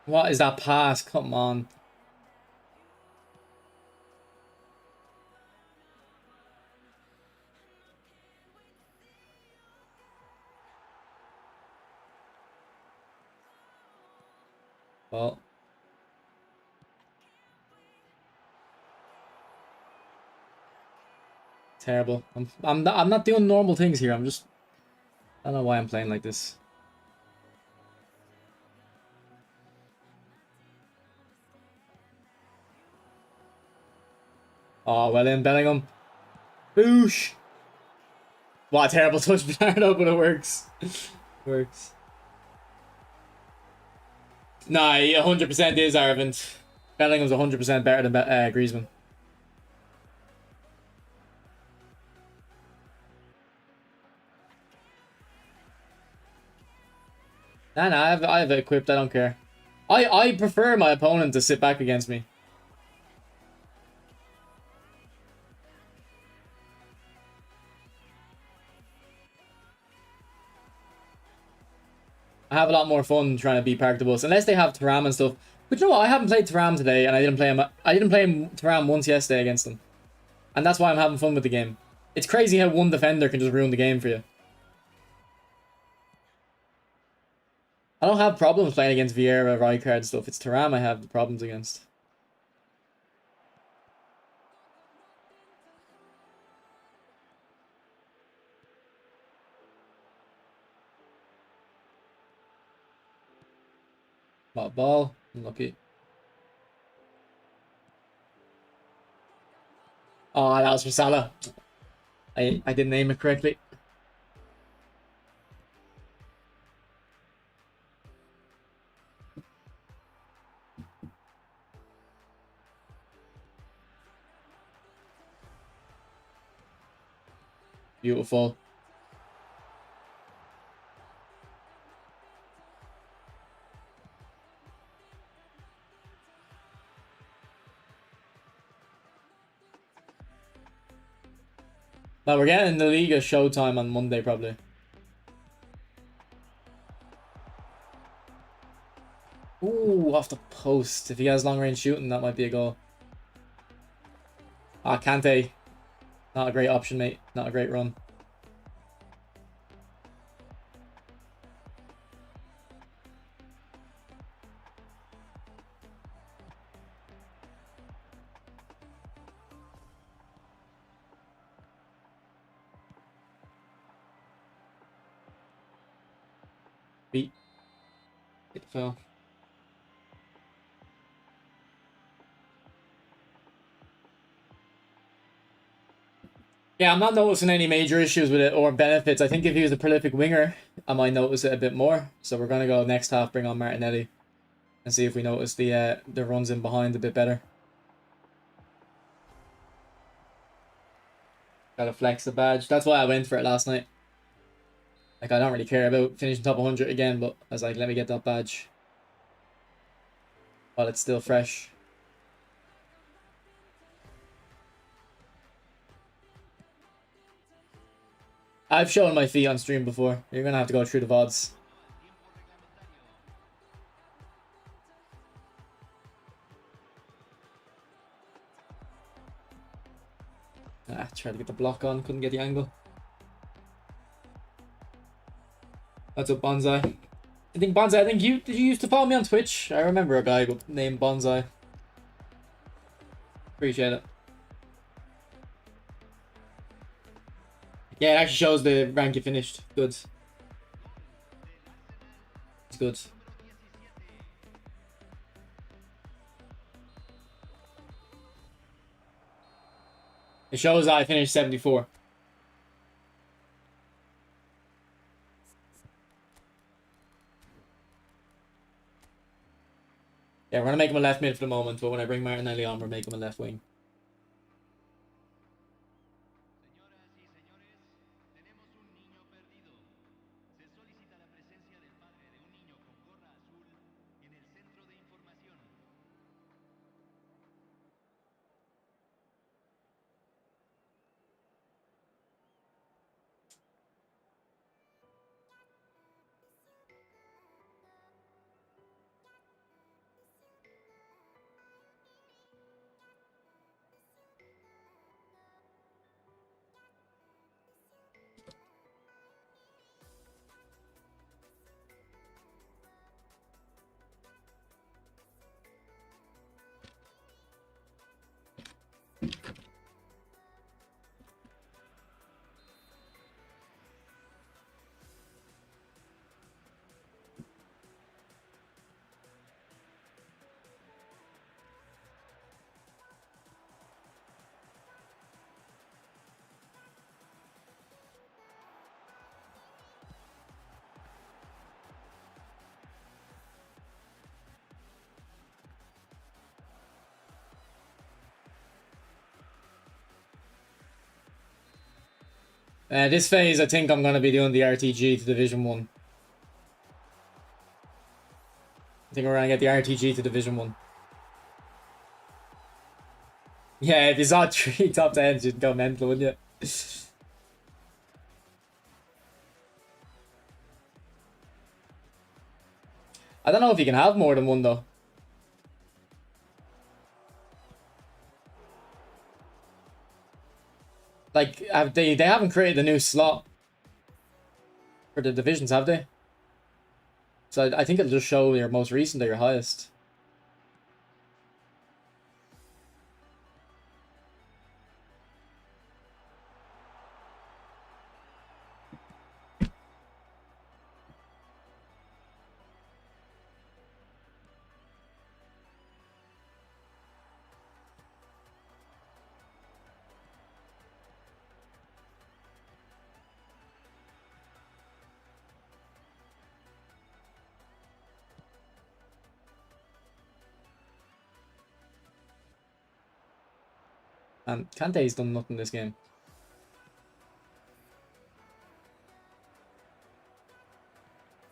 What is that pass? Come on. Well. Terrible. I'm not doing normal things here. I'm just I don't know why I'm playing like this. Oh, well in Bellingham. Boosh! What a terrible touch, Bernardo, but it works. Works. Nah, he 100% is Arvind. Bellingham's 100% better than Griezmann. Nah, I have it equipped. I don't care. I prefer my opponent to sit back against me. I have a lot more fun trying to beat Park the Bus, unless they have Thuram and stuff. But you know what? I haven't played Thuram today, and I didn't play him. I didn't play him Thuram once yesterday against them, and that's why I'm having fun with the game. It's crazy how one defender can just ruin the game for you. I don't have problems playing against Vieira, Rijkaard and stuff. It's Thuram I have the problems against. What ball? Unlucky. Oh, that was for Salah. I didn't aim it correctly. Beautiful. Now we're getting the Liga showtime on Monday probably. Ooh, off the post. If he has long range shooting, that might be a goal. Ah, Kante. Not a great option, mate. Not a great run. Beat. It fell. Yeah, I'm not noticing any major issues with it or benefits. I think if he was a prolific winger, I might notice it a bit more. So we're gonna go next half, bring on Martinelli, and see if we notice the runs in behind a bit better. Gotta flex the badge. That's why I went for it last night. Like, I don't really care about finishing top 100 again, but I was like, let me get that badge while it's still fresh. I've shown my feet on stream before. You're gonna have to go through the VODs. Ah, tried to get the block on, couldn't get the angle. That's what Bonsai. I think Bonsai, did you used to follow me on Twitch? I remember a guy named Bonsai. Appreciate it. Yeah, it actually shows the rank you finished. Good. It's good. It shows that I finished 74. Yeah, we're gonna make him a left mid for the moment, but when I bring Martinelli on, we'll make him a left wing. Señoras y señores, tenemos un niño perdido. Se solicita la presencia del padre de un niño con gorra azul en el centro de información. This phase, I think I'm going to be doing the RTG to Division 1. I think we're going to get the RTG to Division 1. Yeah, if you saw 3 top 10s, you'd go mental, wouldn't you? I don't know if you can have more than one, though. Like, they haven't created a new slot for the divisions, have they? So I think it'll just show your most recent or your highest. And Kante's done nothing this game.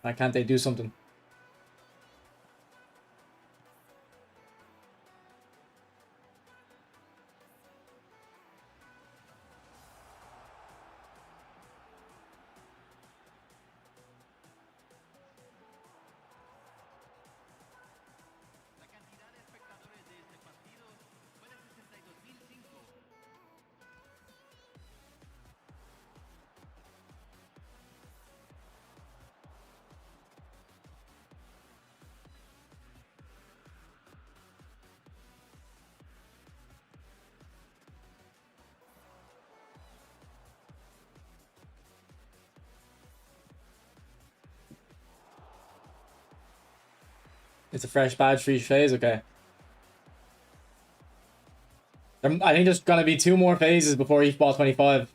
Why can't they do something? La cantidad de espectadores de este partido fue de 62.005. It's a fresh badge for each phase, okay. I think there's gonna be 2 more phases before eFootball 25.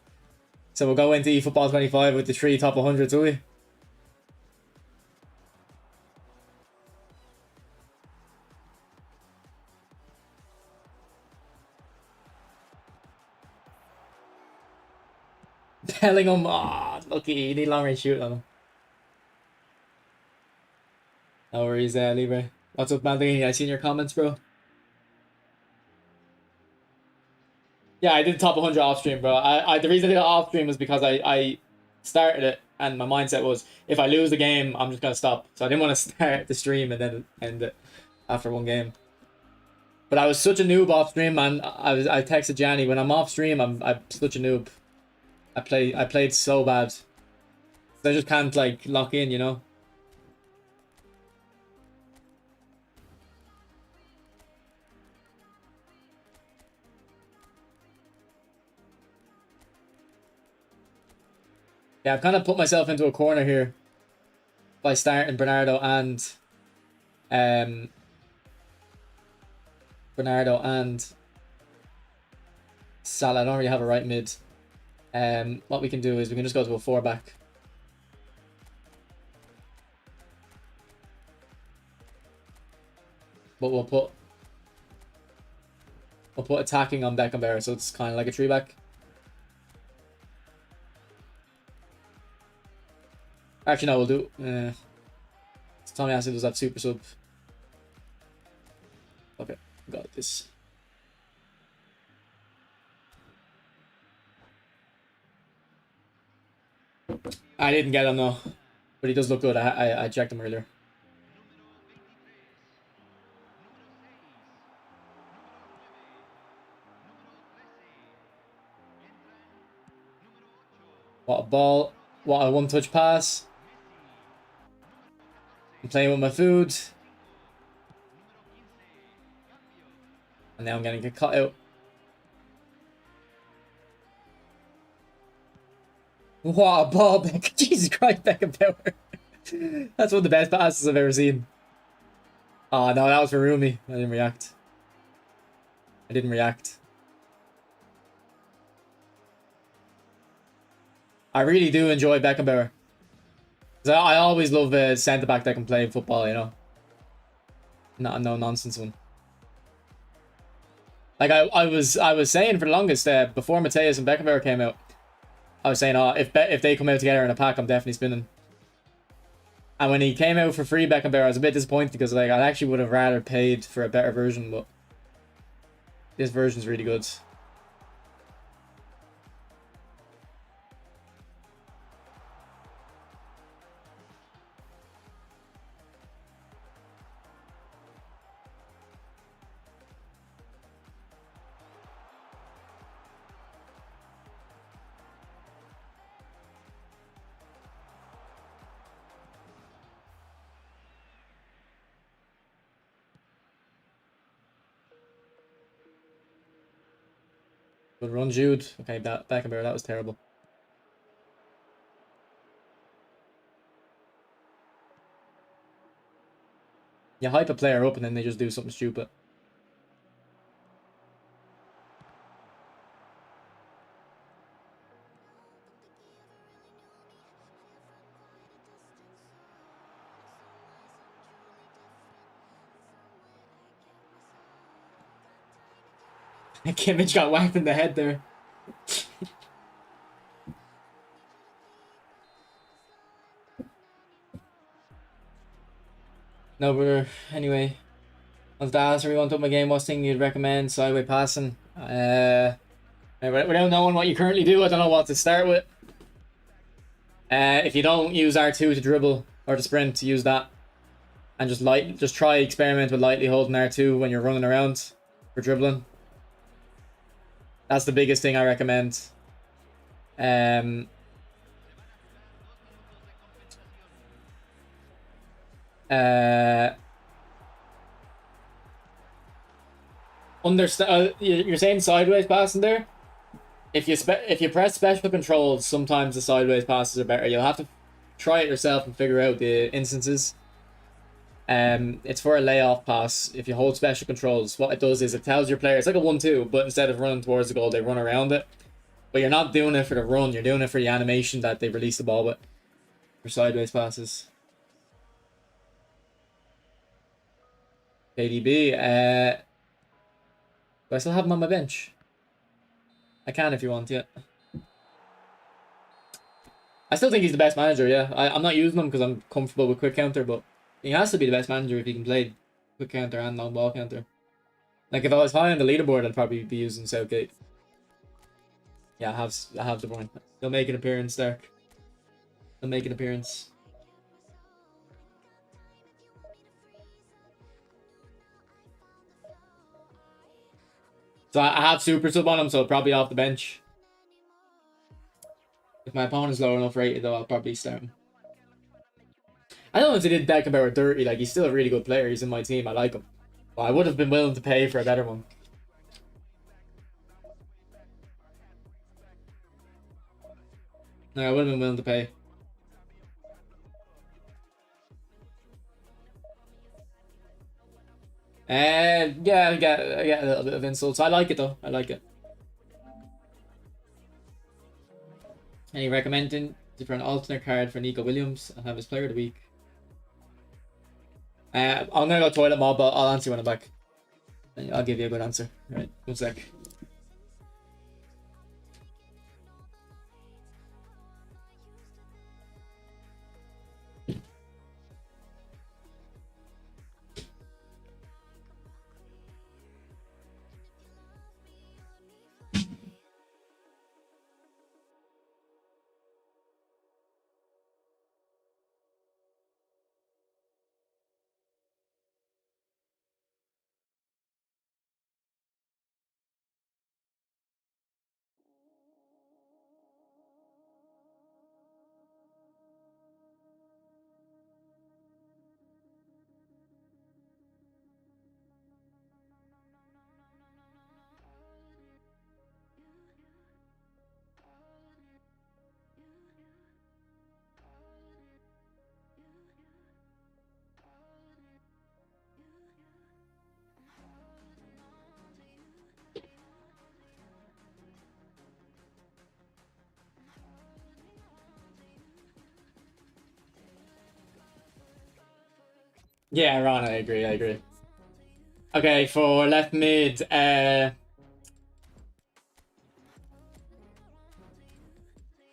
So we'll go into eFootball 25 with the 3 top 100s, will we? Bellingham, lucky, you need long range shoot on him. No worries, Libre. What's up, Maldini? I seen your comments, bro. Yeah, I did top 100 off stream, bro. The reason I did it off stream was because I started it and my mindset was if I lose the game, I'm just gonna stop. So I didn't want to start the stream and then end it after one game. But I was such a noob off stream, man. I texted Gianni when I'm off stream. I'm such a noob. I played so bad. So I just can't like lock in, you know. Yeah, I've kind of put myself into a corner here by starting Bernardo and Salah. I don't really have a right mid. What we can do is we can just go to a 4-back. But we'll put attacking on Beckenbauer, so it's kind of like a 3-back. Actually, no, we'll do. Tomiyasu does have super sub. Okay, got this. I didn't get him though, but he does look good. I checked him earlier. What a ball! What a one-touch pass! I'm playing with my food. And now I'm gonna get cut out. What a ball, Beck. Jesus Christ, Beckenbauer. That's one of the best passes I've ever seen. Oh no, that was for Rumi. I didn't react. I really do enjoy Beckenbauer. I always love a centre-back that can play football, you know. Not a no-nonsense one. Like I was saying for the longest, before Mateus and Beckenbauer came out, I was saying, oh, if they come out together in a pack, I'm definitely spinning. And when he came out for free Beckenbauer, I was a bit disappointed because like I actually would have rather paid for a better version, but this version's really good. Good run, Jude. Okay, that Beckenbauer, that was terrible. You hype a player up and then they just do something stupid. Kimmich got whacked in the head there. No, brother. Anyway, I was to ask everyone to my game. What thing you'd recommend? Sideway passing. Without knowing what you currently do, I don't know what to start with. If you don't use R2 to dribble or to sprint, use that, and just try experiment with lightly holding R2 when you're running around for dribbling. That's the biggest thing I recommend. You're saying sideways passing there? If you press special controls, sometimes the sideways passes are better. You'll have to try it yourself and figure out the instances. It's for a layoff pass. If you hold special controls, what it does is it tells your player, it's like a 1-2, but instead of running towards the goal, they run around it. But you're not doing it for the run, you're doing it for the animation that they release the ball with. For sideways passes. KDB, do I still have him on my bench? I can if you want, yeah. I still think he's the best manager, yeah. I'm not using him because I'm comfortable with quick counter, but he has to be the best manager if he can play quick counter and long ball counter. Like if I was high on the leaderboard, I'd probably be using Southgate. Yeah, I have De Bruyne. He'll make an appearance there. He'll make an appearance. So I have super sub on him, so probably off the bench. If my opponent's low enough rated, though, I'll probably start him. I don't know if they did Beckenbauer dirty. Like he's still a really good player. He's in my team. I like him. But I would have been willing to pay for a better one. No, I would have been willing to pay. Yeah, I get a little bit of insults. I like it though. I like it. Any recommending for an alternate card for Nico Williams and have his player of the week? I'm gonna go toilet mob, but I'll answer you when I'm back. I'll give you a good answer. All right, 1 sec. Yeah, Ron, I agree. Okay, for left mid,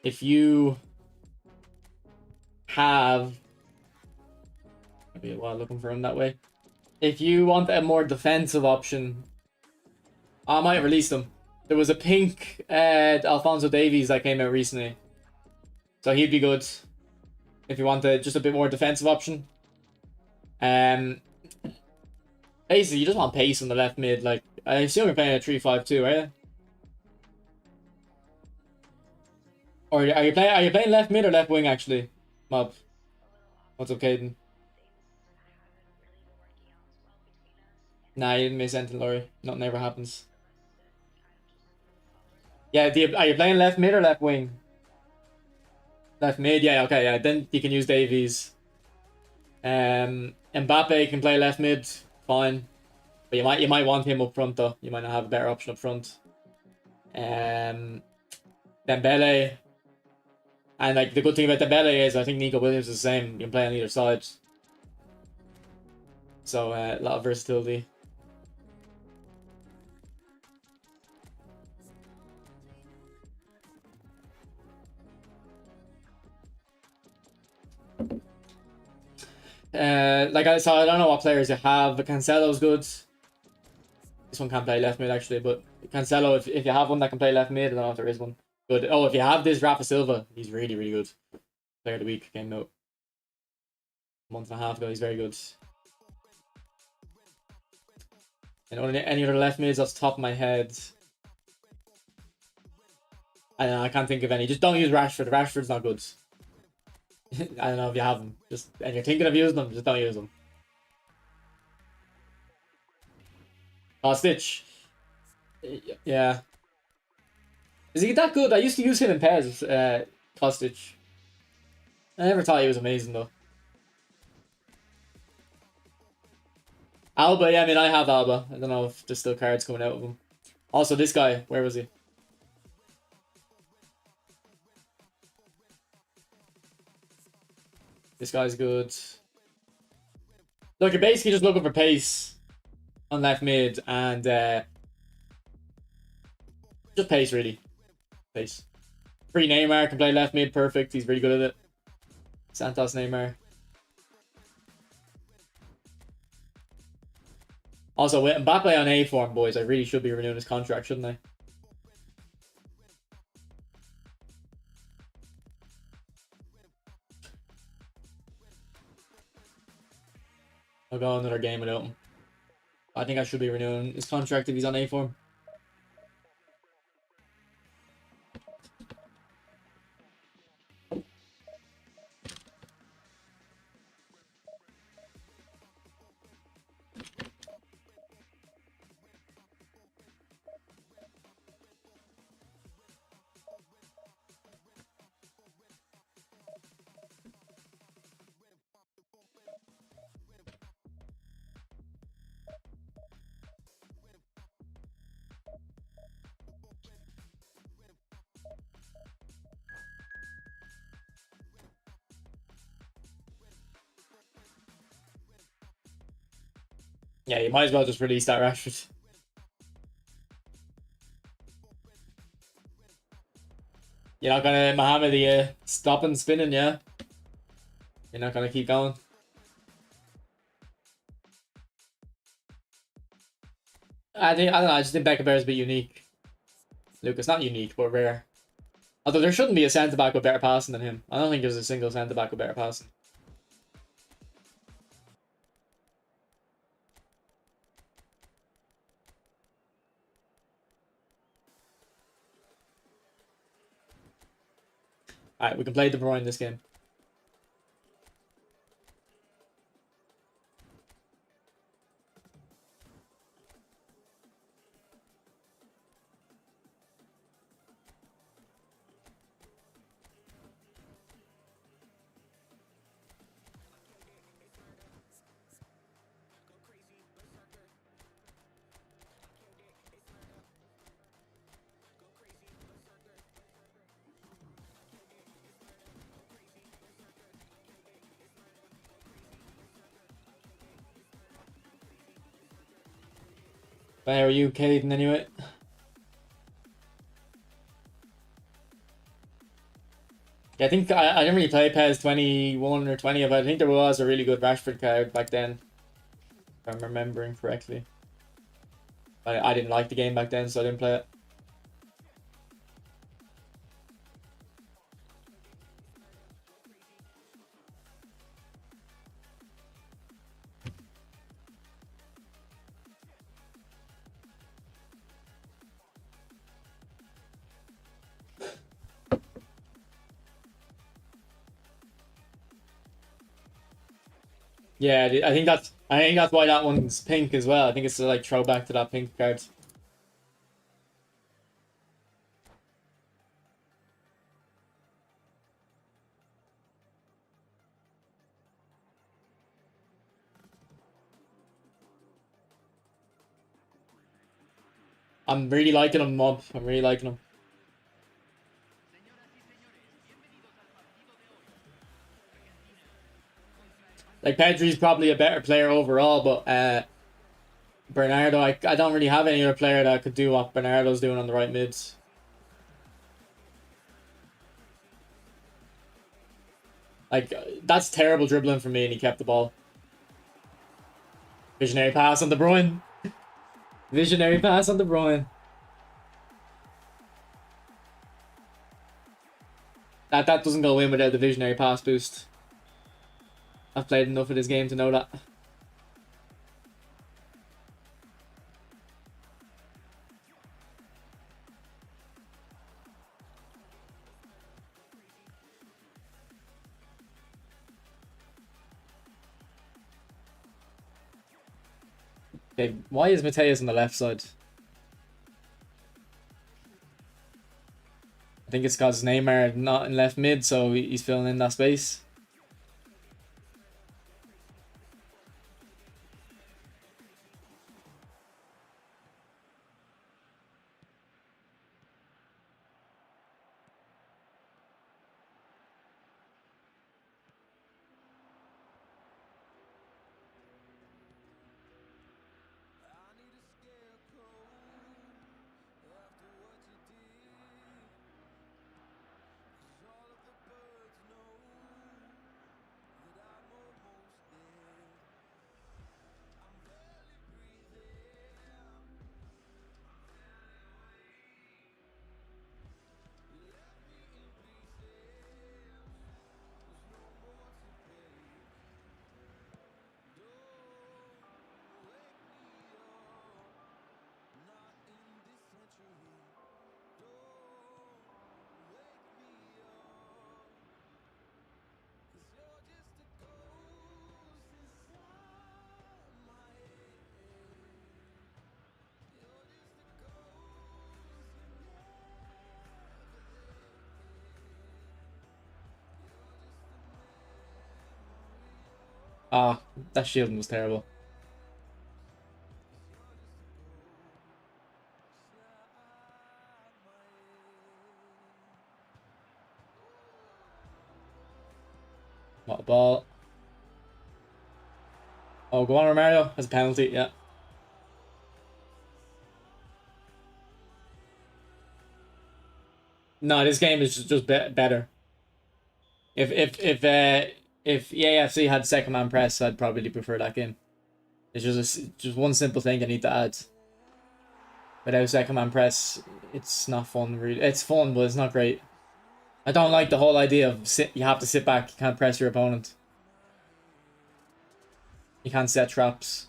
if you have, maybe a while looking for him that way. If you want a more defensive option, I might release them. There was a pink Alphonso Davies that came out recently, so he'd be good if you want just a bit more defensive option. Basically, you just want pace on the left mid. Like, I assume you're playing a 3-5-2, are you? Or are you playing left mid or left wing actually, Mob? What's up, Caden? Nah, you didn't miss anything, Laurie. Nothing ever happens. Yeah, are you playing left mid or left wing? Left mid, yeah, okay, yeah. Then you can use Davies. Mbappe can play left mid, fine. But you might want him up front though. You might not have a better option up front. Dembele. And like the good thing about Dembele is I think Nico Williams is the same. You can play on either side. So a lot of versatility. Like I saw, I don't know what players you have, but Cancelo's good. This one can't play left mid actually, but Cancelo, if you have one that can play left mid, I don't know if there is one. Good. Oh, if you have this Rafa Silva, he's really, really good. Player of the week came out a month and a half ago. He's very good. And any other left mids off the top of my head, I can't think of any. Just don't use Rashford. Rashford's not good. I don't know if you have them. And you're thinking of using them, just don't use them. Oh, Stitch. Yeah. Is he that good? I used to use him in PES, Kostic. I never thought he was amazing though. Alba, yeah, I mean I have Alba. I don't know if there's still cards coming out of him. Also, this guy, where was he? This guy's good. Look, you're basically just looking for pace on left mid and just pace really. Pace. Free Neymar can play left mid perfect. He's really good at it. Santos Neymar. Also, with Mbappe on A form, boys, I really should be renewing his contract, shouldn't I? I'll go another game without him. I think I should be renewing his contract if he's on A form. Yeah, you might as well just release that Rashford. You're not gonna Mohamed stop and spinning, yeah? You're not gonna keep going. I don't know, I just think Beckenbauer is a bit unique. Lucas, not unique, but rare. Although there shouldn't be a centre back with better passing than him. I don't think there's a single centre back with better passing. Alright, we can play De Bruyne this game. Where are you, Caden, anyway? Yeah, I think I didn't really play PES 21 or 20, but I think there was a really good Rashford card back then, if I'm remembering correctly. I didn't like the game back then, so I didn't play it. Yeah, I think that's why that one's pink as well. I think it's to like throwback to that pink card. I'm really liking him, Mob. I'm really liking him. Like Pedri's probably a better player overall, but Bernardo, I don't really have any other player that could do what Bernardo's doing on the right mids. Like that's terrible dribbling from me, and he kept the ball. Visionary pass on De Bruyne. Visionary pass on De Bruyne. That doesn't go in without the visionary pass boost. I've played enough of this game to know that. Okay, why is Mateus on the left side? I think it's because Neymar not in left mid, so he's filling in that space. Ah, that shielding was terrible. What a ball. Oh, go on, Romario. That's a penalty, yeah. No, this game is just better. If EAFC had second man press, I'd probably prefer that game. It's just one simple thing I need to add. Without second man press, it's not fun. Really, it's fun, but it's not great. I don't like the whole idea of you have to sit back. You can't press your opponent. You can't set traps.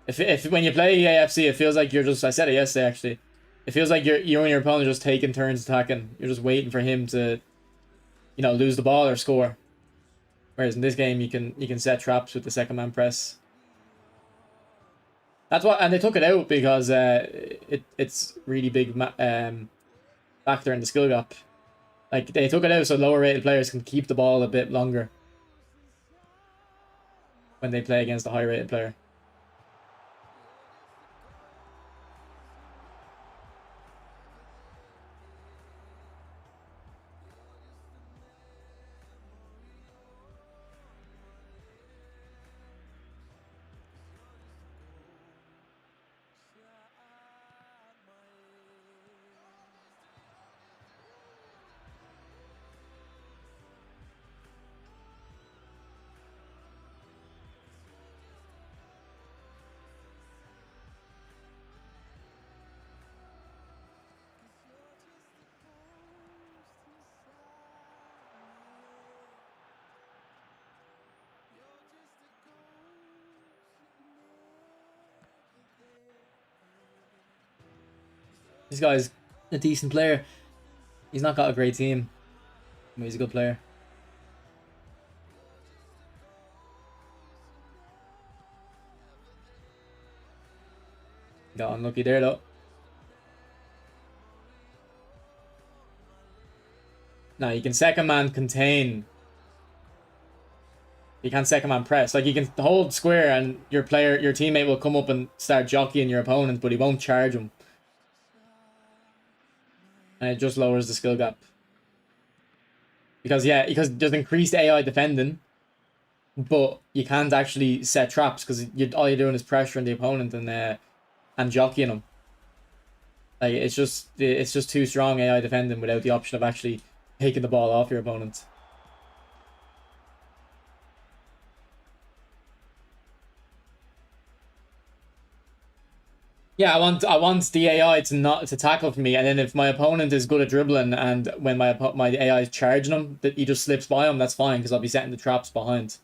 If when you play EAFC, it feels like you're just. I said it yesterday actually. It feels like you and your opponent are just taking turns attacking. You're just waiting for him to, lose the ball or score. Whereas in this game, you can set traps with the second man press. That's what, and they took it out because it's really big factor in the skill gap. Like they took it out so lower rated players can keep the ball a bit longer when they play against a high rated player. This guy's a decent player. He's not got a great team, but he's a good player. Got unlucky there though. Now you can second man contain. You can't second man press. Like you can hold square and your teammate will come up and start jockeying your opponent, but he won't charge him. And it just lowers the skill gap. Because there's increased AI defending, but you can't actually set traps because all you're doing is pressuring the opponent and jockeying him. Like it's just too strong AI defending without the option of actually taking the ball off your opponent. Yeah, I want the AI to tackle for me, and then if my opponent is good at dribbling, and when my AI is charging him, that he just slips by him, that's fine because I'll be setting the traps behind.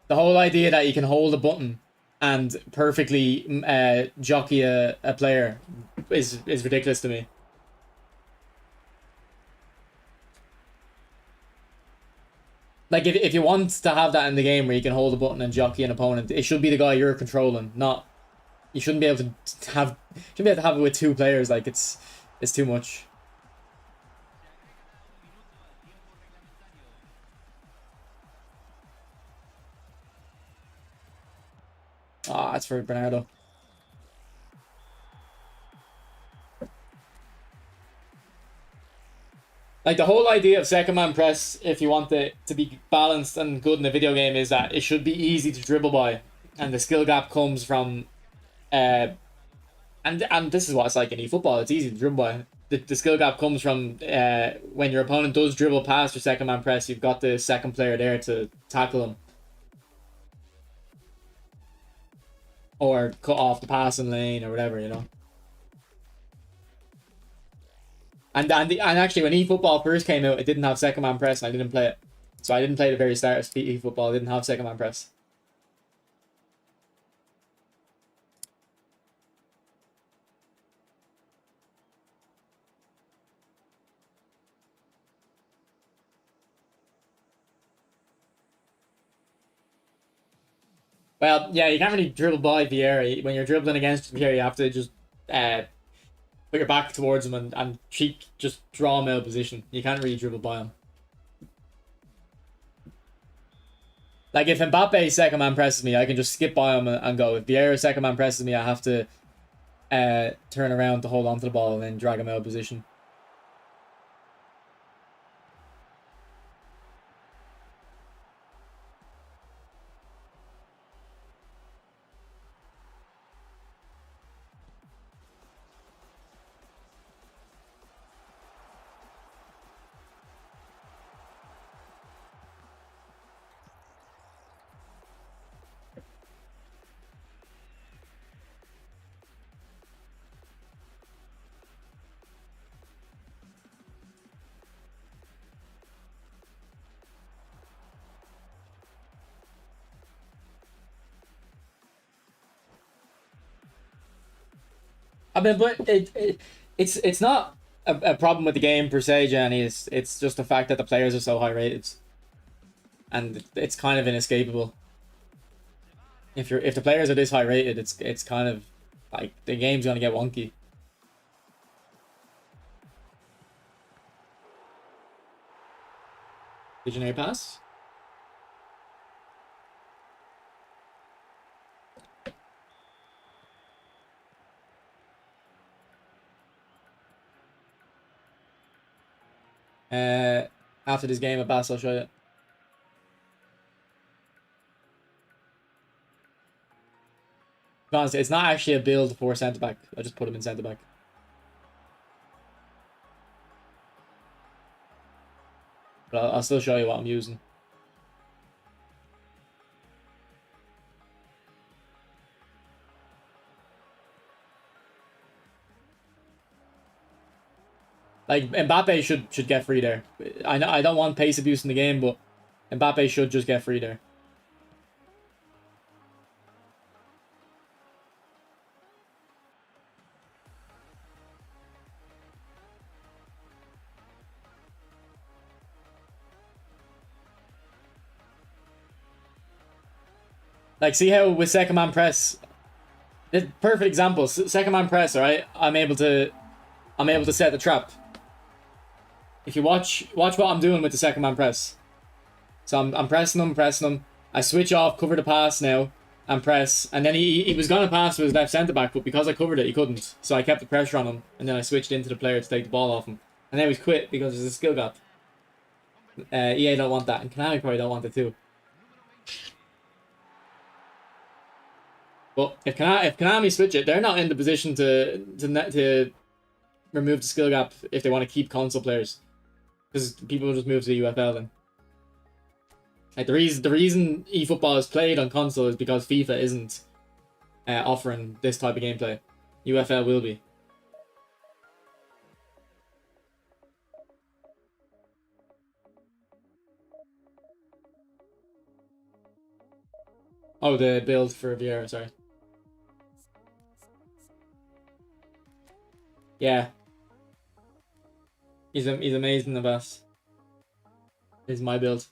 The whole idea that you can hold a button and perfectly jockey a player is ridiculous to me. Like, if you want to have that in the game where you can hold a button and jockey an opponent, it should be the guy you're controlling, not... You shouldn't be able to have... it with two players, like, it's too much. Ah, that's for Bernardo. Like, the whole idea of second man press, if you want it to be balanced and good in a video game, is that it should be easy to dribble by, and the skill gap comes from, and this is what it's like in eFootball. It's easy to dribble by. The skill gap comes from when your opponent does dribble past your second man press, you've got the second player there to tackle him, or cut off the passing lane or whatever, you know. And actually, when eFootball first came out, it didn't have second man press, and I didn't play it. So I didn't play the very start of eFootball. It didn't have second man press. Well, yeah, you can't really dribble by Vieira. When you're dribbling against Vieira, you have to just put your back towards him and just draw him out of position. You can't really dribble by him. Like, if Mbappe second man presses me, I can just skip by him and go. If Vieira second man presses me, I have to turn around to hold on to the ball and then drag him out of position. I mean, but it's not a problem with the game per se, Jenny. It's just the fact that the players are so high rated, and it's kind of inescapable. If the players are this high rated, it's kind of like the game's gonna get wonky. Visionary pass. After this game, Abbas, I'll show you. Honestly, it's not actually a build for centre back. I just put him in centre back. But I'll still show you what I'm using. Like, Mbappe should get free there. I don't want pace abuse in the game, but Mbappe should just get free there. Like, see how with second man press, perfect example. Second man press, all right. I'm able to set the trap. If you watch what I'm doing with the second man press. So I'm pressing him. I switch off, cover the pass now, and press. And then he was gonna pass to his left centre back, but because I covered it, he couldn't. So I kept the pressure on him, and then I switched into the player to take the ball off him. And then he's quit because there's a skill gap. EA don't want that, and Konami probably don't want it too. But if Konami switch it, they're not in the position to remove the skill gap if they want to keep console players, because people will just move to the UFL then. Like the reason eFootball is played on console is because FIFA isn't offering this type of gameplay. UFL will be. Oh, the build for Vieira, sorry. Yeah. He's amazing, the best. This is my build.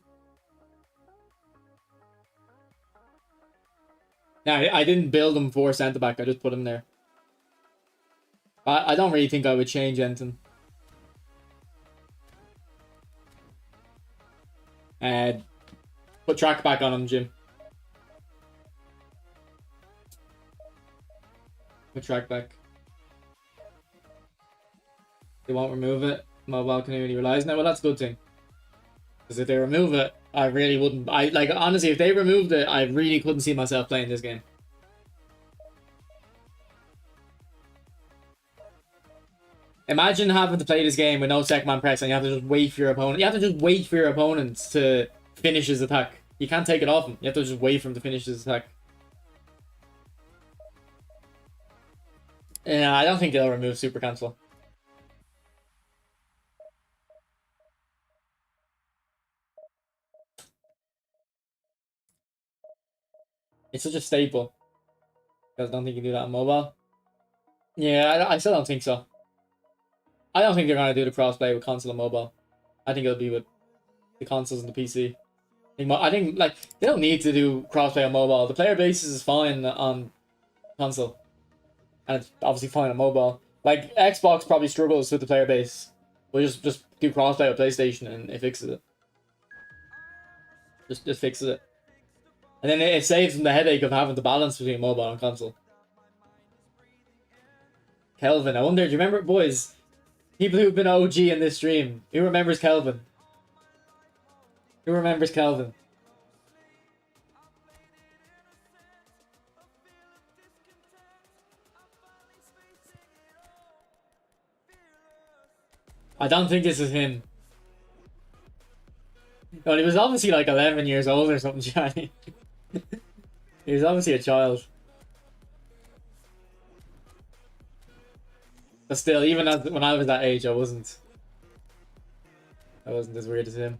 Yeah, I didn't build him for centre back. I just put him there. I don't really think I would change anything. Put track back on him, Jim. Put track back. They won't remove it. Mobile community relies on it. Well, that's a good thing. Because if they remove it, I really wouldn't. Honestly, if they removed it, I really couldn't see myself playing this game. Imagine having to play this game with no second man press and you have to just wait for your opponent. You have to just wait for your opponent to finish his attack. You can't take it off him. You have to just wait for him to finish his attack. Yeah, I don't think they'll remove Super Cancel. It's such a staple. I don't think you can do that on mobile. Yeah, I still don't think so. I don't think they're going to do the crossplay with console and mobile. I think it'll be with the consoles and the PC. I think like they don't need to do crossplay on mobile. The player basis is fine on console, and it's obviously fine on mobile. Like Xbox probably struggles with the player base. We'll just do crossplay with PlayStation and it fixes it. Just fixes it, and then it saves them the headache of having to balance between mobile and console. Kelvin, I wonder. Do you remember, boys? People who've been OG in this stream, who remembers Kelvin? Who remembers Kelvin? I don't think this is him. Well, he was obviously like 11 years old or something, Johnny. He was obviously a child. But still, even when I was that age, I wasn't as weird as him.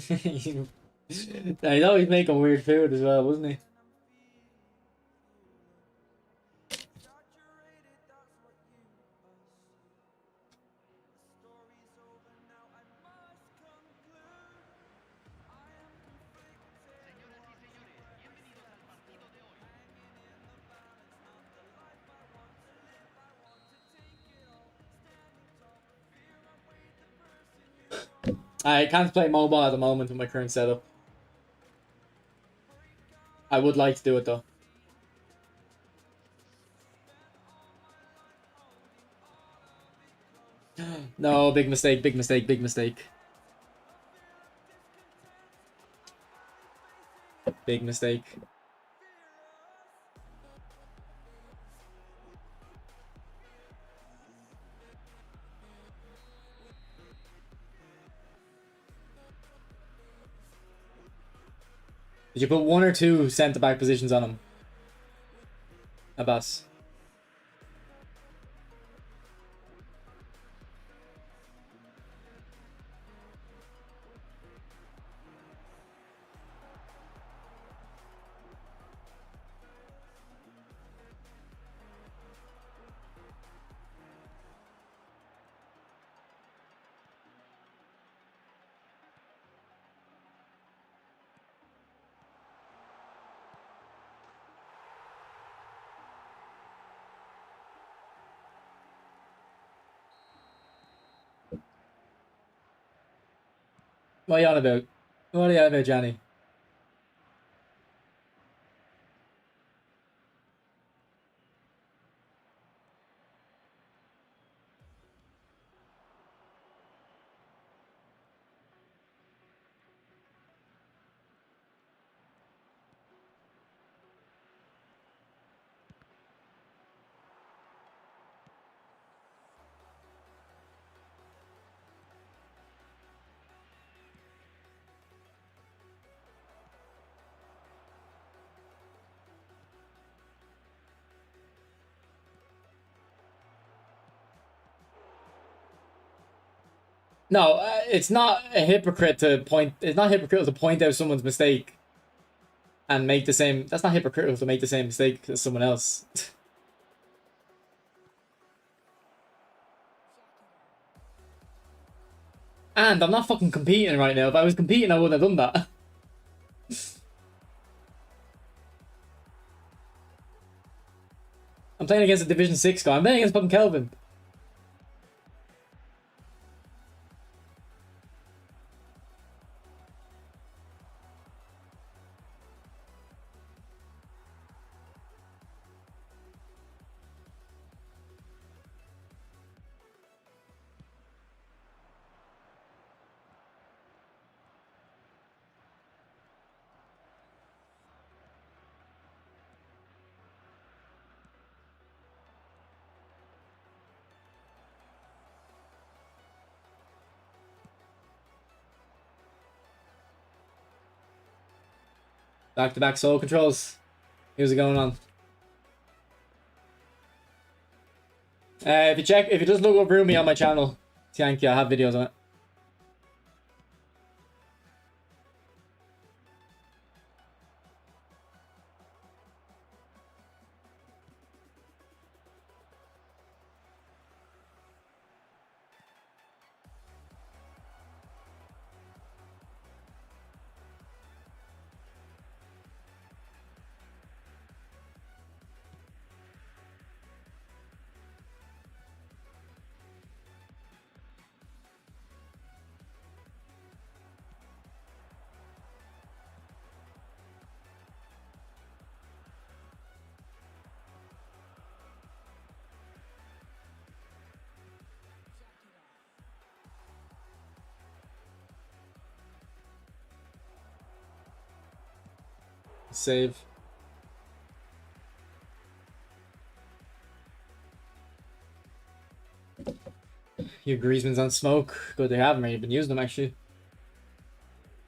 He's always making weird food as well, wasn't he? I can't play mobile at the moment with my current setup. I would like to do it though. No, big mistake, big mistake, big mistake. Big mistake. Did you put one or two centre-back positions on him? Abbas. What are you on about? What are you on about, Johnny? No, it's not a hypocrite to point. It's not hypocritical to point out someone's mistake and make the same. That's not hypocritical to make the same mistake as someone else. And I'm not fucking competing right now. If I was competing, I wouldn't have done that. I'm playing against a Division 6 guy. I'm playing against fucking Kelvin. Back-to-back solo controls. Here's it going on. If you just look up Rumi on my channel, thank you, I have videos on it. Save. Your Griezmann's on smoke. Good, they haven't really been using them actually.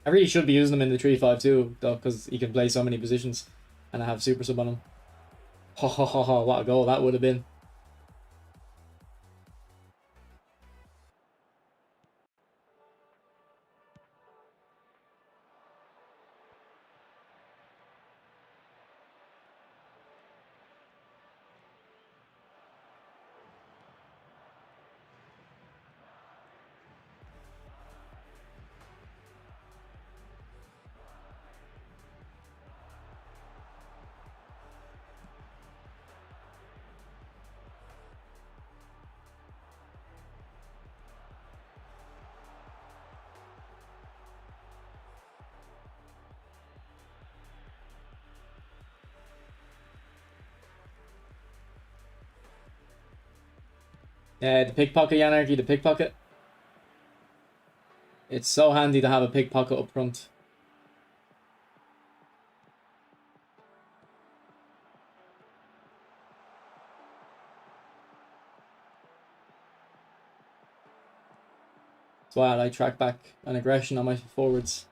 I really should be using them in the 3-5-2 though, because he can play so many positions, and I have super sub on him. Ha ha ha ha! What a goal that would have been. The pickpocket, Yanarchy, the pickpocket. It's so handy to have a pickpocket up front. That's why I like track back and aggression on my forwards.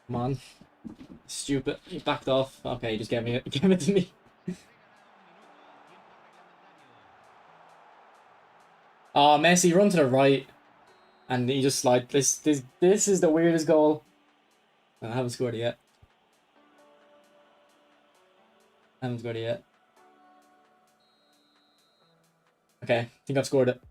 Come on. Stupid. He backed off. Okay, he just gave it to me. Oh, Messi, run to the right. And he just like this is the weirdest goal. I haven't scored it yet. Okay, I think I've scored it.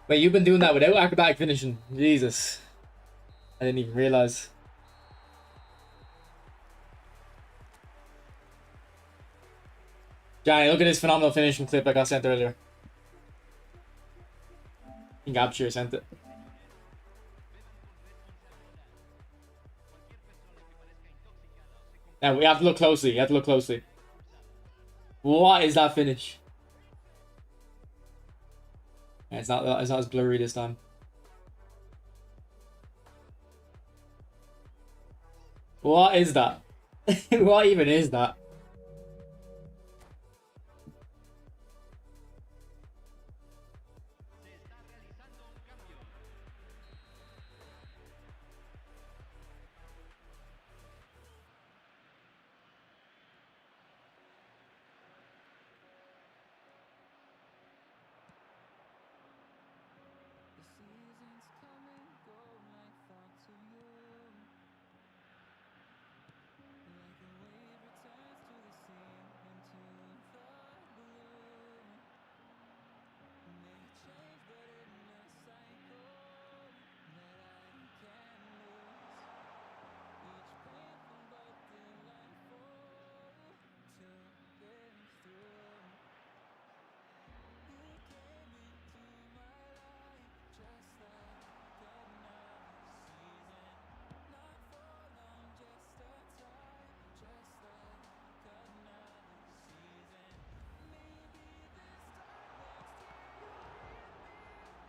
Wait, you've been doing that without acrobatic finishing? Jesus. I didn't even realize. Johnny, look at this phenomenal finishing clip I got sent earlier. I think Abshir sent it. Now we have to look closely. You have to look closely. What is that finish? Yeah, it's not as blurry this time. What is that? What even is that?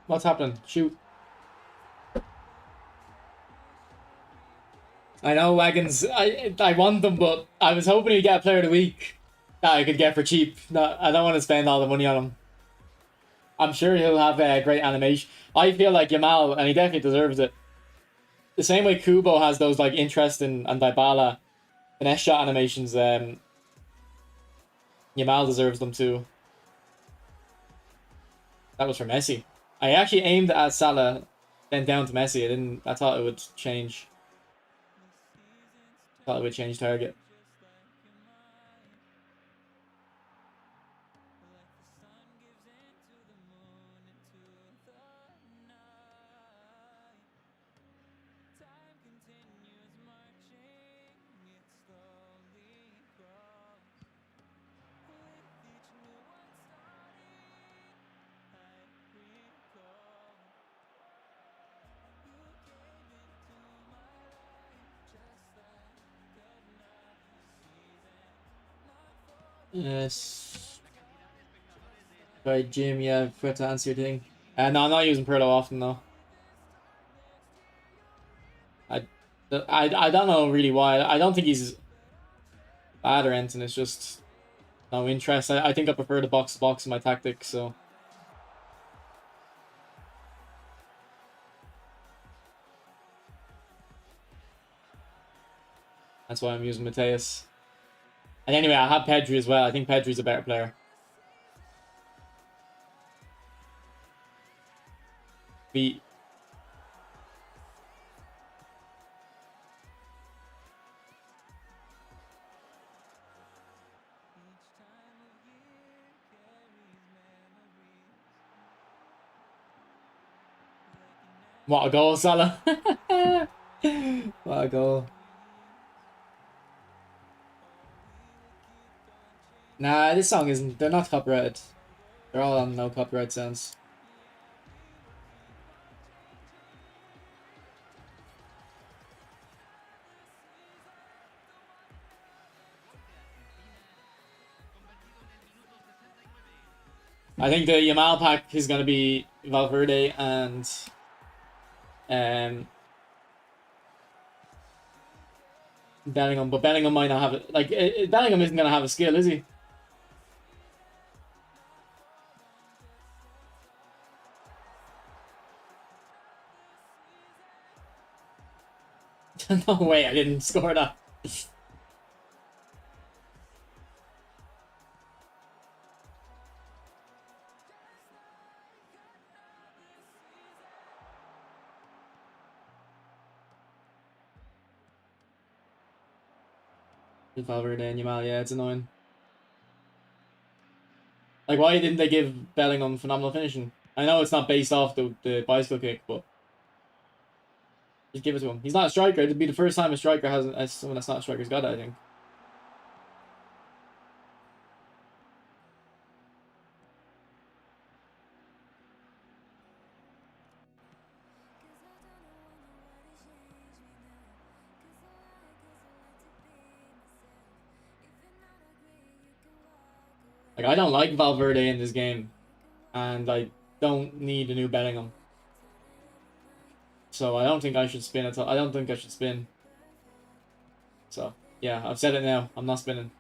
What's happening? Shoot. I know Wagons. I want them, but I was hoping he'd get a player of the week that I could get for cheap. No, I don't want to spend all the money on him. I'm sure he'll have a great animation. I feel like Yamal, and he definitely deserves it. The same way Kubo has those like interesting and Dybala finesse shot animations. Yamal deserves them too. That was for Messi. I actually aimed at Salah, then down to Messi. I thought it would change. Thought it would change target. Yes. Right, Jim, yeah, forgot to answer your thing. No, I'm not using Perlo often though. I don't know really why. I don't think he's bad or anything. It's just no interest. I think I prefer the box to box in my tactics, so. That's why I'm using Mateus. And anyway, I have Pedri as well. I think Pedri's a better player. Be what a goal, Salah. What a goal. Nah, this song isn't. They're not copyrighted. They're all on no copyright sounds. I think the Yamal pack is going to be Valverde and Bellingham, but Bellingham might not have it. Like, Bellingham isn't going to have a skill, is he? No way, I didn't score that. Valverde and Yamal, yeah, it's annoying. Like, why didn't they give Bellingham phenomenal finishing? I know it's not based off the bicycle kick, but just give it to him. He's not a striker. It'd be the first time a striker has someone that's not a striker's got it, I think. Like, I don't like Valverde in this game, and I don't need a new Bellingham. So I don't think I should spin at all. I don't think I should spin. So, yeah, I've said it now. I'm not spinning.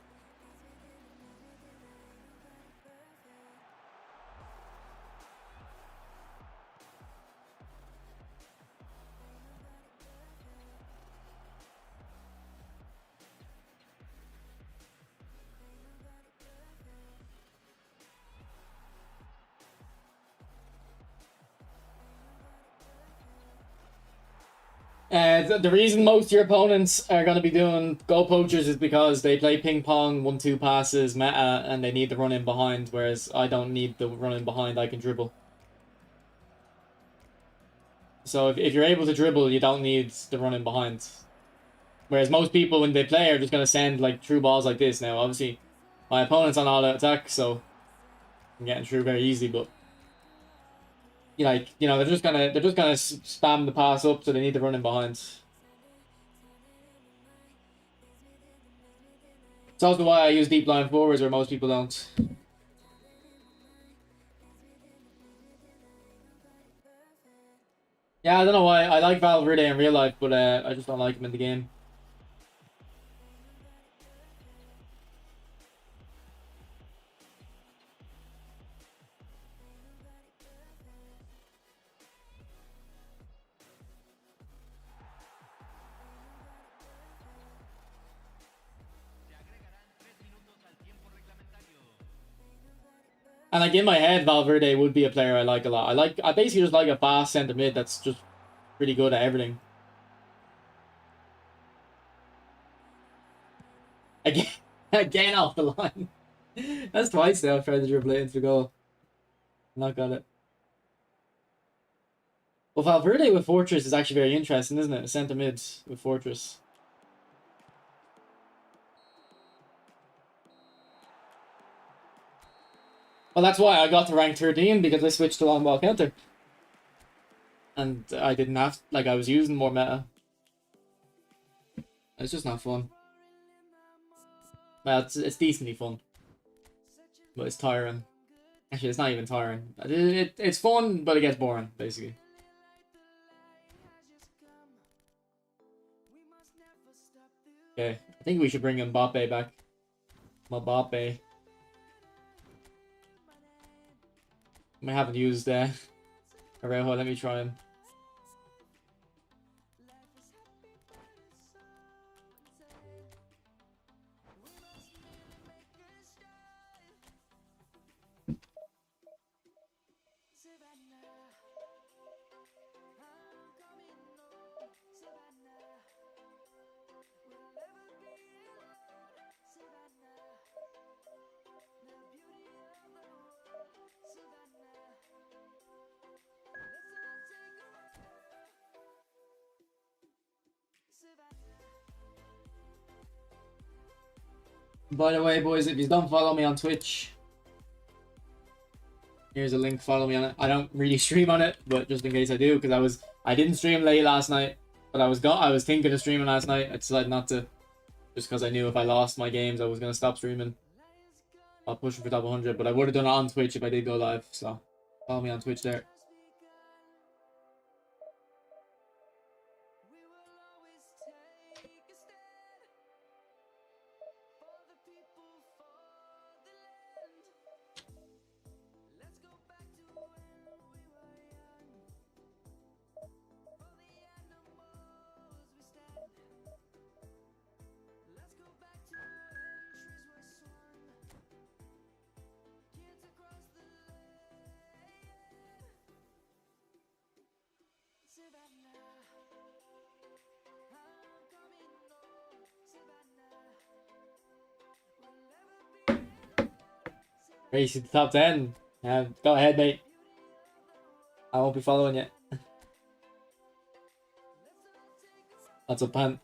The reason most of your opponents are going to be doing goal poachers is because they play ping pong, 1-2 passes, meta, and they need the run in behind, whereas I don't need the run in behind, I can dribble. So if you're able to dribble, you don't need the run in behind. Whereas most people, when they play, are just going to send like through balls like this. Now, obviously, my opponent's on all out attack, so I'm getting through very easy, but they're just gonna spam the pass up, so they need the run in behind. It's also why I use deep line forwards where most people don't. Yeah, I don't know why. I like Valverde in real life, but I just don't like him in the game. And like in my head, Valverde would be a player I like a lot. I basically just like a fast centre mid that's just pretty good at everything. Again, again off the line. That's twice now I've tried to dribble it into the goal. Not got it. Well, Valverde with Fortress is actually very interesting, isn't it? Centre mid with Fortress. Well, that's why I got to rank 13, because I switched to long ball counter. And I didn't have, like, I was using more meta. It's just not fun. Well, it's decently fun. But it's tiring. Actually, it's not even tiring. It's fun, but it gets boring, basically. Okay, I think we should bring Mbappe back. Mbappe. I haven't used Arejo. Let me try him. By the way, boys, if you don't follow me on Twitch, here's a link. Follow me on it. I don't really stream on it, but just in case I do, because I didn't stream late last night, but I was thinking of streaming last night. I decided not to, just because I knew if I lost my games, I was gonna stop streaming. I'll push for top 100, but I would have done it on Twitch if I did go live. So follow me on Twitch there. Racing to top 10. Go ahead, mate. I won't be following you. That's a pan.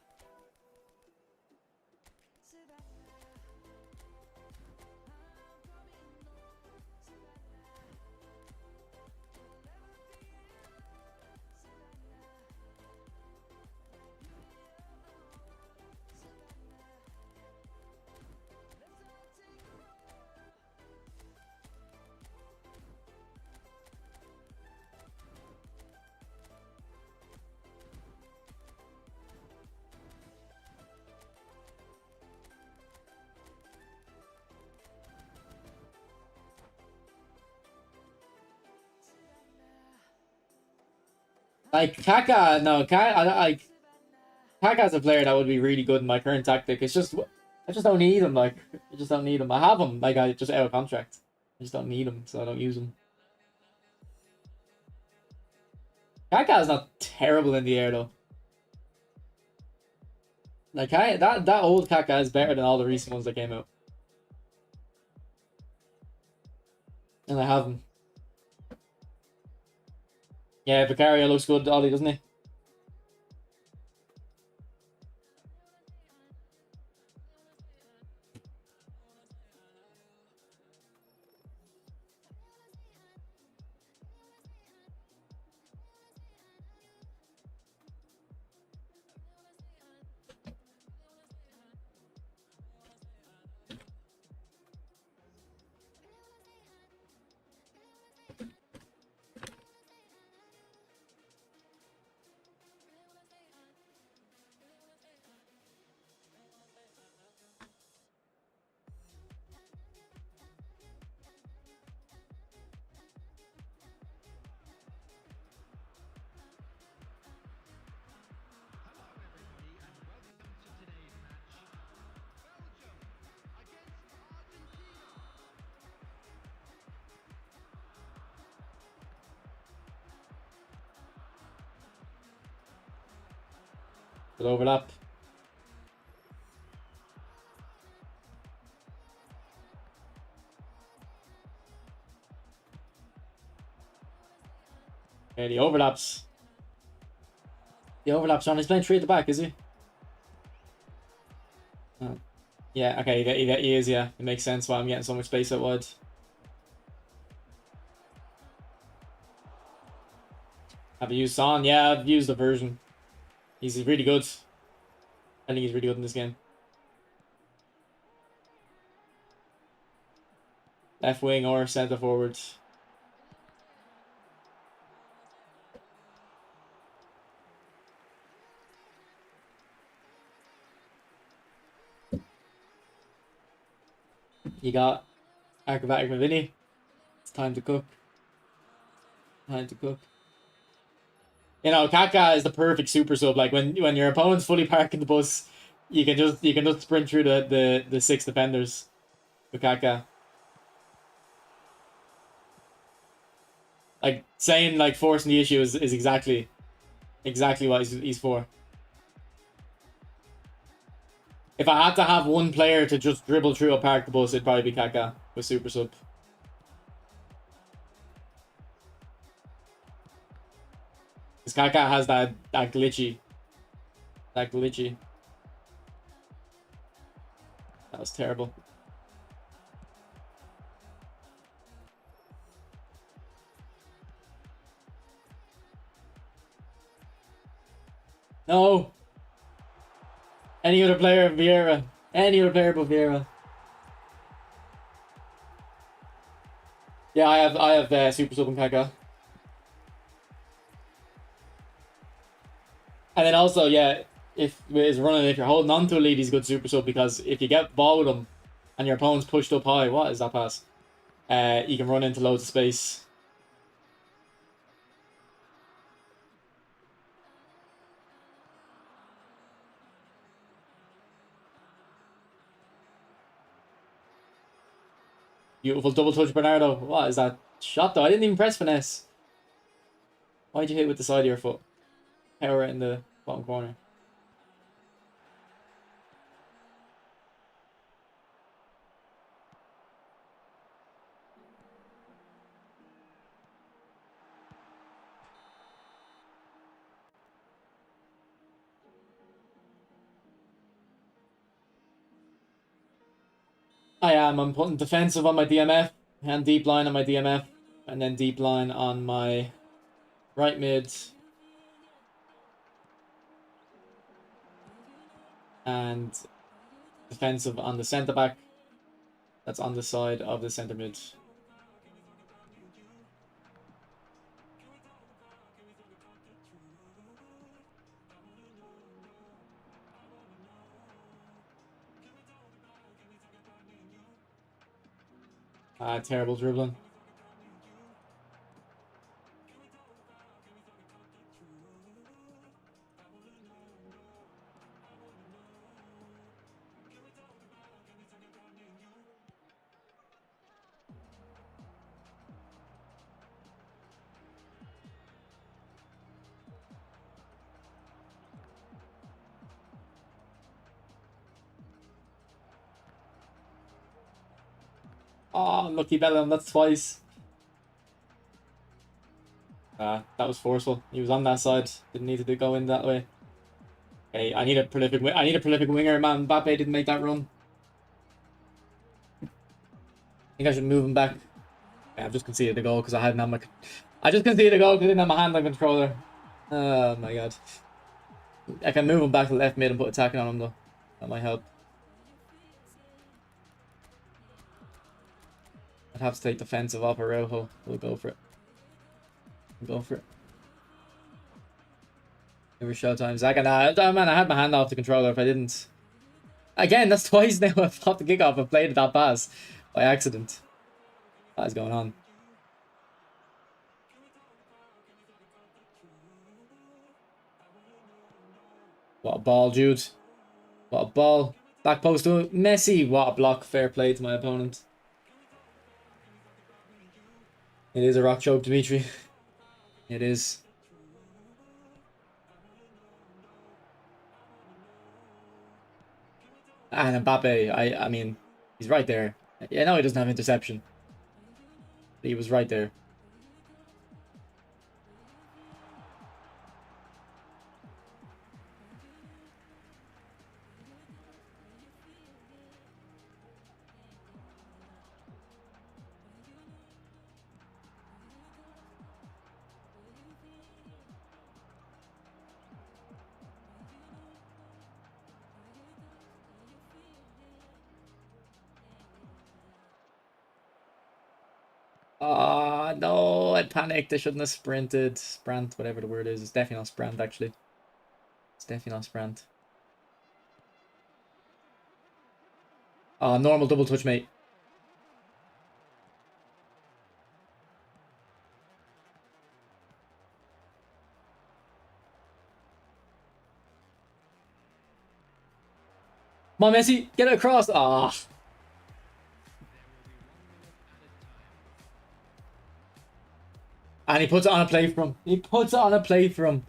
Like Kaka, no, Kaka's a player that would be really good in my current tactic. It's just I just don't need him. Like I just don't need him. I have him. Like I just out of contract. I just don't need him, so I don't use him. Kaka is not terrible in the air though. Like that old Kaka is better than all the recent ones that came out. And I have him. Yeah, Vicario looks good, Ollie, doesn't he? Good overlap. Okay, the overlaps. The overlaps on. He's playing 3 at the back, is he? Oh. Yeah, okay, he is, yeah. It makes sense why I'm getting so much space out wide. Have you used Son? Yeah, I've used the version. He's really good. I think he's really good in this game. Left wing or centre forward. You got Acrobatic Mavini. It's time to cook. Time to cook. You know, Kaka is the perfect super sub. Like when your opponent's fully parking the bus, you can just sprint through the 6 defenders with Kaka. Like saying like forcing the issue is exactly what he's for. If I had to have one player to just dribble through or park the bus, it'd probably be Kaka with super sub. Because Kaka has that glitchy. That glitchy. That was terrible. No. Any other player, Vieira. Any other player but Vieira. Yeah, I have super sub and Kaka. And then also, yeah, if you're holding on to a lead, he's a good super sub because if you get ball with him and your opponent's pushed up high, what is that pass? You can run into loads of space. Beautiful double touch, Bernardo. What is that shot though? I didn't even press finesse. Why'd you hit with the side of your foot? Power in the bottom corner. I am. I'm putting defensive on my DMF and deep line on my DMF, and then deep line on my right mid. And defensive on the centre back. That's on the side of the centre mid. Terrible dribbling. Oh, lucky Bellingham, that's twice. That was forceful. He was on that side. Didn't need to go in that way. Okay, I need a prolific winger, man. Mbappe didn't make that run. I think I should move him back. Yeah, I've just conceded a goal because I hadn't had my... I just conceded a goal because I didn't have my hand on controller. Oh my god. I can move him back to left mid and put attacking on him though. That might help. I'd have to take defensive off Araujo. We'll go for it. We'll go for it. It was showtime. Zach, man, I had my hand off the controller if I didn't. Again, that's twice now I've popped the kickoff and played that pass by accident. What is going on? What a ball, Jude. What a ball. Back post to Messi. What a block. Fair play to my opponent. It is a rock choke, Dimitri. It is. And Mbappe, I mean, he's right there. Yeah, no, he doesn't have interception. But he was right there. No, I panicked. I shouldn't have sprinted. Sprint, whatever the word is. It's definitely not sprint, actually. It's definitely not sprint. Normal double touch, mate. Come on, Messi. Get it across. And he puts it on a play from. He puts it on a play from.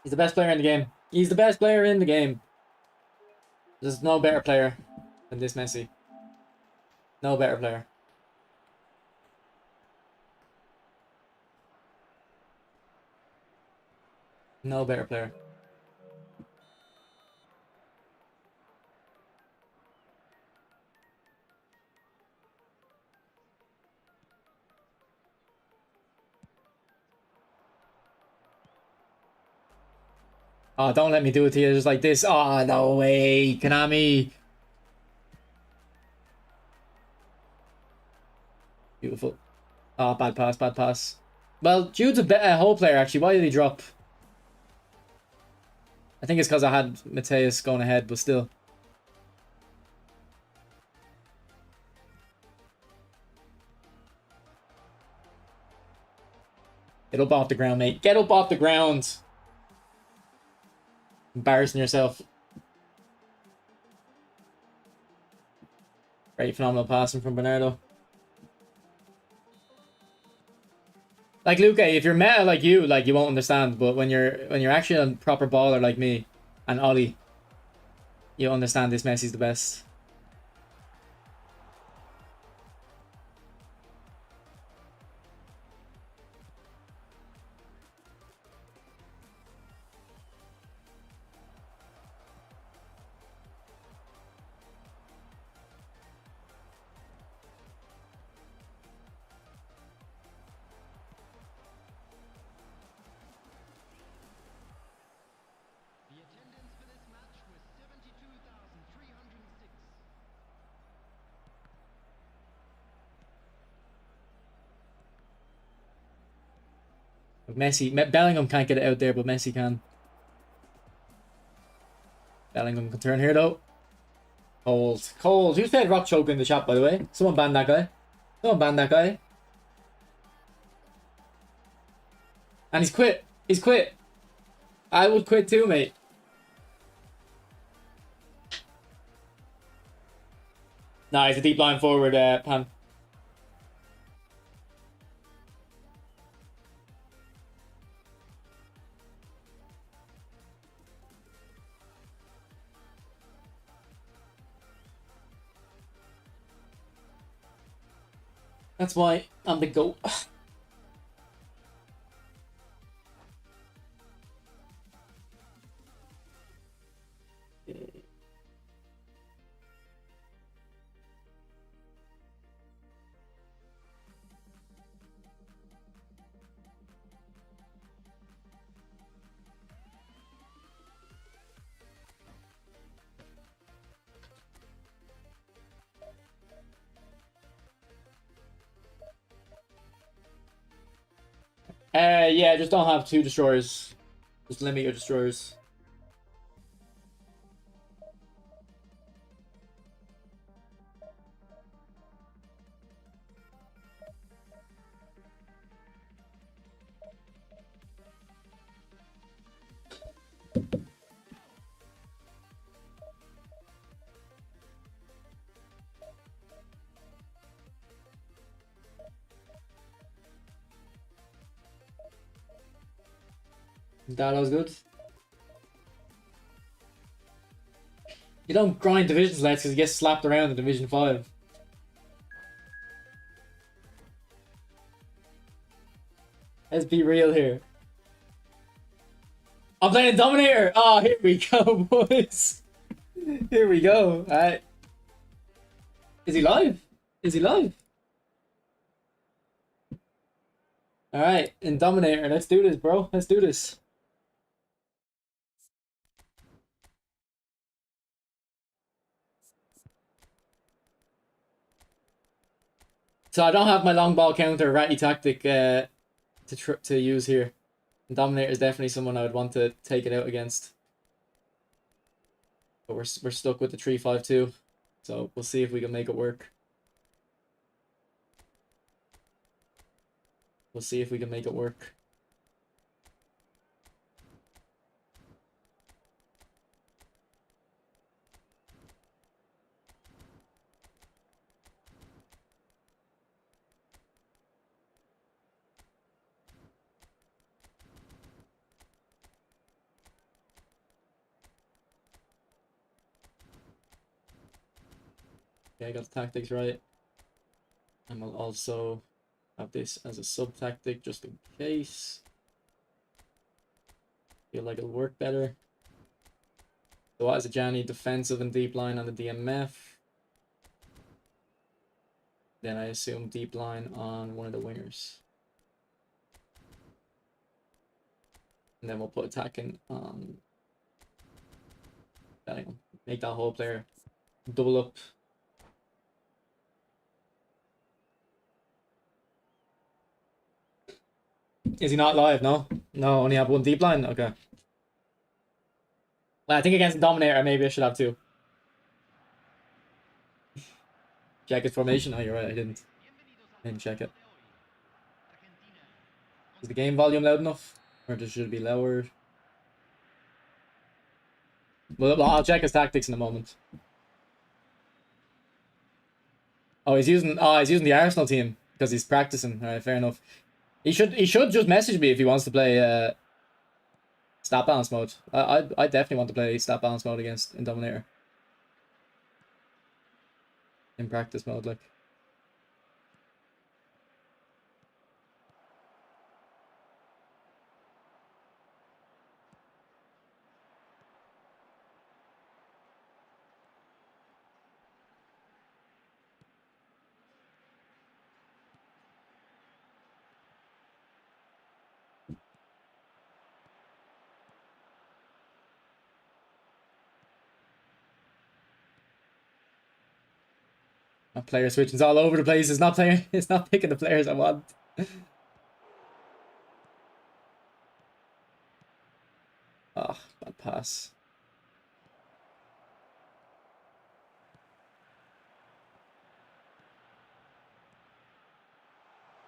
He's the best player in the game. He's the best player in the game. There's no better player than this Messi. No better player. No better player. Oh, don't let me do it to you just like this. Oh, no way. Konami. Beautiful. Oh, bad pass, bad pass. Well, Jude's a better whole player, actually. Why did he drop? I think it's because I had Mateus going ahead, but still. Get up off the ground, mate. Get up off the ground. Embarrassing yourself. Great, phenomenal passing from Bernardo. Like Luque, if you're meta like you won't understand. But when you're actually a proper baller like me and Ollie, you understand this Messi's the best. The attendance for this match was 72,306. Bellingham can't get it out there, but Messi can. Bellingham can turn here though. Cold. Cold. Who said rock choke in the chat, by the way? Someone ban that guy. Someone ban that guy. And he's quit. He's quit. I would quit too, mate. Nah, he's a deep line forward, Pan. That's why I'm the GOAT. Yeah, just don't have two destroyers. Just limit your destroyers. That was good. You don't grind divisions, lads, because you get slapped around in Division 5. Let's be real here. I'm playing Dominator! Oh, here we go, boys. Here we go. Alright. Is he live? Is he live? Alright, in Dominator, let's do this, bro. Let's do this. So I don't have my long ball counter ratty tactic to use here. And Dominator is definitely someone I would want to take it out against. But we're stuck with the 3-5-2. So we'll see if we can make it work. We'll see if we can make it work. Yeah, I got the tactics right. And we'll also have this as a sub-tactic just in case. Feel like it'll work better. So what is Ajani? Defensive and deep line on the DMF. Then I assume deep line on one of the wingers. And then we'll put attacking on Bellingham. Make that whole player double up. Is he not live? No? No, only have one deep line? Okay. Well, I think against Dominator, maybe I should have two. Check his formation. Oh, you're right, I didn't check it. Is the game volume loud enough? Or should it be lower? Well, I'll check his tactics in a moment. Oh, he's using the Arsenal team because he's practicing. Alright, fair enough. He should just message me if he wants to play stat balance mode. I definitely want to play stat balance mode against Dominator. In practice mode, like. My player switching's all over the place. It's not playing. It's not picking the players I want. Oh, bad pass.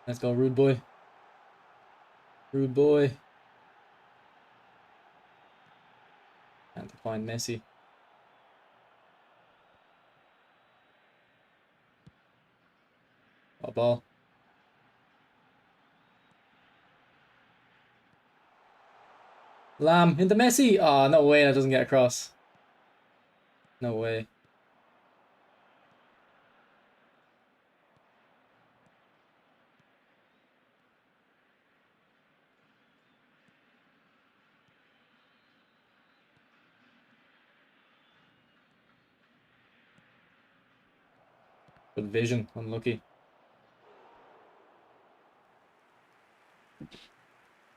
Let's go, rude boy. Rude boy. And to find Messi. Oh, ball. Lamb into Messi. Oh, no way that doesn't get across. No way. Good vision. Unlucky.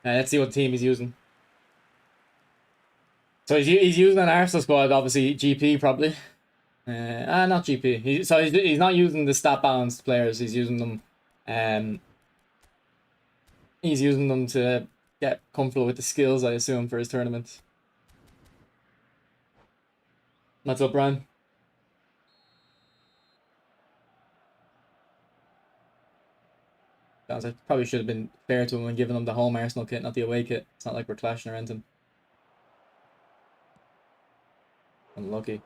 Let's see what team he's using. So he's using an Arsenal squad, obviously GP probably. Not GP. So he's not using the stat balanced players. He's using them. He's using them to get comfortable with the skills, I assume, for his tournament. What's up, Brian? I probably should have been fair to him and given him the home Arsenal kit, not the away kit. It's not like we're clashing or anything. Unlucky.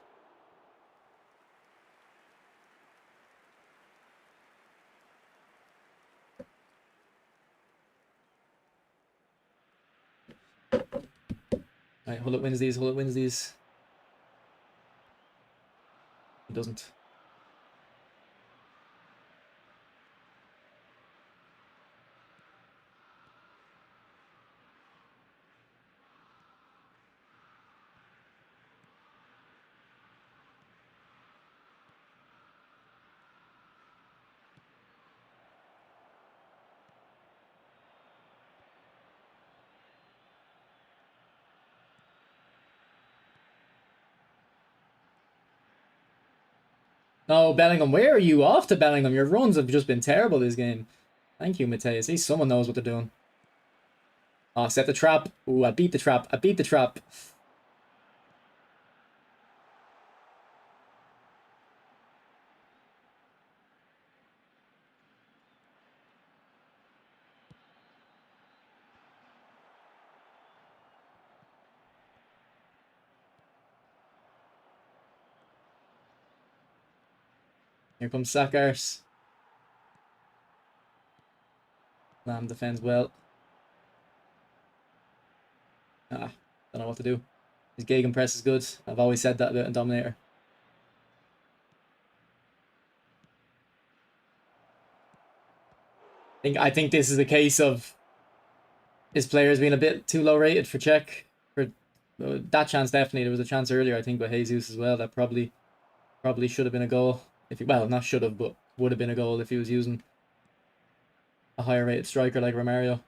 Alright, Hullet wins these, Hullet wins these. He doesn't. No, Bellingham, where are you off to, Bellingham? Your runs have just been terrible this game. Thank you, Mateus. At least someone knows what they're doing. Oh, set the trap. Ooh, I beat the trap. I beat the trap. Here comes Sakars. Lamb defends well. Don't know what to do. His gegenpress is good. I've always said that about Dominator. I think this is a case of his players being a bit too low rated for Czech. For that chance, definitely there was a chance earlier. I think with Jesus as well that probably should have been a goal. If he, well, not should have, but would have been a goal if he was using a higher rated striker like Romario.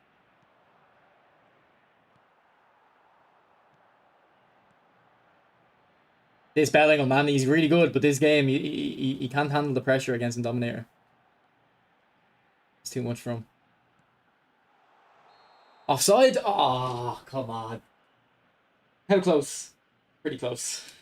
This Bellingham, man, he's really good, but this game, he can't handle the pressure against a Dominator. It's too much for him. Offside? Oh, come on. How close? Pretty close.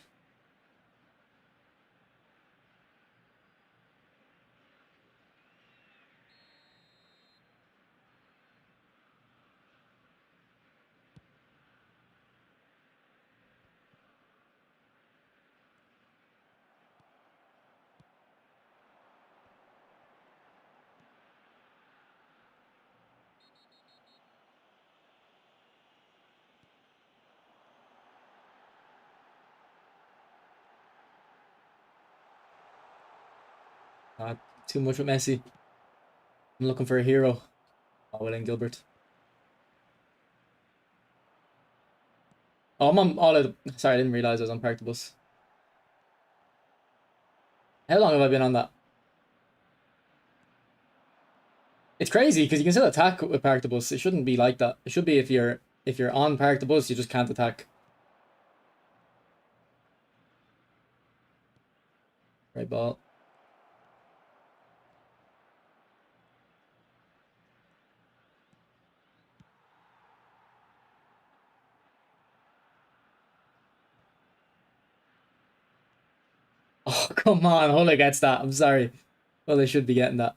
Too much with Messi. I'm looking for a hero. Oh, well, then Gilbert. Oh, I'm on all of. Sorry, I didn't realize I was on Park the Bus. How long have I been on that? It's crazy because you can still attack with Park the Bus. It shouldn't be like that. It should be if you're on Park the Bus, you just can't attack. Right ball. Oh, come on. Hulla gets that. I'm sorry. Well, they should be getting that.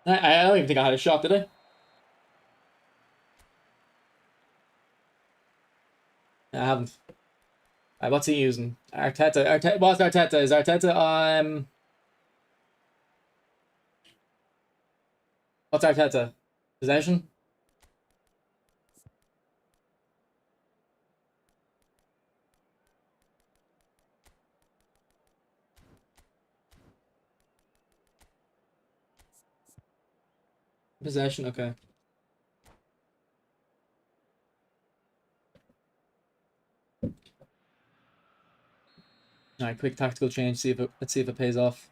I don't even think I had a shot, did I? I haven't. What's he using? Arteta. Arteta. What's Arteta? Is Arteta what's Arteta? Possession? Possession, okay. Alright, quick tactical change. Let's see if it pays off.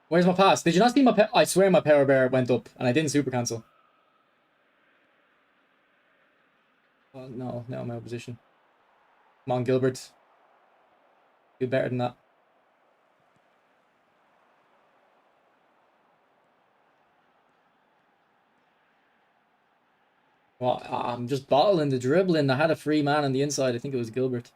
Where's my pass? Did you not see my I swear my power bar went up and I didn't super cancel. Oh, no, now I'm out of position. Come on, Gilbert. Do better than that. Well, I'm just bottling the dribbling. I had a free man on the inside. I think it was Gilbert.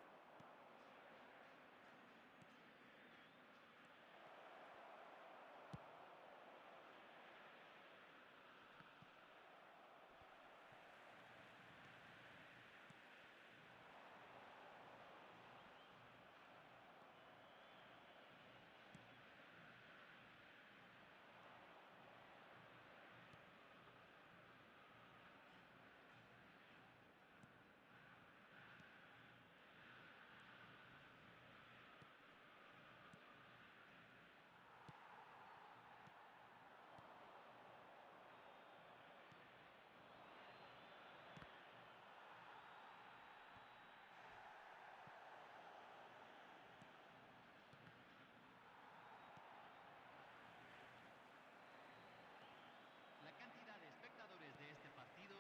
La cantidad de espectadores de este partido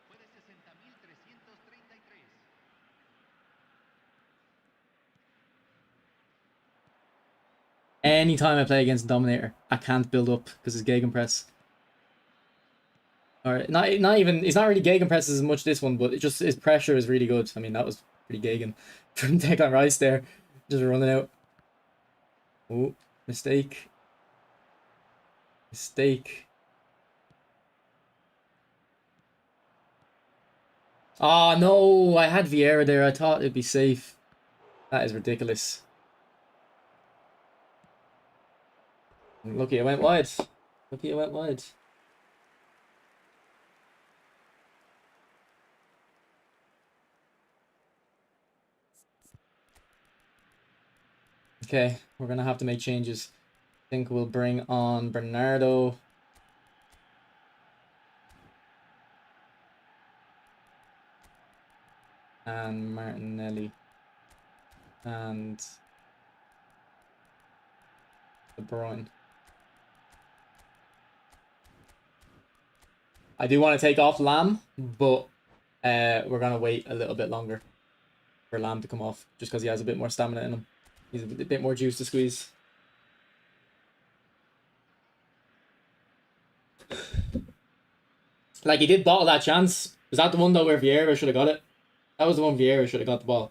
fue de 60.333. Anytime I play against Dominator, I can't build up because it's Gegenpress. Or not even, it's not really Gegenpress as much this one, but it just, his pressure is really good. I mean, that was pretty Gegen from Declan Rice there. Just running out. Oh, mistake. Mistake. Oh no, I had Vieira there. I thought it'd be safe. That is ridiculous. Lucky I went wide. Lucky I went wide. Okay, we're gonna have to make changes. I think we'll bring on Bernardo. And Martinelli. And De Bruyne. I do want to take off Lamb, but we're gonna wait a little bit longer for Lamb to come off, just because he has a bit more stamina in him. He's a bit more juice to squeeze. Like, he did bottle that chance. Was that the one though where Vieira should have got it? That was the one Vieira should have got the ball.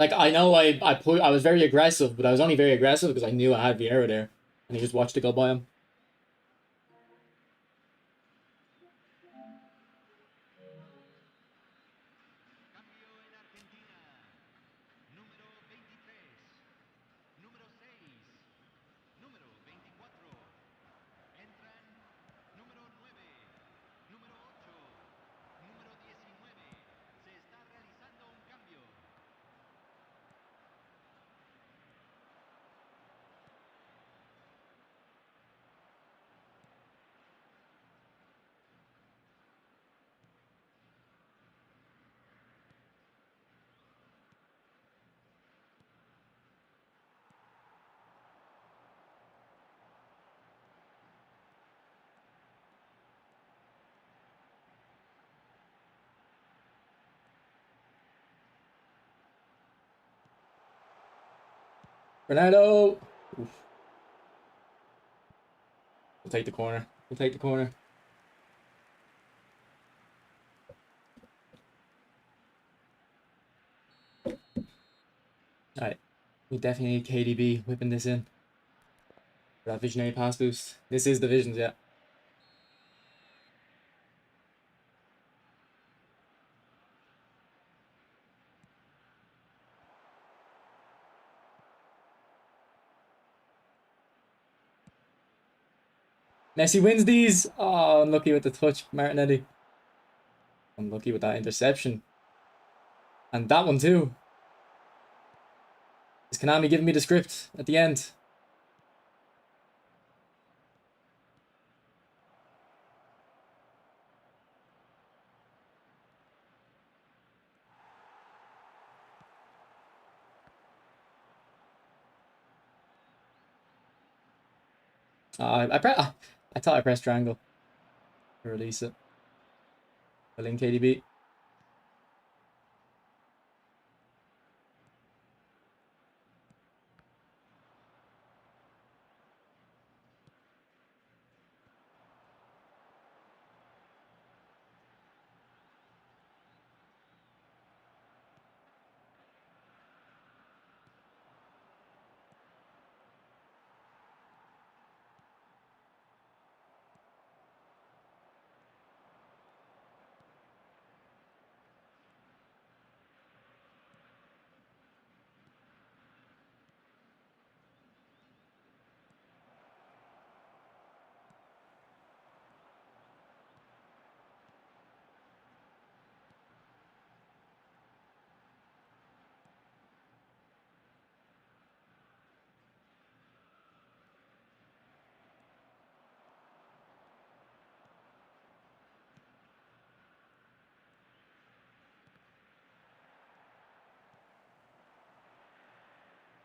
Like, I know I was very aggressive, but I was only very aggressive because I knew I had Vieira there, and he just watched it go by him. Cambio en Argentina. Número 23. Número 6. Número 24. Entran número 9. Número 8. Número 19. Se está realizando un cambio. Bernardo! Oof. We'll take the corner. We'll take the corner. Alright. We definitely need KDB whipping this in. For that visionary pass boost. This is the visions, yeah. Messi wins these. Oh, unlucky with the touch, Martinelli. Unlucky with that interception. And that one too. Is Konami giving me the script at the end? I thought I pressed triangle to release it. Filling KDB.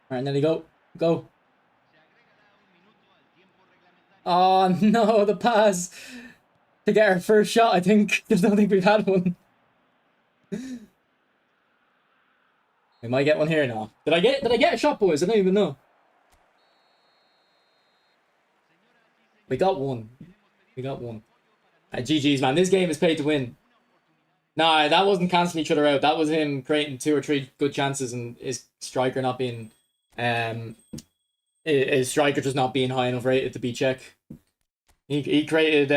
Martinelli, go. Go. Se agregará un minuto al tiempo reglamentario. Oh no, the pass. To get our first shot, I think. I don't think we've had one. We might get one here now. Did I get a shot, boys? I don't even know. We got one. We got one. GG's, man. This game is paid to win. Nah, that wasn't cancelling each other out. That was him creating 2 or 3 good chances and his striker not being his striker just not being high enough rated to be check. He created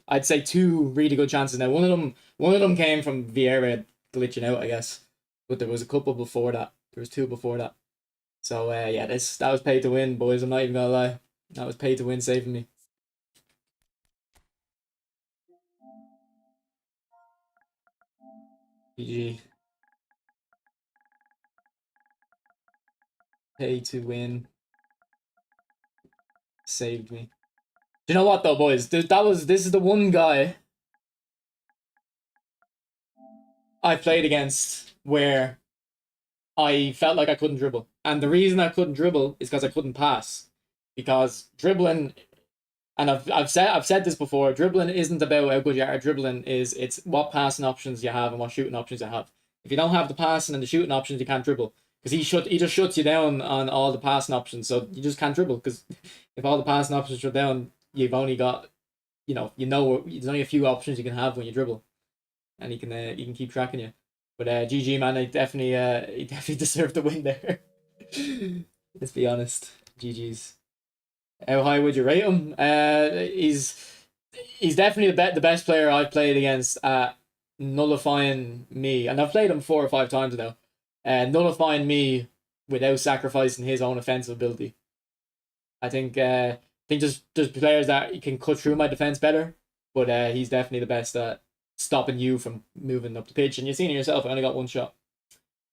I'd say two really good chances. Now one of them came from Vieira glitching out, I guess, but there was a couple before that. There was two before that. So yeah, that was pay to win, boys. I'm not even gonna lie. That was pay to win saving me. GG. Pay to win saved me. Do you know what though, boys? This is the one guy I played against where I felt like I couldn't dribble. And the reason I couldn't dribble is because I couldn't pass. Because dribbling, and I've said this before, dribbling isn't about how good you are. Dribbling it's what passing options you have and what shooting options you have. If you don't have the passing and the shooting options, you can't dribble. Because he just shuts you down on all the passing options, so you just can't dribble. Because if all the passing options shut down, you've only got, there's only a few options you can have when you dribble, and he can keep tracking you. But GG man, he definitely deserved the win there. Let's be honest, GG's. How high would you rate him? He's definitely the best player I've played against at nullifying me, and I've played him 4 or 5 times now. Nullifying me without sacrificing his own offensive ability. I think just there's players that can cut through my defense better, but he's definitely the best at stopping you from moving up the pitch. And you've seen it yourself. I only got one shot.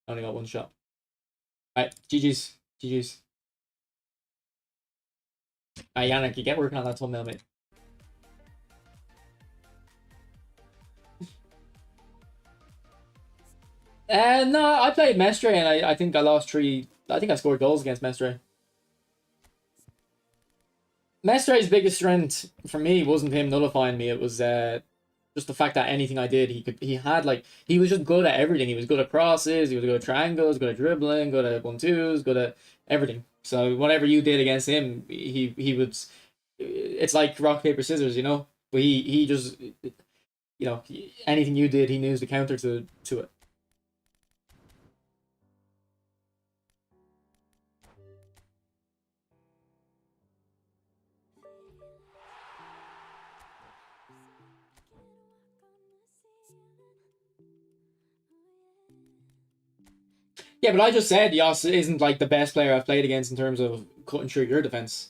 Alright, GG's. Yannick, you get working on that thumbnail, mate. No, I played Mestre and I think I lost 3. I think I scored goals against Mestre. Mestre's biggest strength for me wasn't him nullifying me. It was just the fact that anything I did, he was just good at everything. He was good at crosses, he was good at triangles, good at dribbling, good at 1-2s, good at everything. So whatever you did against him, he would. It's like rock paper scissors, you know. But he just, anything you did, he knew the counter to it. Yeah, but I just said Yas isn't like the best player I've played against in terms of cutting through your defense.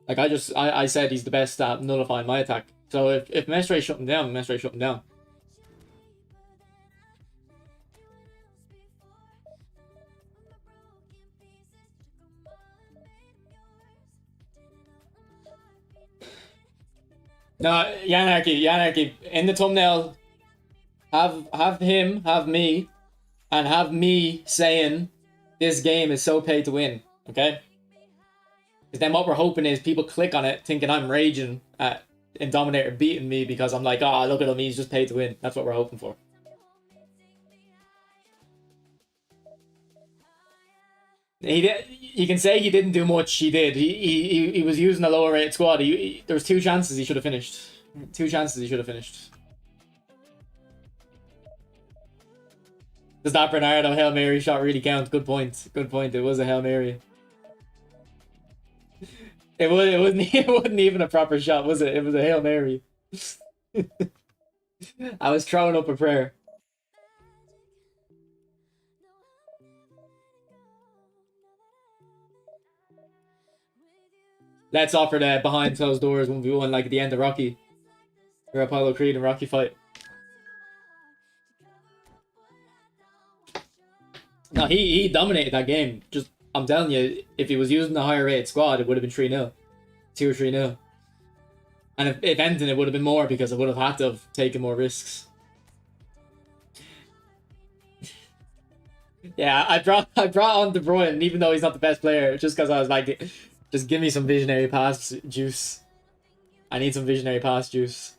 Like I said he's the best at nullifying my attack. So if Mestre shut him down, Mestre shut him down. No, Yanarchy, in the thumbnail, have him, have me, and have me saying this game is so pay to win, okay? Because then what we're hoping is people click on it thinking I'm raging at Indominator beating me because I'm like, oh, look at him, he's just paid to win. That's what we're hoping for. You can say he didn't do much. He did. He was using a lower rated squad. There was 2 chances he should have finished. 2 chances he should have finished. Does that Bernardo Hail Mary shot really count? Good point. It was a Hail Mary. It wasn't even a proper shot, was it? It was a Hail Mary. I was throwing up a prayer. Let's offer that behind closed doors 1v1 like at the end of Rocky. Or Apollo Creed and Rocky fight. No, he dominated that game. Just, I'm telling you, if he was using the higher rated squad, it would have been 3-0. 2 or 3-0. And if anything, it would have been more because I would have had to have taken more risks. Yeah, I brought on De Bruyne, even though he's not the best player, just because I was like, just give me some visionary pass juice. I need some visionary pass juice.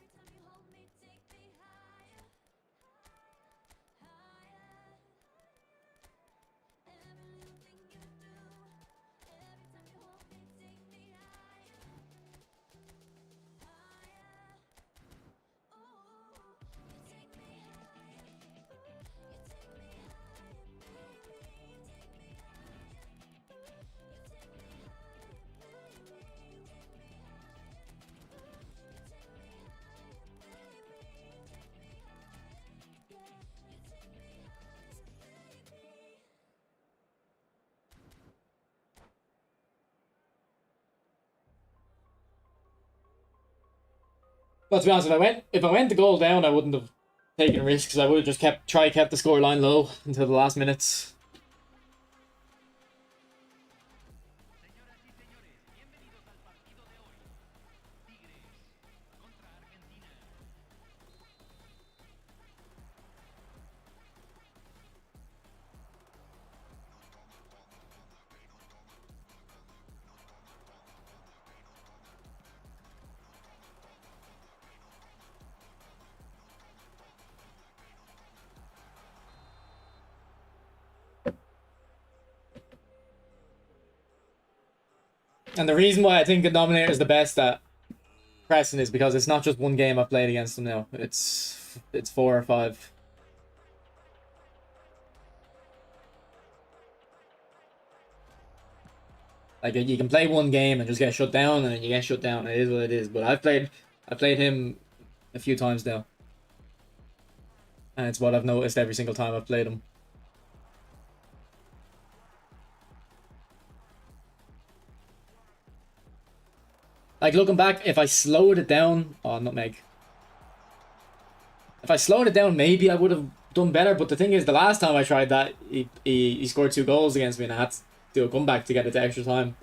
But to be honest, if I went the goal down, I wouldn't have taken risks. I would have just kept the scoreline low until the last minutes. Señoras y señores, bienvenidos al partido de hoy. Tigres contra Argentina. And the reason why I think the Dominator is the best at pressing is because it's not just one game I've played against them now. It's 4 or 5. Like, you can play one game and just get shut down, and then you get shut down. It is what it is. But I played him a few times now, and it's what I've noticed every single time I've played him. Like, looking back, if I slowed it down, oh, nutmeg. If I slowed it down, maybe I would have done better. But the thing is, the last time I tried that, he scored 2 goals against me, and I had to do a comeback to get it to extra time.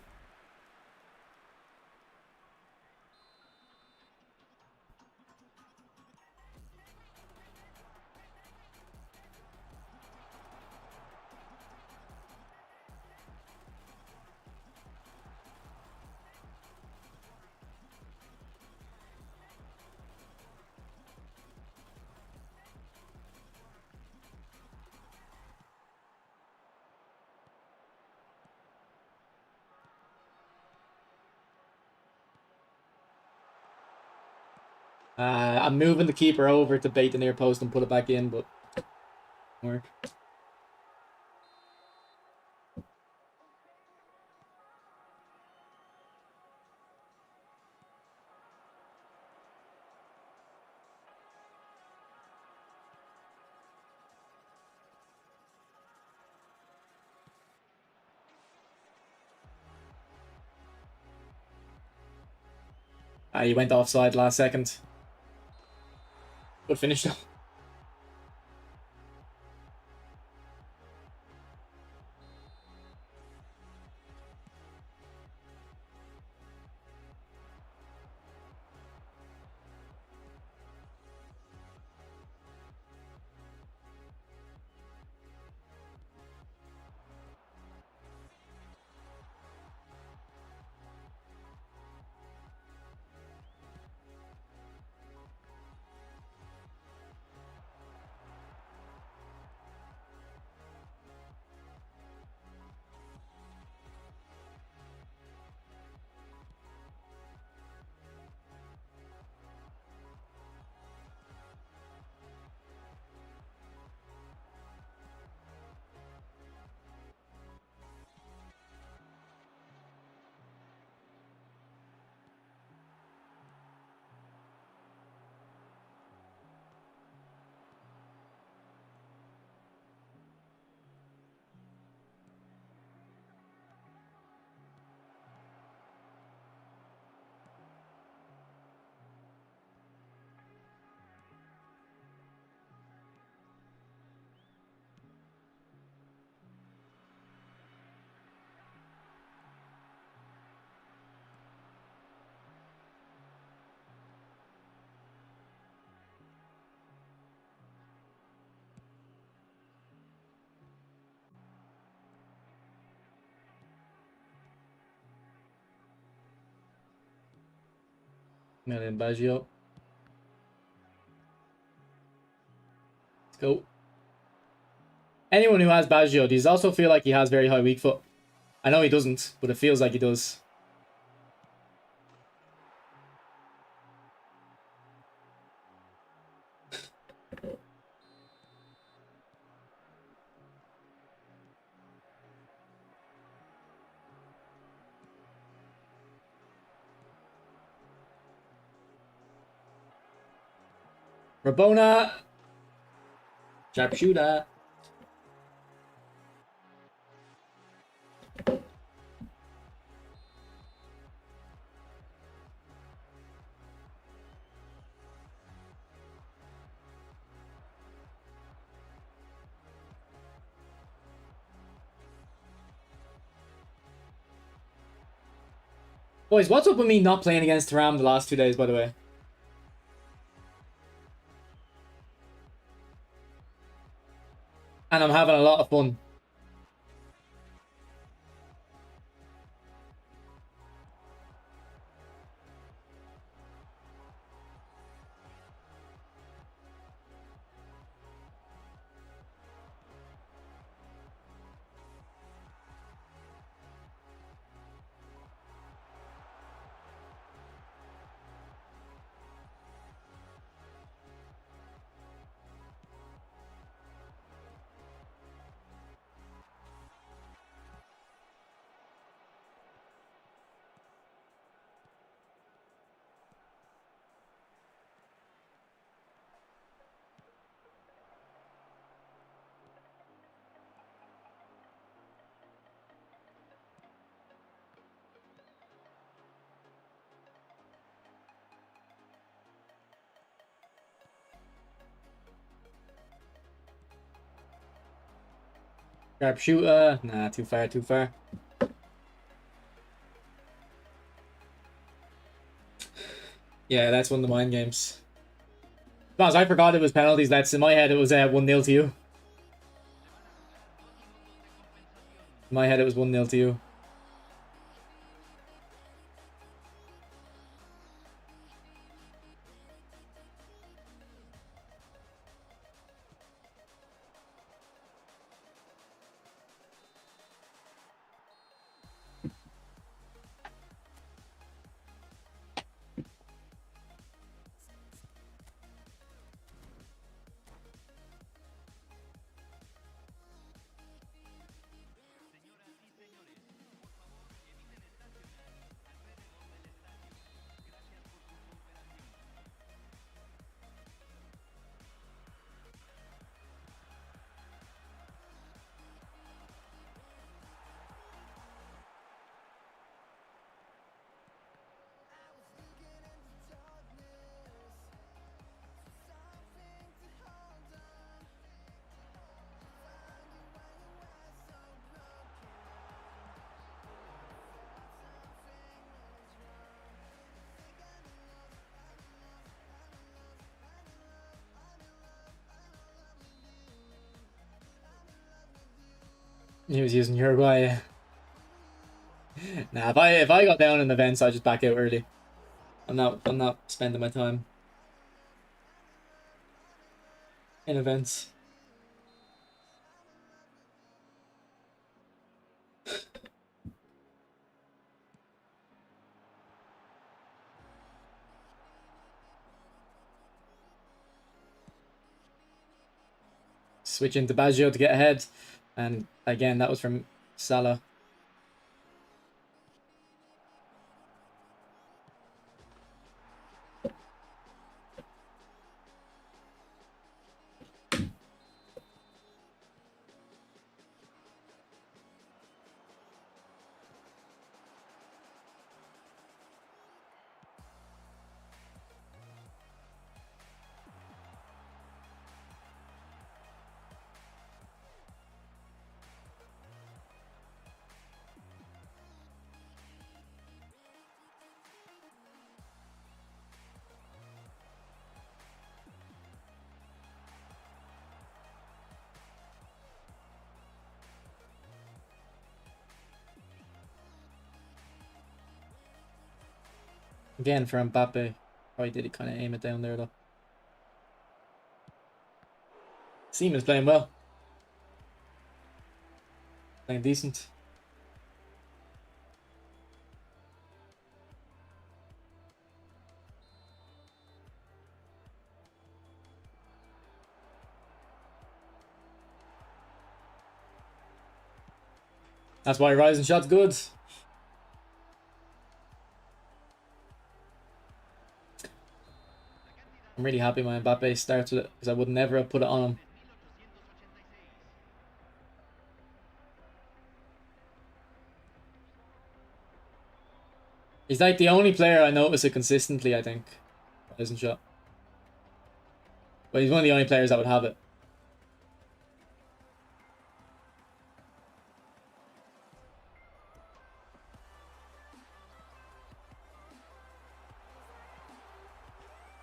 I'm moving the keeper over to bait the near post and put it back in, but work. He went offside last second. Good finish though. Million Baggio. Let's go. Anyone who has Baggio, does also feel like he has very high weak foot. I know he doesn't, but it feels like he does. Rabona. Sharpshooter. Boys, what's up with me not playing against Taram the last 2 days, by the way? And I'm having a lot of fun. Sharpshooter. Nah, too far, too far. Yeah, that's one of the mind games. Plus, I forgot it was penalties. That's in my head. It was 1-0 to you. In my head, it was 1-0 to you. He was using Uruguay. Nah, if I got down in events, I'd just back out early. I'm not spending my time in events. Switch into Baggio to get ahead, and again that was from Salah. Again for Mbappe. Probably did he kind of aim it down there though. Seaman's playing well. Playing decent. That's why Rising Shot's good. I'm really happy my Mbappe starts with it because I would never have put it on him. He's like the only player I notice it consistently, I think. Rising Shot. But he's one of the only players that would have it.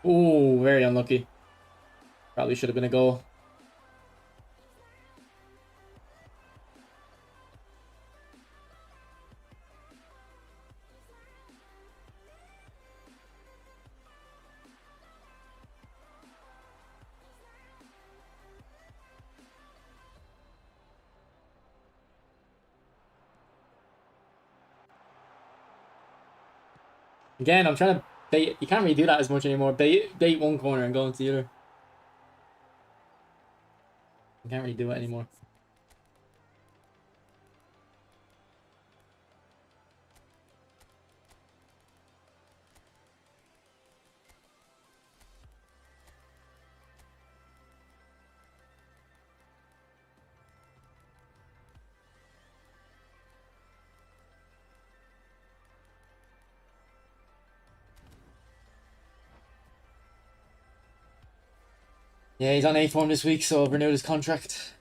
Ooh, very unlucky. Probably should have been a goal. Again, I'm trying to bait. You can't really do that as much anymore. Bait one corner and go into the other. You can't really do it anymore. Yeah, he's on A form this week, so I've renewed his contract.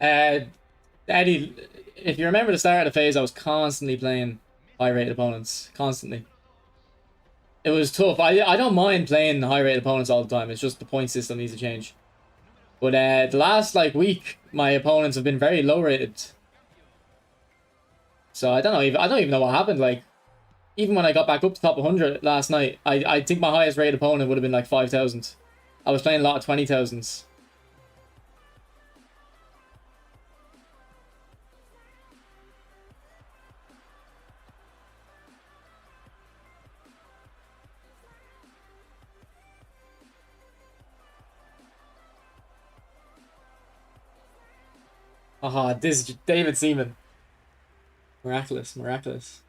Eddie, if you remember the start of the phase, I was constantly playing high-rated opponents. Constantly. It was tough. I don't mind playing high-rated opponents all the time. It's just the point system needs to change. But the last like week, my opponents have been very low-rated. So I don't know. I don't even know what happened. Like, even when I got back up to top 100 last night, I think my highest rated opponent would have been like 5,000. I was playing a lot of 20,000s. Aha, this is David Seaman. Miraculous, miraculous.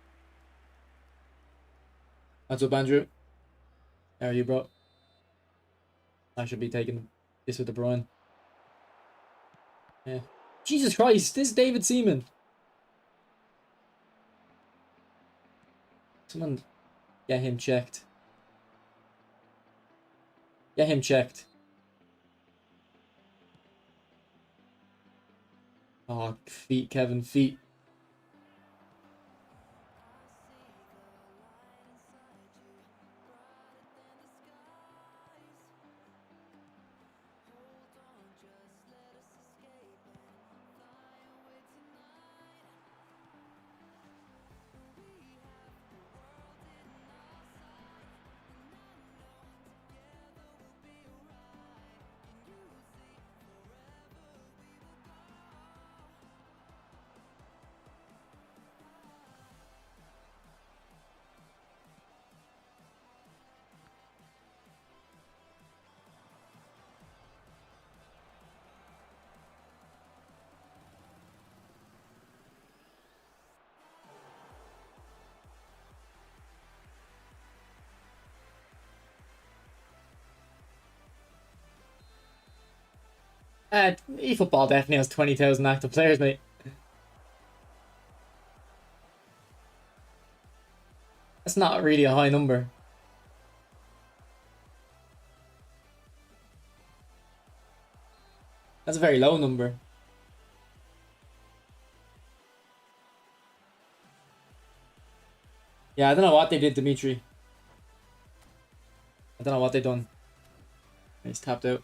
What's up, Andrew? How are you, bro? I should be taking this with De Bruyne. Yeah. Jesus Christ, this is David Seaman. Someone get him checked. Get him checked. Oh, feet, Kevin, feet. eFootball definitely has 20,000 active players, mate. That's not really a high number. That's a very low number. Yeah, I don't know what they did, Dimitri. I don't know what they done. He's tapped out.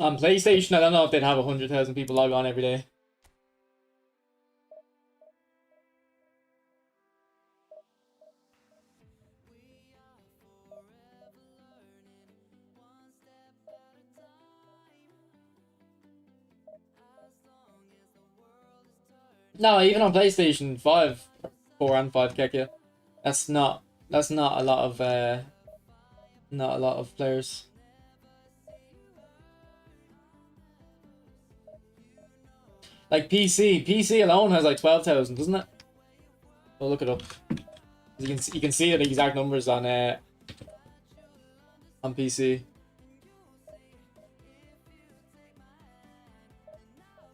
On PlayStation, I don't know if they'd have 100,000 people log on every day. No, even on PlayStation 5, 4 and 5 Kekia. That's not a lot of not a lot of players. Like PC alone has like 12,000, doesn't it? I'll look it up. You can see the exact numbers on PC.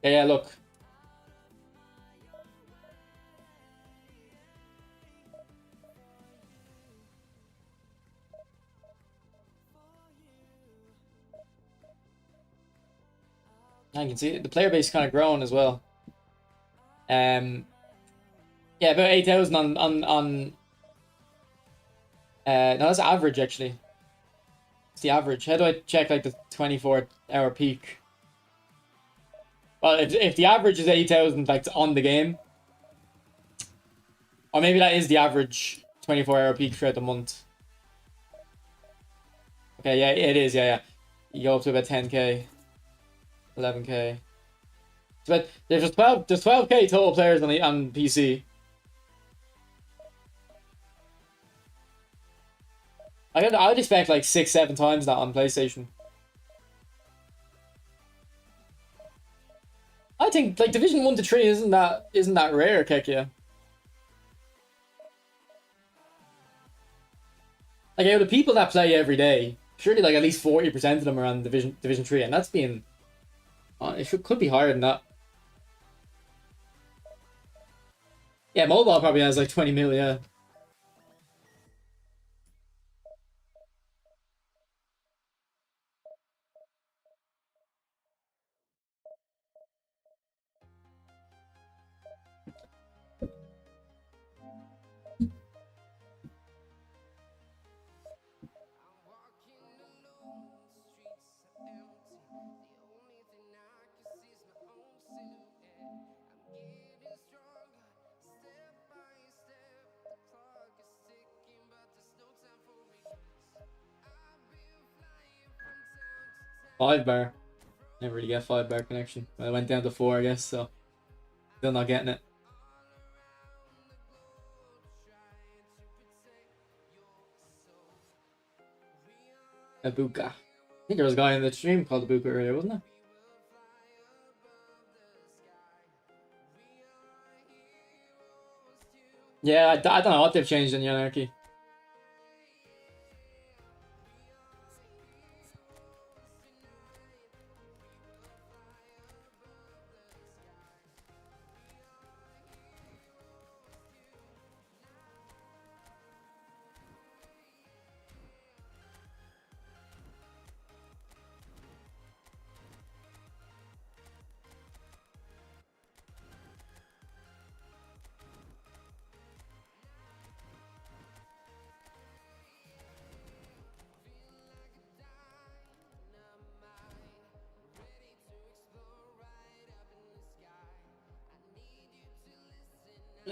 Yeah, look. I can see the player base kind of grown as well. Yeah, about 8,000 on. No, that's average actually. It's the average. How do I check like the 24-hour peak? Well, if the average is 8,000 like on the game, or maybe that is the average 24-hour peak throughout the month. Okay, yeah, it is. Yeah, yeah. You go up to about 10k, 11k. But there's 12k total players on PC. I'd expect like 6-7 times that on PlayStation. I think like Division 1 to 3 isn't that rare, Kekia. Like out of the people that play every day, surely like at least 40% of them are on Division 3, and that's being could be higher than that. Yeah, mobile probably has like 20 mil, yeah. Five bar. Never really get 5-bar connection. I went down to 4, I guess, so still not getting it. Ibuka. I think there was a guy in the stream called Ibuka earlier, wasn't there? Yeah, I don't know what they've changed in the Anarchy.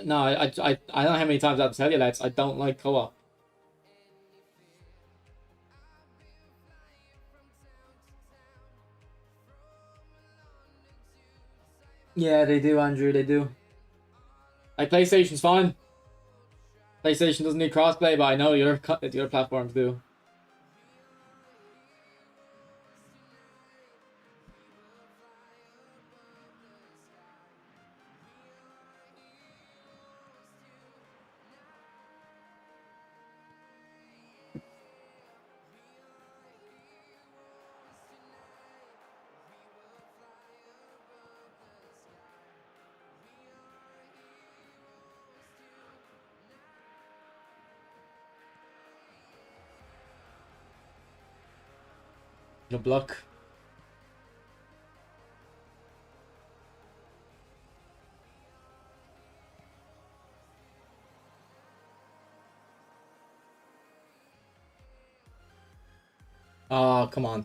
No, I don't know how many times I've tell you that I don't like co-op. Yeah, they do, Andrew. They do. Like PlayStation's fine. PlayStation doesn't need crossplay, but I know the other platforms do. The block. Oh, come on.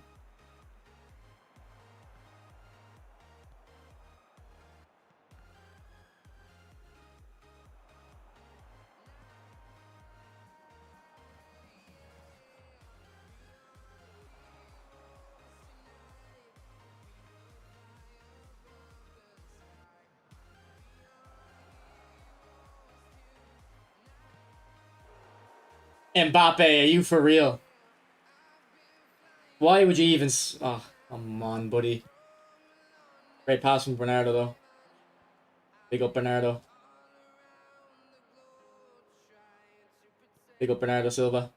Mbappe, are you for real? Why would you even... Oh, come on, buddy. Great pass from Bernardo, though. Big up Bernardo. Big up Bernardo Silva.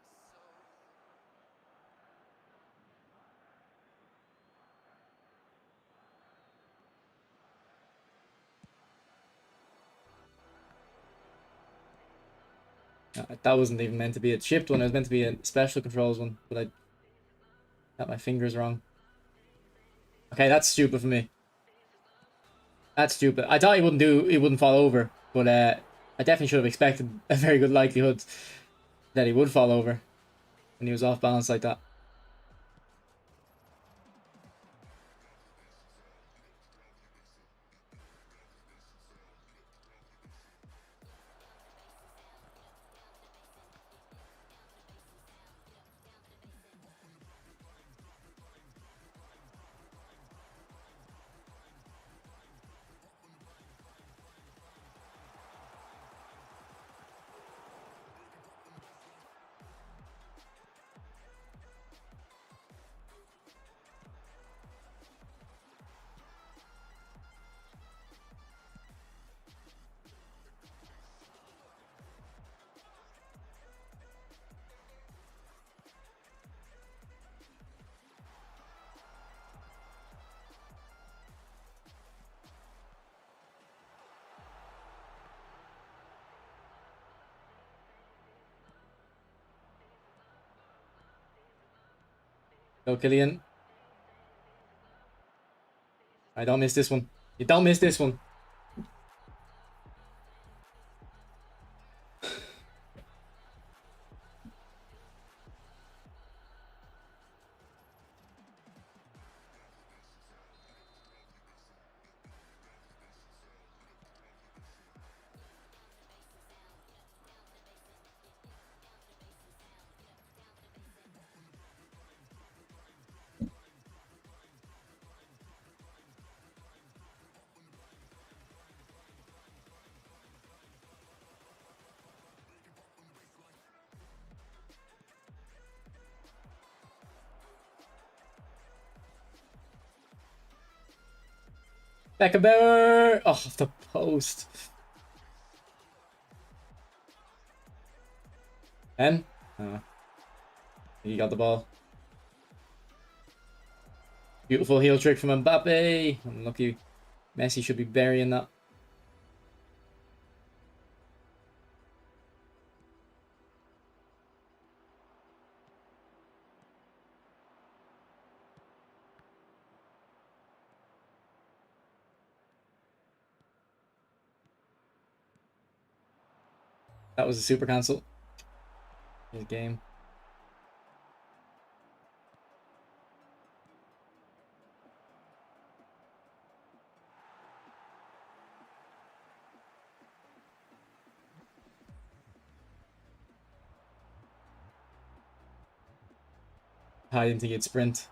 That wasn't even meant to be a chipped one. It was meant to be a special controls one, but I got my fingers wrong. Okay, that's stupid for me. That's stupid. I thought he wouldn't fall over, but I definitely should have expected a very good likelihood that he would fall over when he was off balance like that. Go, Killian. I don't miss this one. You don't miss this one. Beckenbauer! Oh, off the post. And? Oh. He got the ball. Beautiful heel trick from Mbappe. Unlucky. Messi should be burying that. That was a super cancel. His game. I didn't think he'd sprint.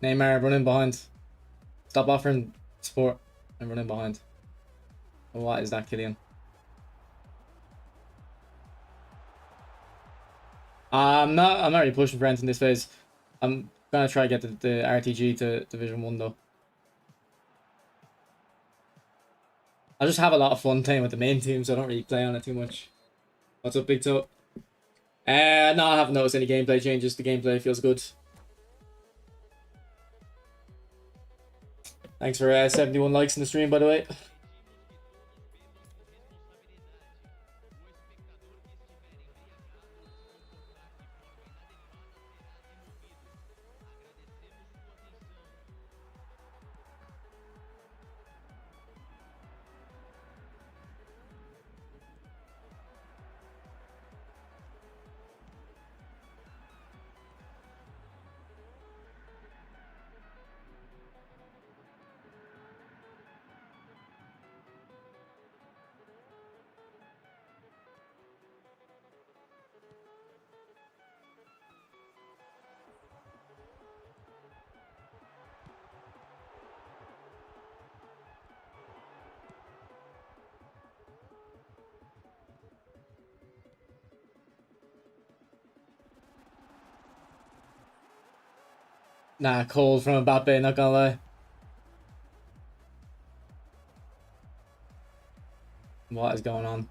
Neymar running behind. Stop offering support and running behind. What is that, Killian? I'm not really pushing for anything this phase. I'm gonna try to get the RTG to Division 1 though. I just have a lot of fun playing with the main team, so I don't really play on it too much. What's up, Big Toe? No, I haven't noticed any gameplay changes. The gameplay feels good. Thanks for 71 likes in the stream, by the way. Nah, cold from Mbappe, not gonna lie. What is going on?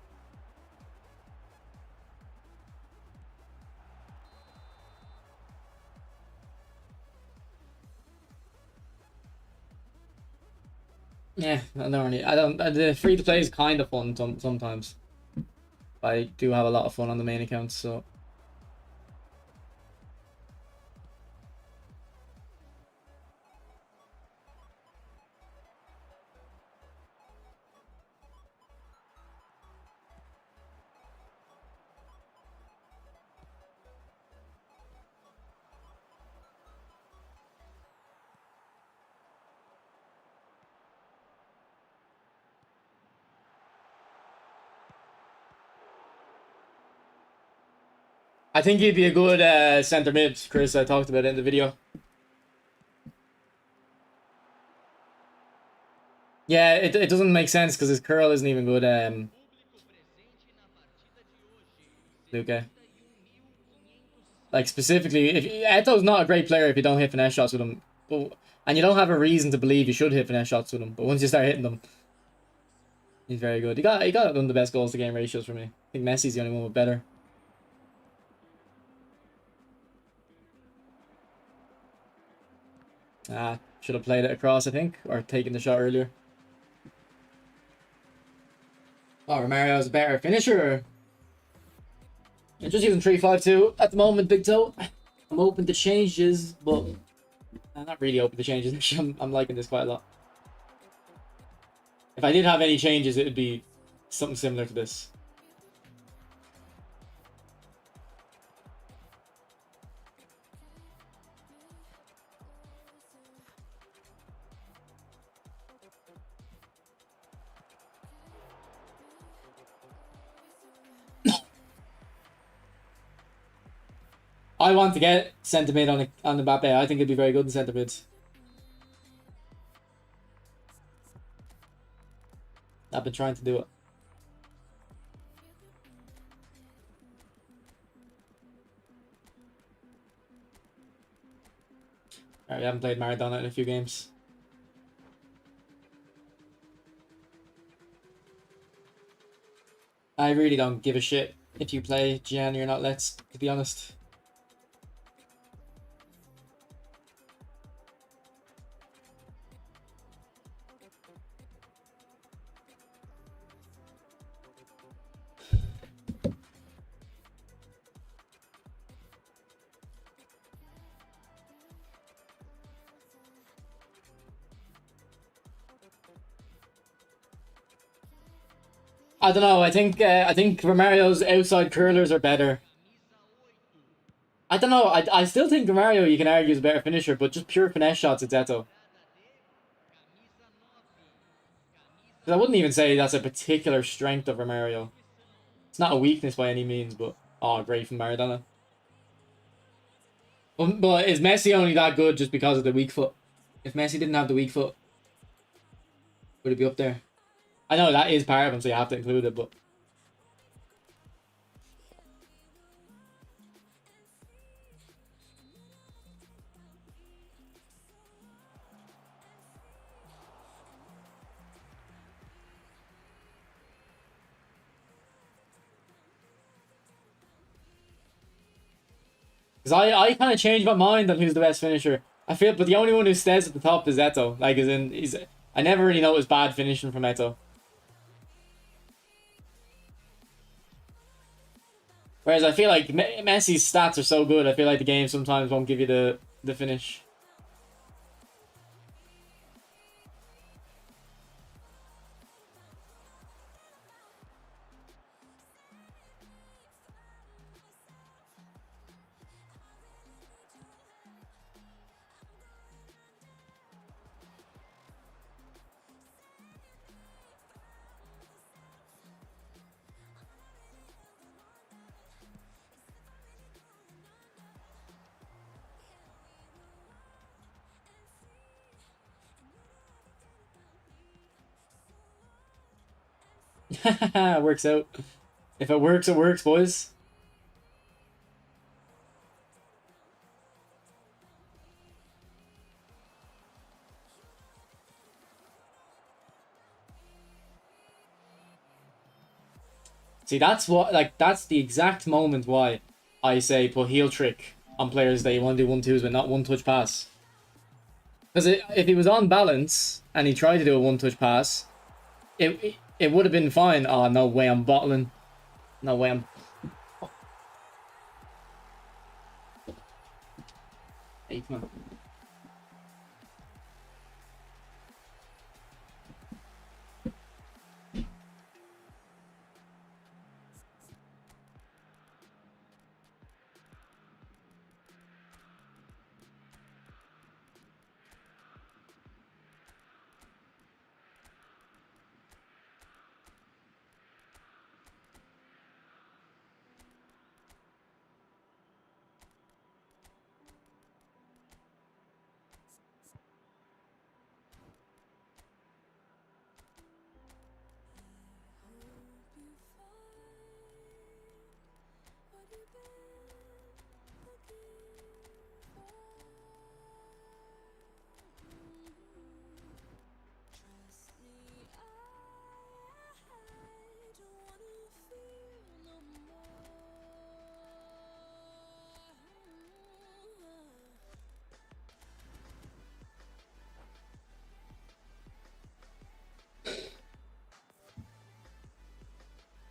Yeah, I don't really. I don't. The free to play is kind of fun sometimes. I do have a lot of fun on the main account, so. I think he'd be a good center mid, Chris. I talked about it in the video. Yeah, it doesn't make sense because his curl isn't even good. Luka. Like specifically, if Eto's not a great player if you don't hit finesse shots with him, but and you don't have a reason to believe you should hit finesse shots with him. But once you start hitting them, he's very good. He got one of the best goals to game ratios for me. I think Messi's the only one with better. Should have played it across, I think, or taken the shot earlier. Oh, Romario's a better finisher. I'm just using 3-5-2 at the moment, Big Toe. I'm open to changes, but I'm not really open to changes. Actually, I'm liking this quite a lot. If I did have any changes, it would be something similar to this. I want to get centre mid on Mbappe. I think it'd be very good in centre mid. I've been trying to do it. Alright, we haven't played Maradona in a few games. I really don't give a shit if you play Gianni or not, let's, to be honest. I don't know. I think Romario's outside curlers are better. I don't know. I still think Romario you can argue is a better finisher, but just pure finesse shots it's Eto. I wouldn't even say that's a particular strength of Romario. It's not a weakness by any means, but oh, great from Maradona. But is Messi only that good just because of the weak foot? If Messi didn't have the weak foot, would it be up there? I know that is part of him, so you have to include it, but. Because I kind of changed my mind on who's the best finisher. I feel, but the only one who stays at the top is Eto. Like, as in, I never really noticed bad finishing from Eto. Whereas I feel like Messi's stats are so good, I feel like the game sometimes won't give you the finish. Works out. If it works, boys. See, that's what, like, that's the exact moment why I say put heel trick on players that you want to do 1-2s with, not one touch pass. Because if he was on balance and he tried to do a one touch pass, it would have been fine. Oh, no way I'm bottling. No way I'm... Hey, come on.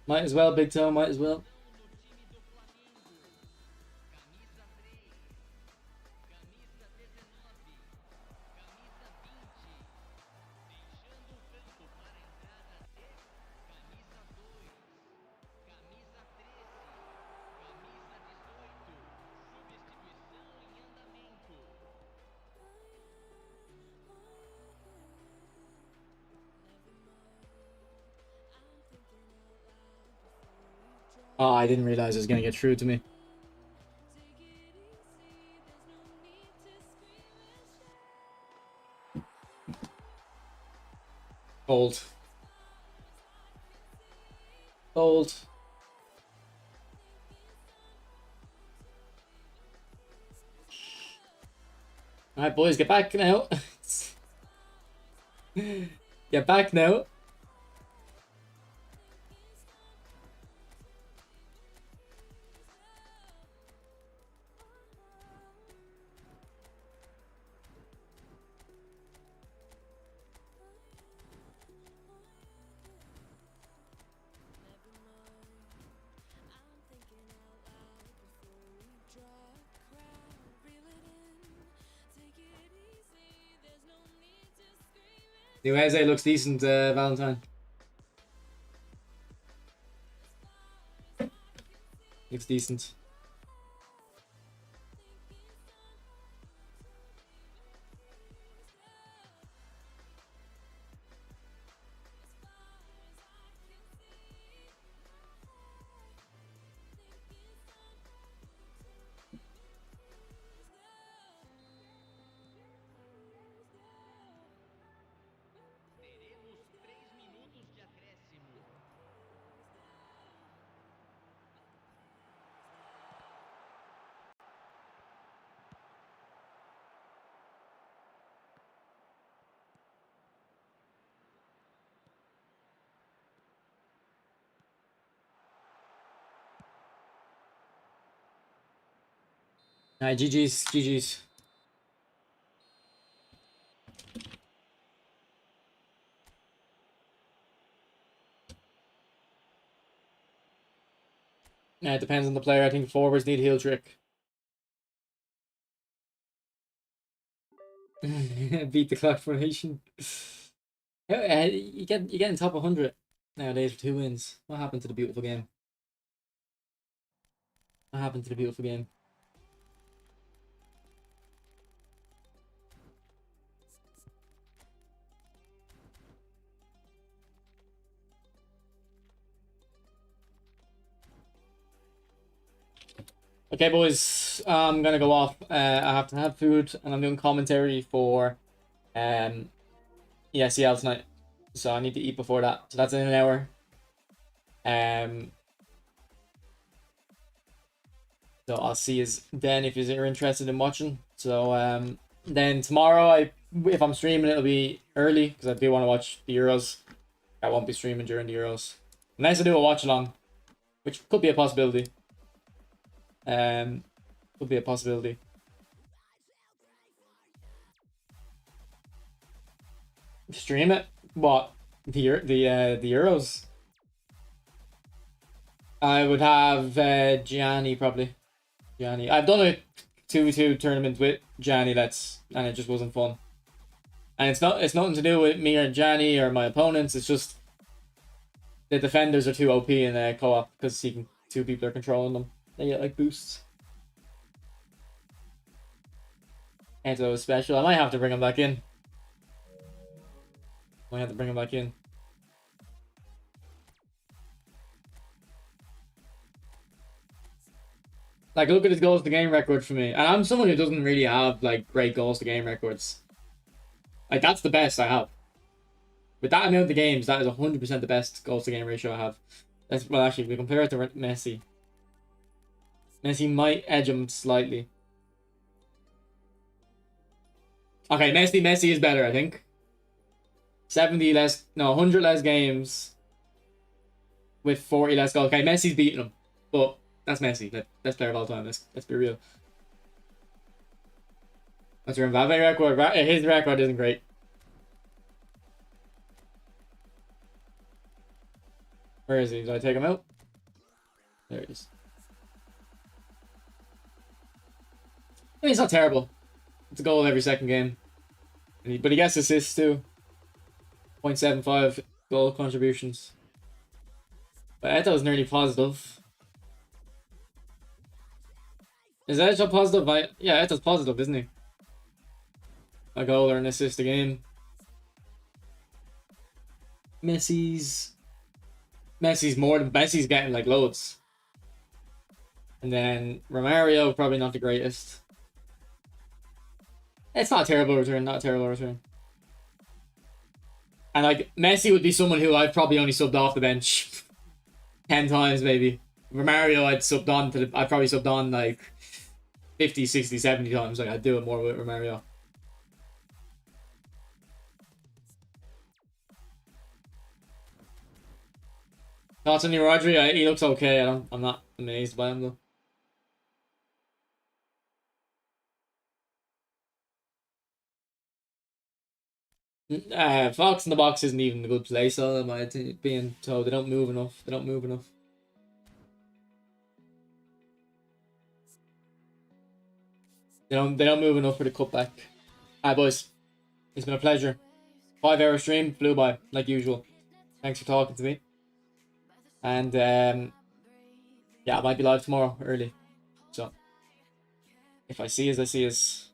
Might as well, Big Toe, might as well. Oh, I didn't realize it was going to get through to me. Old. Old. Alright, boys, get back now. Get back now. The USA looks decent, Valentine. Looks decent. Teremos 3 minutos de acréscimo. Alright, GG's, GG's. Yeah, it depends on the player. I think forwards need heel trick. Beat the clock formation. You get in top 100 nowadays for 2 wins. What happened to the beautiful game? What happened to the beautiful game? Okay, boys, I'm gonna go off. I have to have food, and I'm doing commentary for ESL tonight, so I need to eat before that. So that's in an hour. So I'll see you then if you're interested in watching. So then tomorrow, if I'm streaming, it'll be early because I do want to watch the Euros. I won't be streaming during the Euros unless I do a watch along. which could be a possibility. Could be a possibility. Stream it? What? The Euros? I would have Gianni probably. Gianni. I've done a 2v2 tournament with Gianni, and it just wasn't fun. And it's nothing to do with me or Gianni or my opponents. It's just the defenders are too OP in co-op because two people are controlling them. They get like boosts. Eto is special. I might have to bring him back in. Like, look at his goals to game record for me. And I'm someone who doesn't really have, like, great goals to game records. Like, that's the best I have. With that amount of games, that is 100% the best goals to game ratio I have. Well, actually, if we compare it to Messi. Messi might edge him slightly. Okay, Messi is better, I think. 100 less games with 40 less goals. Okay, Messi's beating him, but that's Messi. Best player of all time. Let's be real. That's your Mbappe record. His record isn't great. Where is he? Did I take him out? There he is. I mean, it's not terrible. It's a goal every second game. But he gets assists too. 0.75 goal contributions. But Eto's nearly positive. Is Eto positive? Yeah, Eto's positive, isn't he? A goal or an assist a game. Messi's getting like loads. And then Romario, probably not the greatest. It's not a terrible return, And like Messi would be someone who I've probably only subbed off the bench 10 times maybe. Romario I'd probably subbed on like 50, 60, 70 times. Like I'd do it more with Romario. Thoughts on Rodri? He looks okay. I'm not amazed by him though. Fox in the box isn't even a good play, so am I being told they don't move enough. They don't move enough. They don't move enough for the cutback. Alright, boys. It's been a pleasure. 5-hour stream, flew by, like usual. Thanks for talking to me. And yeah, I might be live tomorrow early. So if I see us, I see us.